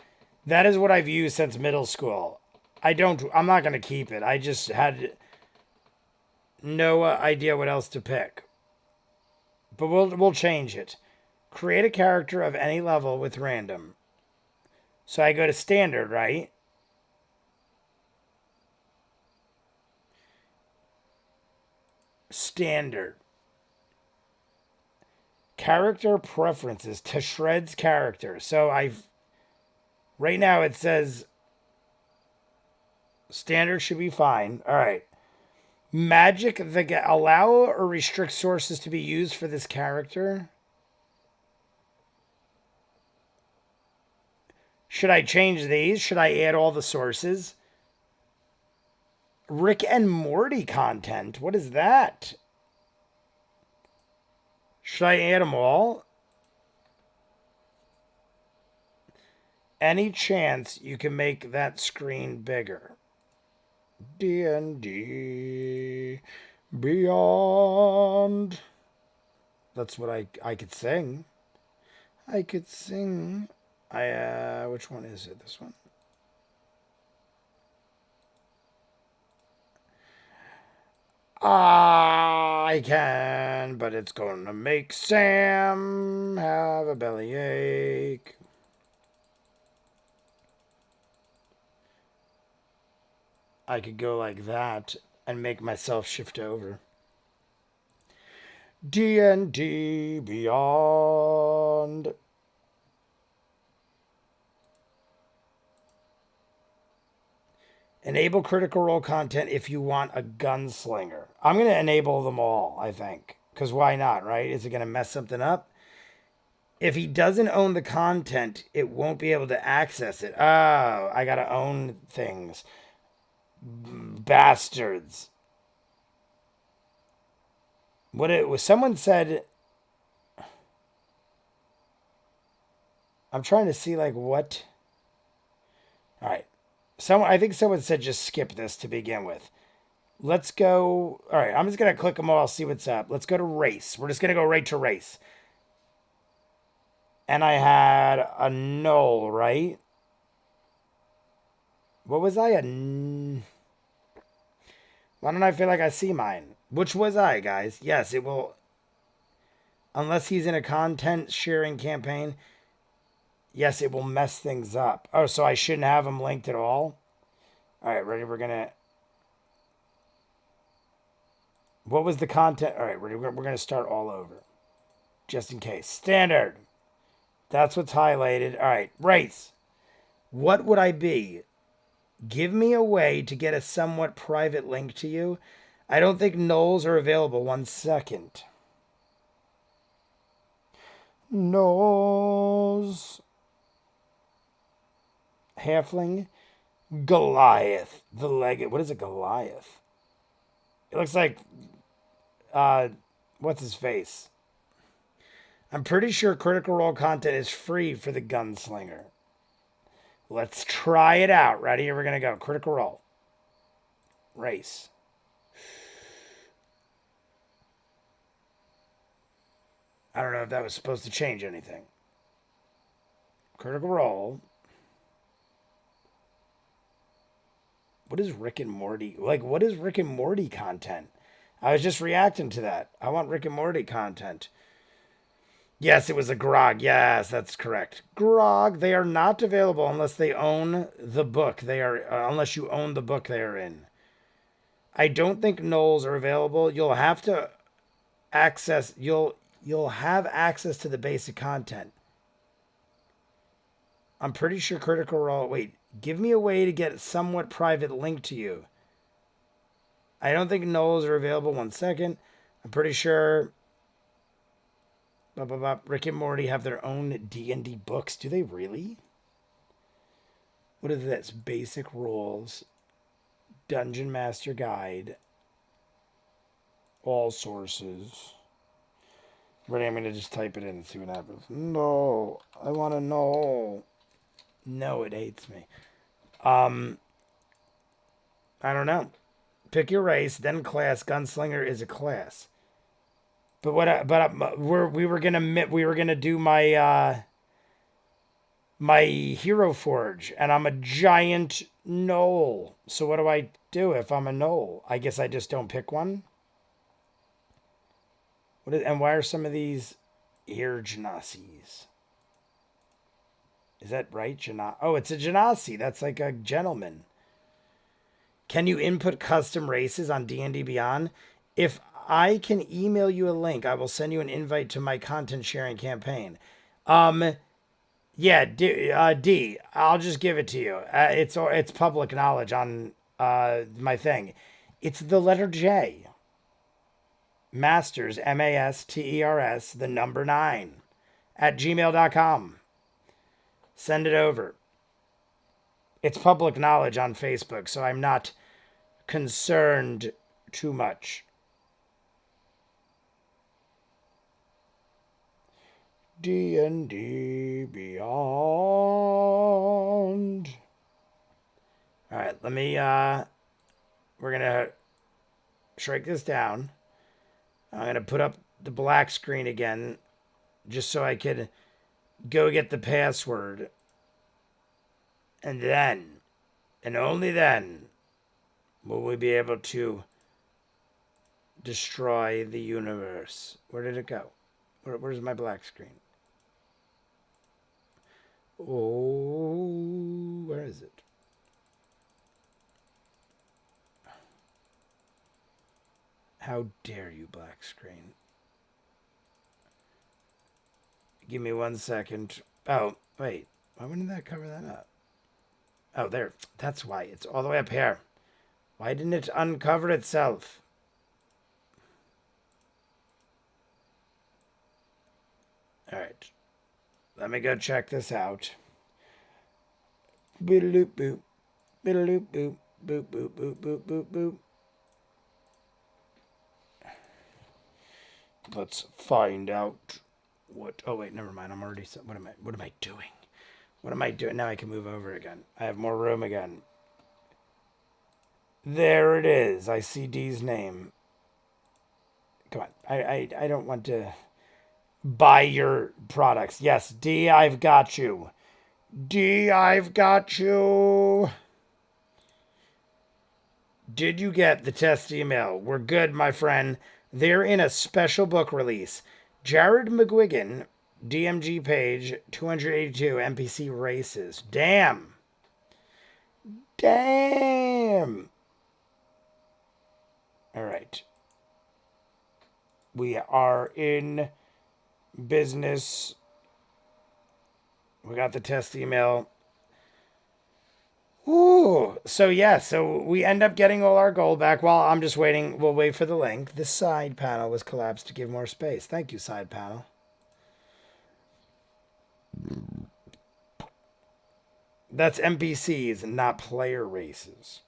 That is what I've used since middle school. I'm not going to keep it. I just had no idea what else to pick. But we'll change it. Create a character of any level with random. So I go to standard, right? Standard. Character preferences to shreds character. So right now it says standard should be fine. All right. Magic that allow or restrict sources to be used for this character. Should I change these? Should I add all the sources? Rick and Morty content. What is that? Should I add them all? Any chance you can make that screen bigger? D&D Beyond. That's what I could sing. I could sing. Which one is it? This one? I can, but it's gonna make Sam have a bellyache. I could go like that and make myself shift over. D&D Beyond. Enable Critical Role content if you want a gunslinger. I'm going to enable them all, I think. Because why not, right? Is it going to mess something up? If he doesn't own the content, it won't be able to access it. Oh, I got to own things. Bastards. What it was, someone said... I'm trying to see, like, what... All right. I think someone said just skip this to begin with. Let's go. All right, I'm just going to click them all, see what's up. Let's go to race. We're just going to go right to race. And I had a null, right? What was I? Why don't I feel like I see mine? Which was I, guys? Yes, it will. Unless he's in a content sharing campaign. Yes, it will mess things up. Oh, so I shouldn't have them linked at all? All right, ready? We're going to... What was the content? All right, we're going to start all over. Just in case. Standard. That's what's highlighted. All right, race. What would I be? Give me a way to get a somewhat private link to you. I don't think nulls are available. 1 second. Nulls. Halfling. Goliath. The leg. What is a Goliath? It looks like... what's his face? I'm pretty sure Critical Role content is free for the gunslinger. Let's try it out. Ready? We're going to go. Critical Role. Race. I don't know if that was supposed to change anything. Critical Role. What is Rick and Morty? Like, what is Rick and Morty content? I was just reacting to that. I want Rick and Morty content. Yes, it was a grog. Yes, that's correct. Grog. They are not available unless they own the book. They are unless you own the book they are in. I don't think nulls are available. You'll have to access. You'll have access to the basic content. I'm pretty sure Critical Role. Wait, give me a way to get a somewhat private link to you. I don't think nulls are available. 1 second. I'm pretty sure. Rick and Morty have their own D&D books. Do they really? What is this? Basic rules. Dungeon Master Guide. All sources. Ready? I'm going to just type it in and see what happens. No. I want to know. No, it hates me. I don't know. Pick your race, then class. Gunslinger is a class. But we were gonna do my my Hero Forge, and I'm a giant knoll. So what do I do if I'm a knoll? I guess I just don't pick one. And why are some of these here Genasies? Is that right? Oh, it's a Genasi. That's like a gentleman. Can you input custom races on D&D Beyond? If I can email you a link, I will send you an invite to my content sharing campaign. Yeah, D, I'll just give it to you. It's public knowledge on my thing. It's the letter J. Masters, Masters, the number 9, at gmail.com. Send it over. It's public knowledge on Facebook, so I'm not concerned too much. D&D Beyond. All right, let me, we're going to shrink this down. I'm going to put up the black screen again, just so I could go get the password. And then, and only then, will we be able to destroy the universe. Where did it go? Where's my black screen? Oh, where is it? How dare you, black screen? Give me 1 second. Oh, wait. Why wouldn't that cover that up? Oh, there. That's why. It's all the way up here. Why didn't it uncover itself? All right. Let me go check this out. Boop boop. Boop boop. Boop boop boop boop boop boop. Let's find out what. Oh wait, never mind. I'm already. What am I doing? What am I doing? Now I can move over again. I have more room again. There it is. I see D's name. Come on. I don't want to buy your products. Yes, D, I've got you. D, I've got you. Did you get the test email? We're good, my friend. They're in a special book release. Jared McGuigan, DMG page 282, NPC races. Damn. Damn. All right. We are in business. We got the test email. Ooh. So yeah, so we end up getting all our gold back. While I'm just waiting, we'll wait for the link. The side panel was collapsed to give more space. Thank you, side panel. That's NPCs, not player races.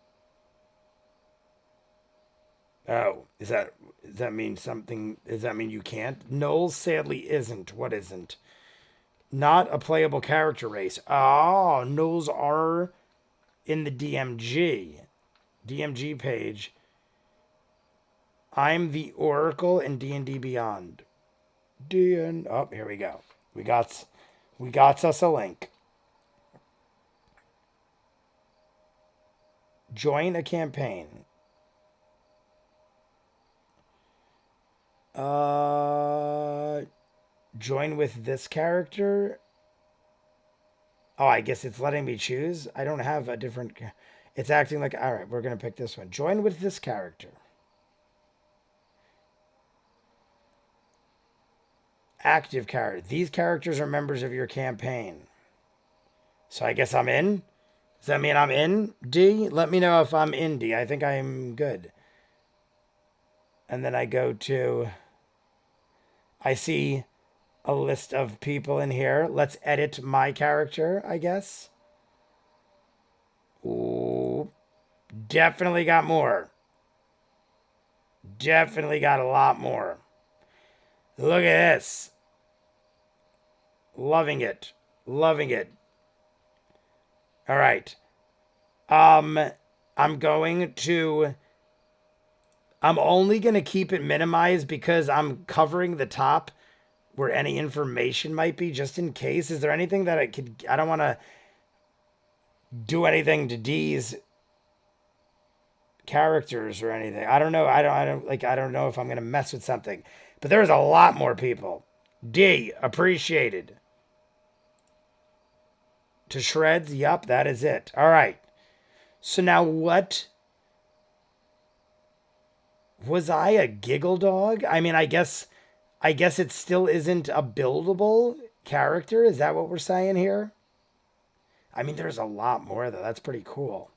Oh, does that mean something? Does that mean you can't? No, sadly isn't. What isn't? Not a playable character race. Oh, Knowles are in the DMG page. I'm the Oracle in D&D Beyond. Oh, here we go. We got us a link. Join a campaign. Join with this character. Oh, I guess it's letting me choose. I don't have a different. It's acting like, all right, we're going to pick this one. Join with this character. Active character. These characters are members of your campaign. So I guess I'm in. Does that mean I'm in, D? Let me know if I'm in, D. I think I'm good. And then I go to. I see a list of people in here. Let's edit my character, I guess. Ooh. Definitely got more. Definitely got a lot more. Look at this. Loving it. Loving it. All right. I'm only going to keep it minimized because I'm covering the top where any information might be, just in case. Is there anything that I don't want to do anything to D's characters or anything. I don't know. I don't know if I'm going to mess with something, but there's a lot more people. D, appreciated. To shreds. Yup, that is it. All right. So now what? Was I a giggle dog? I mean, I guess it still isn't a buildable character. Is that what we're saying here? I mean, there's a lot more, though. That's pretty cool.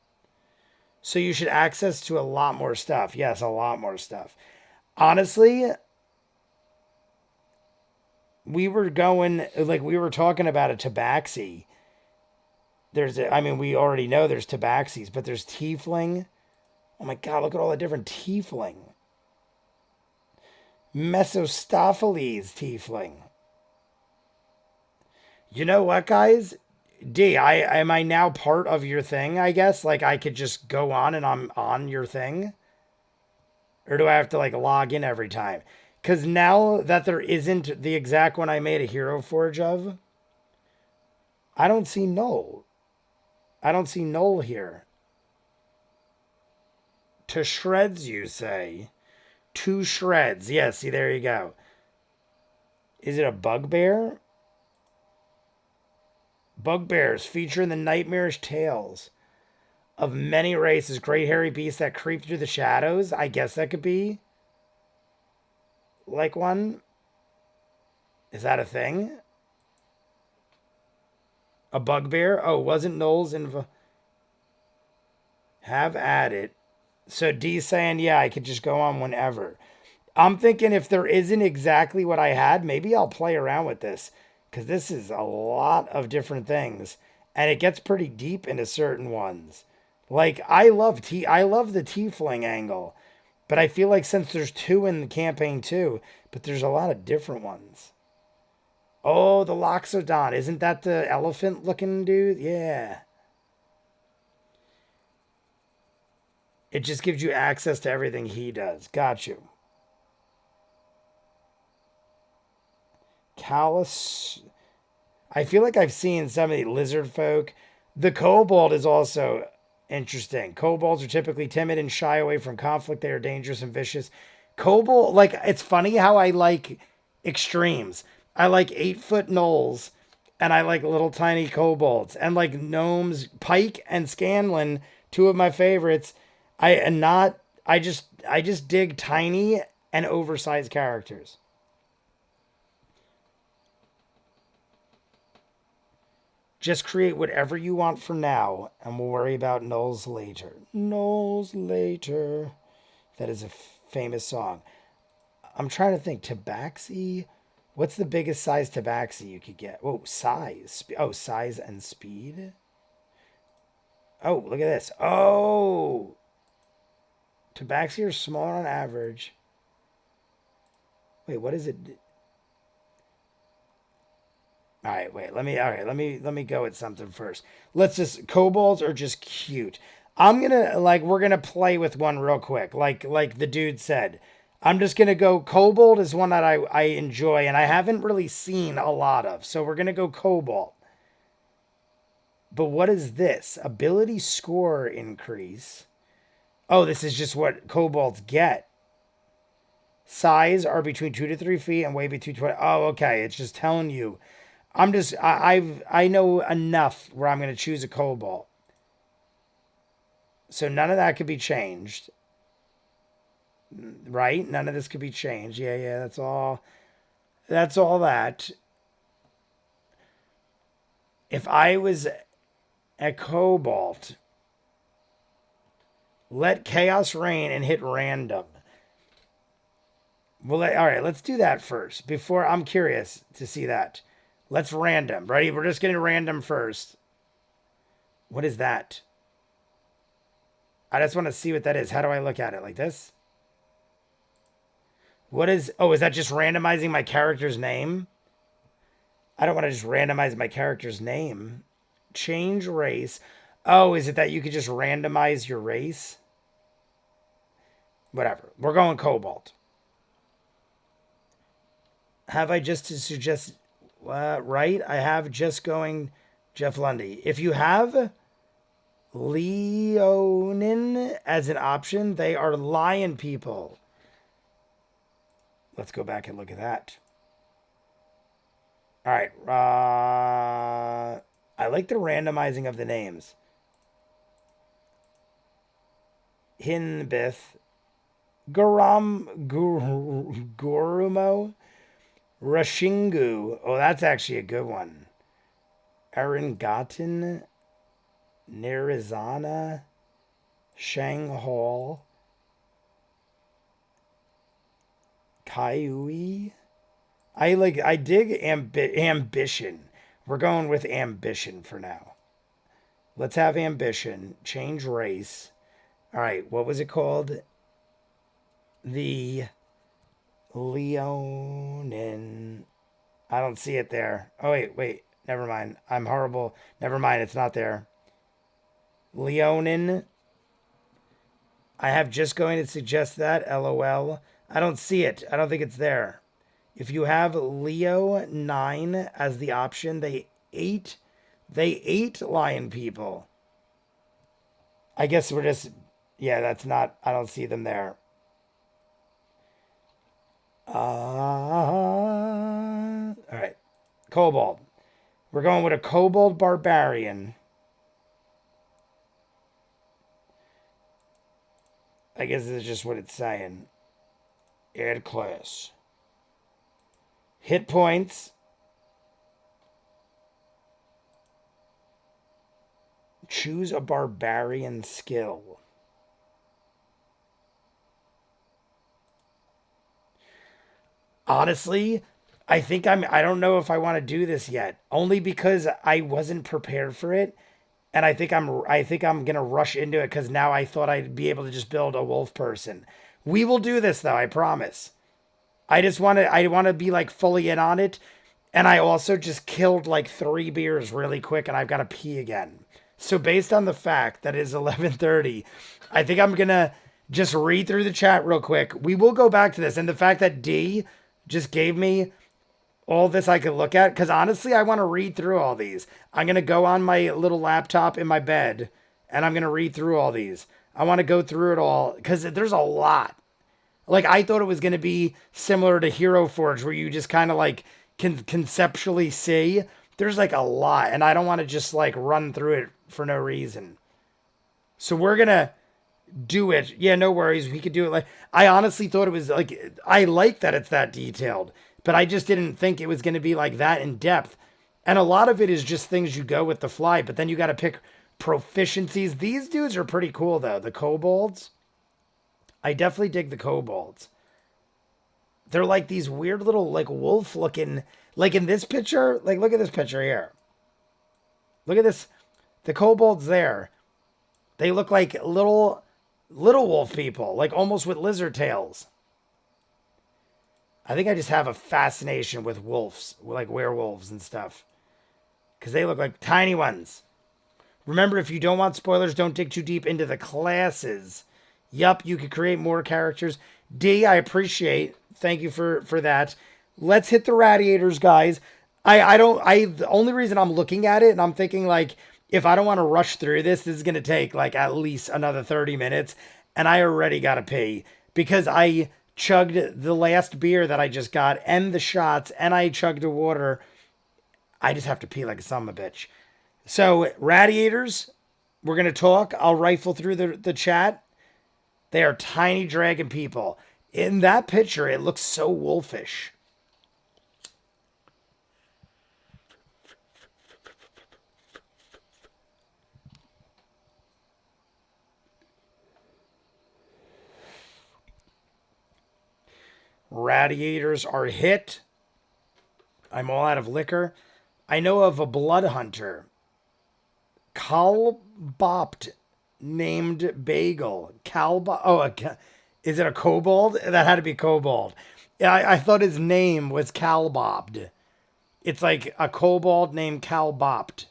So you should access to a lot more stuff. Yes, a lot more stuff. Honestly, we were talking about a tabaxi. We already know there's tabaxis, but there's tiefling. Oh my god, look at all the different tiefling. Mesostopheles tiefling. You know what, guys? Am I now part of your thing, I guess? Like I could just go on and I'm on your thing? Or do I have to like log in every time? Because now that there isn't the exact one I made a Hero Forge of, I don't see Null. I don't see Null here. To shreds, you say? To shreds. Yeah, see, there you go. Is it a bugbear? Bugbears feature in the nightmarish tales of many races, great hairy beasts that creep through the shadows. I guess that could be like one. Is that a thing? A bugbear? Oh, wasn't Knowles have at it? So D saying, yeah, I could just go on whenever. I'm thinking if there isn't exactly what I had, maybe I'll play around with this because this is a lot of different things and it gets pretty deep into certain ones. Like I love the tiefling angle, but I feel like since there's two in the campaign too, but there's a lot of different ones. Oh, the Loxodon. Isn't that the elephant looking dude? Yeah. It just gives you access to everything he does. Got you. Callus. I feel like I've seen some of the lizard folk. The kobold is also interesting. Kobolds are typically timid and shy away from conflict. They are dangerous and vicious. Kobold, like, it's funny how I like extremes. I like 8-foot gnolls and I like little tiny kobolds and like gnomes, Pike and Scanlan, two of my favorites. I and not I just dig tiny and oversized characters. Just create whatever you want for now, and we'll worry about Knowles later. Knowles later. That is a famous song. I'm trying to think. Tabaxi? What's the biggest size tabaxi you could get? Oh, size. Oh, size and speed? Oh, look at this. Oh! Tabaxi are smaller on average. Wait, what is it? Let me go with something first. Kobolds are just cute. We're gonna play with one real quick. Like the dude said. I'm just gonna go kobold is one that I enjoy and I haven't really seen a lot of. So we're gonna go kobold. But what is this? Ability score increase. Oh, this is just what kobolds get. Size are between 2 to 3 feet and weigh between 20. Oh, okay. It's just telling you. I know enough where I'm going to choose a kobold. So none of that could be changed. Right? None of this could be changed. Yeah, that's all. That's all that. If I was a kobold, let chaos reign and hit random. All right, let's do that first. Before I'm curious to see that. Let's random. Ready? We're just getting random first. What is that? I just want to see what that is. How do I look at it? Like this? What is... Oh, is that just randomizing my character's name? I don't want to just randomize my character's name. Change race. Oh, is it that you could just randomize your race? Whatever. We're going kobold. Have I just to suggest... right? I have just going Jeff Lundy. If you have Leonin as an option, they are lion people. Let's go back and look at that. All right. I like the randomizing of the names. Hinbith. Gurumo. Rashingu. Oh, that's actually a good one. Aringatin. Nerizana. Shanghai. Kaiui. I dig ambition. We're going with ambition for now. Let's have ambition. Change race. All right, what was it called? The Leonin. I don't see it there. Oh, wait. Never mind. I'm horrible. Never mind. It's not there. Leonin. I have just going to suggest that. LOL. I don't see it. I don't think it's there. If you have Leo 9 as the option, they ate lion people. I guess we're just, yeah, that's not, I don't see them there. All right. Kobold. We're going with a Kobold Barbarian. I guess this is just what it's saying. Add class. Hit points. Choose a barbarian skill. Honestly, I don't know if I want to do this yet. Only because I wasn't prepared for it. And I think I'm going to rush into it because now I thought I'd be able to just build a wolf person. We will do this though, I promise. I want to be like fully in on it. And I also just killed like 3 beers really quick and I've got to pee again. So based on the fact that it is 11:30, I think I'm going to just read through the chat real quick. We will go back to this. And the fact that D just gave me all this I could look at, because honestly, I want to read through all these. I'm going to go on my little laptop in my bed and I'm going to read through all these. I want to go through it all because there's a lot. Like, I thought it was going to be similar to Hero Forge where you just kind of like can conceptually see. There's like a lot, and I don't want to just like run through it for no reason. So we're going to do it. Yeah, no worries. We could do it. Like, I honestly thought it was like, I like that it's that detailed, but I just didn't think it was going to be like that in depth. And a lot of it is just things you go with the fly, but then you got to pick proficiencies. These dudes are pretty cool though. The kobolds. I definitely dig the kobolds. They're like these weird little like wolf looking, like in this picture, like look at this picture here. Look at this. The kobolds there. They look like little wolf people, like almost with lizard tails. I think I just have a fascination with wolves, like werewolves and stuff. Because they look like tiny ones. Remember, if you don't want spoilers, don't dig too deep into the classes. Yup, you could create more characters. D, I appreciate. Thank you for that. Let's hit the radiators, guys. The only reason I'm looking at it and I'm thinking like, if I don't want to rush through this is going to take like at least another 30 minutes. And I already got to pee because I chugged the last beer that I just got and the shots and I chugged the water. I just have to pee like a son of a bitch. So radiators, we're going to talk. I'll rifle through the chat. They are tiny dragon people. In that picture, it looks so wolfish. Radiators are hit. I'm all out of liquor. I know of a blood hunter. Kalbopt named Bagel. Is it a kobold? That had to be kobold. Yeah, I thought his name was Kalbopt. It's like a kobold named Kalbopt.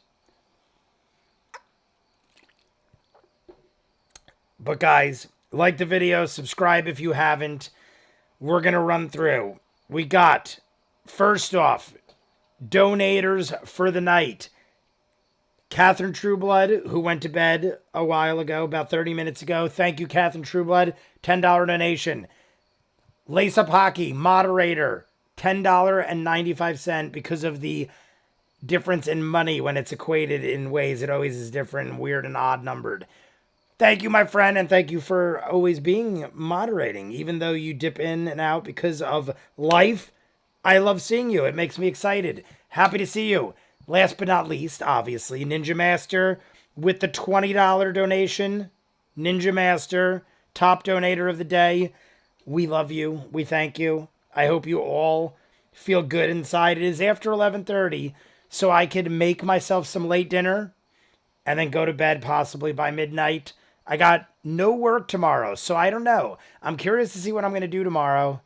But guys, like the video, subscribe if you haven't. We're going to run through. We got, first off, donators for the night. Catherine Trueblood, who went to bed a while ago, about 30 minutes ago. Thank you, Catherine Trueblood. $10 donation. Lace Up Hockey, moderator. $10.95 because of the difference in money when it's equated in ways. It always is different and weird and odd numbered. Thank you, my friend, and thank you for always being moderating. Even though you dip in and out because of life, I love seeing you. It makes me excited. Happy to see you. Last but not least, obviously, Ninja Master with the $20 donation. Ninja Master, top donator of the day. We love you. We thank you. I hope you all feel good inside. It is after 11:30, so I could make myself some late dinner and then go to bed possibly by midnight. I got no work tomorrow, so I don't know. I'm curious to see what I'm going to do tomorrow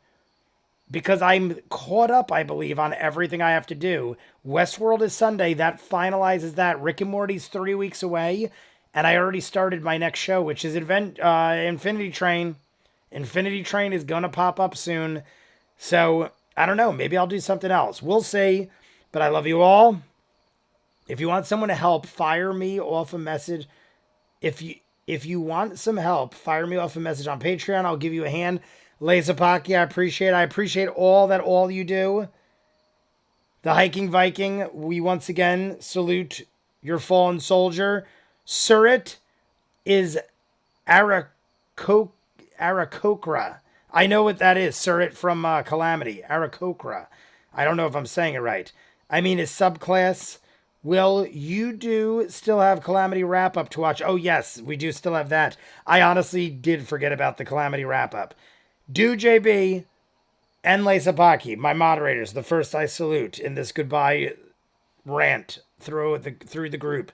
because I'm caught up, I believe, on everything I have to do. Westworld is Sunday. That finalizes that. Rick and Morty's 3 weeks away, and I already started my next show, which is Infinity Train. Infinity Train is going to pop up soon. So, I don't know. Maybe I'll do something else. We'll see. But I love you all. If you want someone to help, fire me off a message. If you want some help, fire me off a message on Patreon. I'll give you a hand. Lazapaki, I appreciate all you do. The Hiking Viking, we once again salute your fallen soldier. Surit is Arakokra. I know what that is. Surit from Calamity. Arakokra. I don't know if I'm saying it right. I mean his subclass. Will you still have Calamity wrap-up to watch? Oh, yes, we do still have that. I honestly did forget about the Calamity wrap-up. Do JB and Lazapaki, my moderators, the first I salute in this goodbye rant through the group.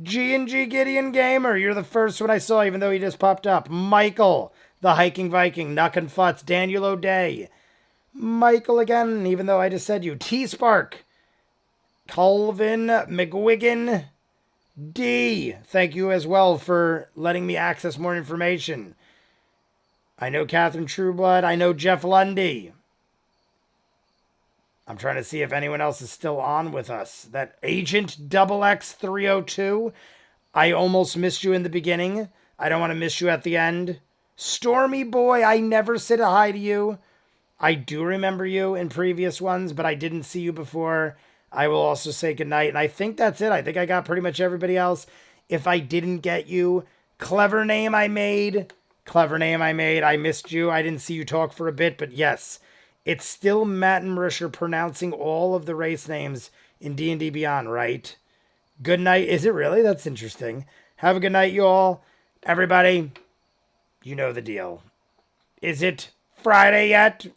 G&G Gideon Gamer, you're the first one I saw, even though he just popped up. Michael, the Hiking Viking, Nuck and Futz, Daniel O'Day. Michael again, even though I just said you. T-Spark, Colvin McGuigan, D. Thank you as well for letting me access more information. I know Catherine Trueblood. I know Jeff Lundy. I'm trying to see if anyone else is still on with us. That Agent XX302. I almost missed you in the beginning. I don't want to miss you at the end. Stormy Boy, I never said a hi to you. I do remember you in previous ones, but I didn't see you before. I will also say goodnight. And I think that's it. I think I got pretty much everybody else. If I didn't get you, clever name I made. I missed you. I didn't see you talk for a bit, but yes. It's still Matt and Marisha pronouncing all of the race names in D&D Beyond, right? Good night. Is it really? That's interesting. Have a good night, you all. Everybody, you know the deal. Is it Friday yet?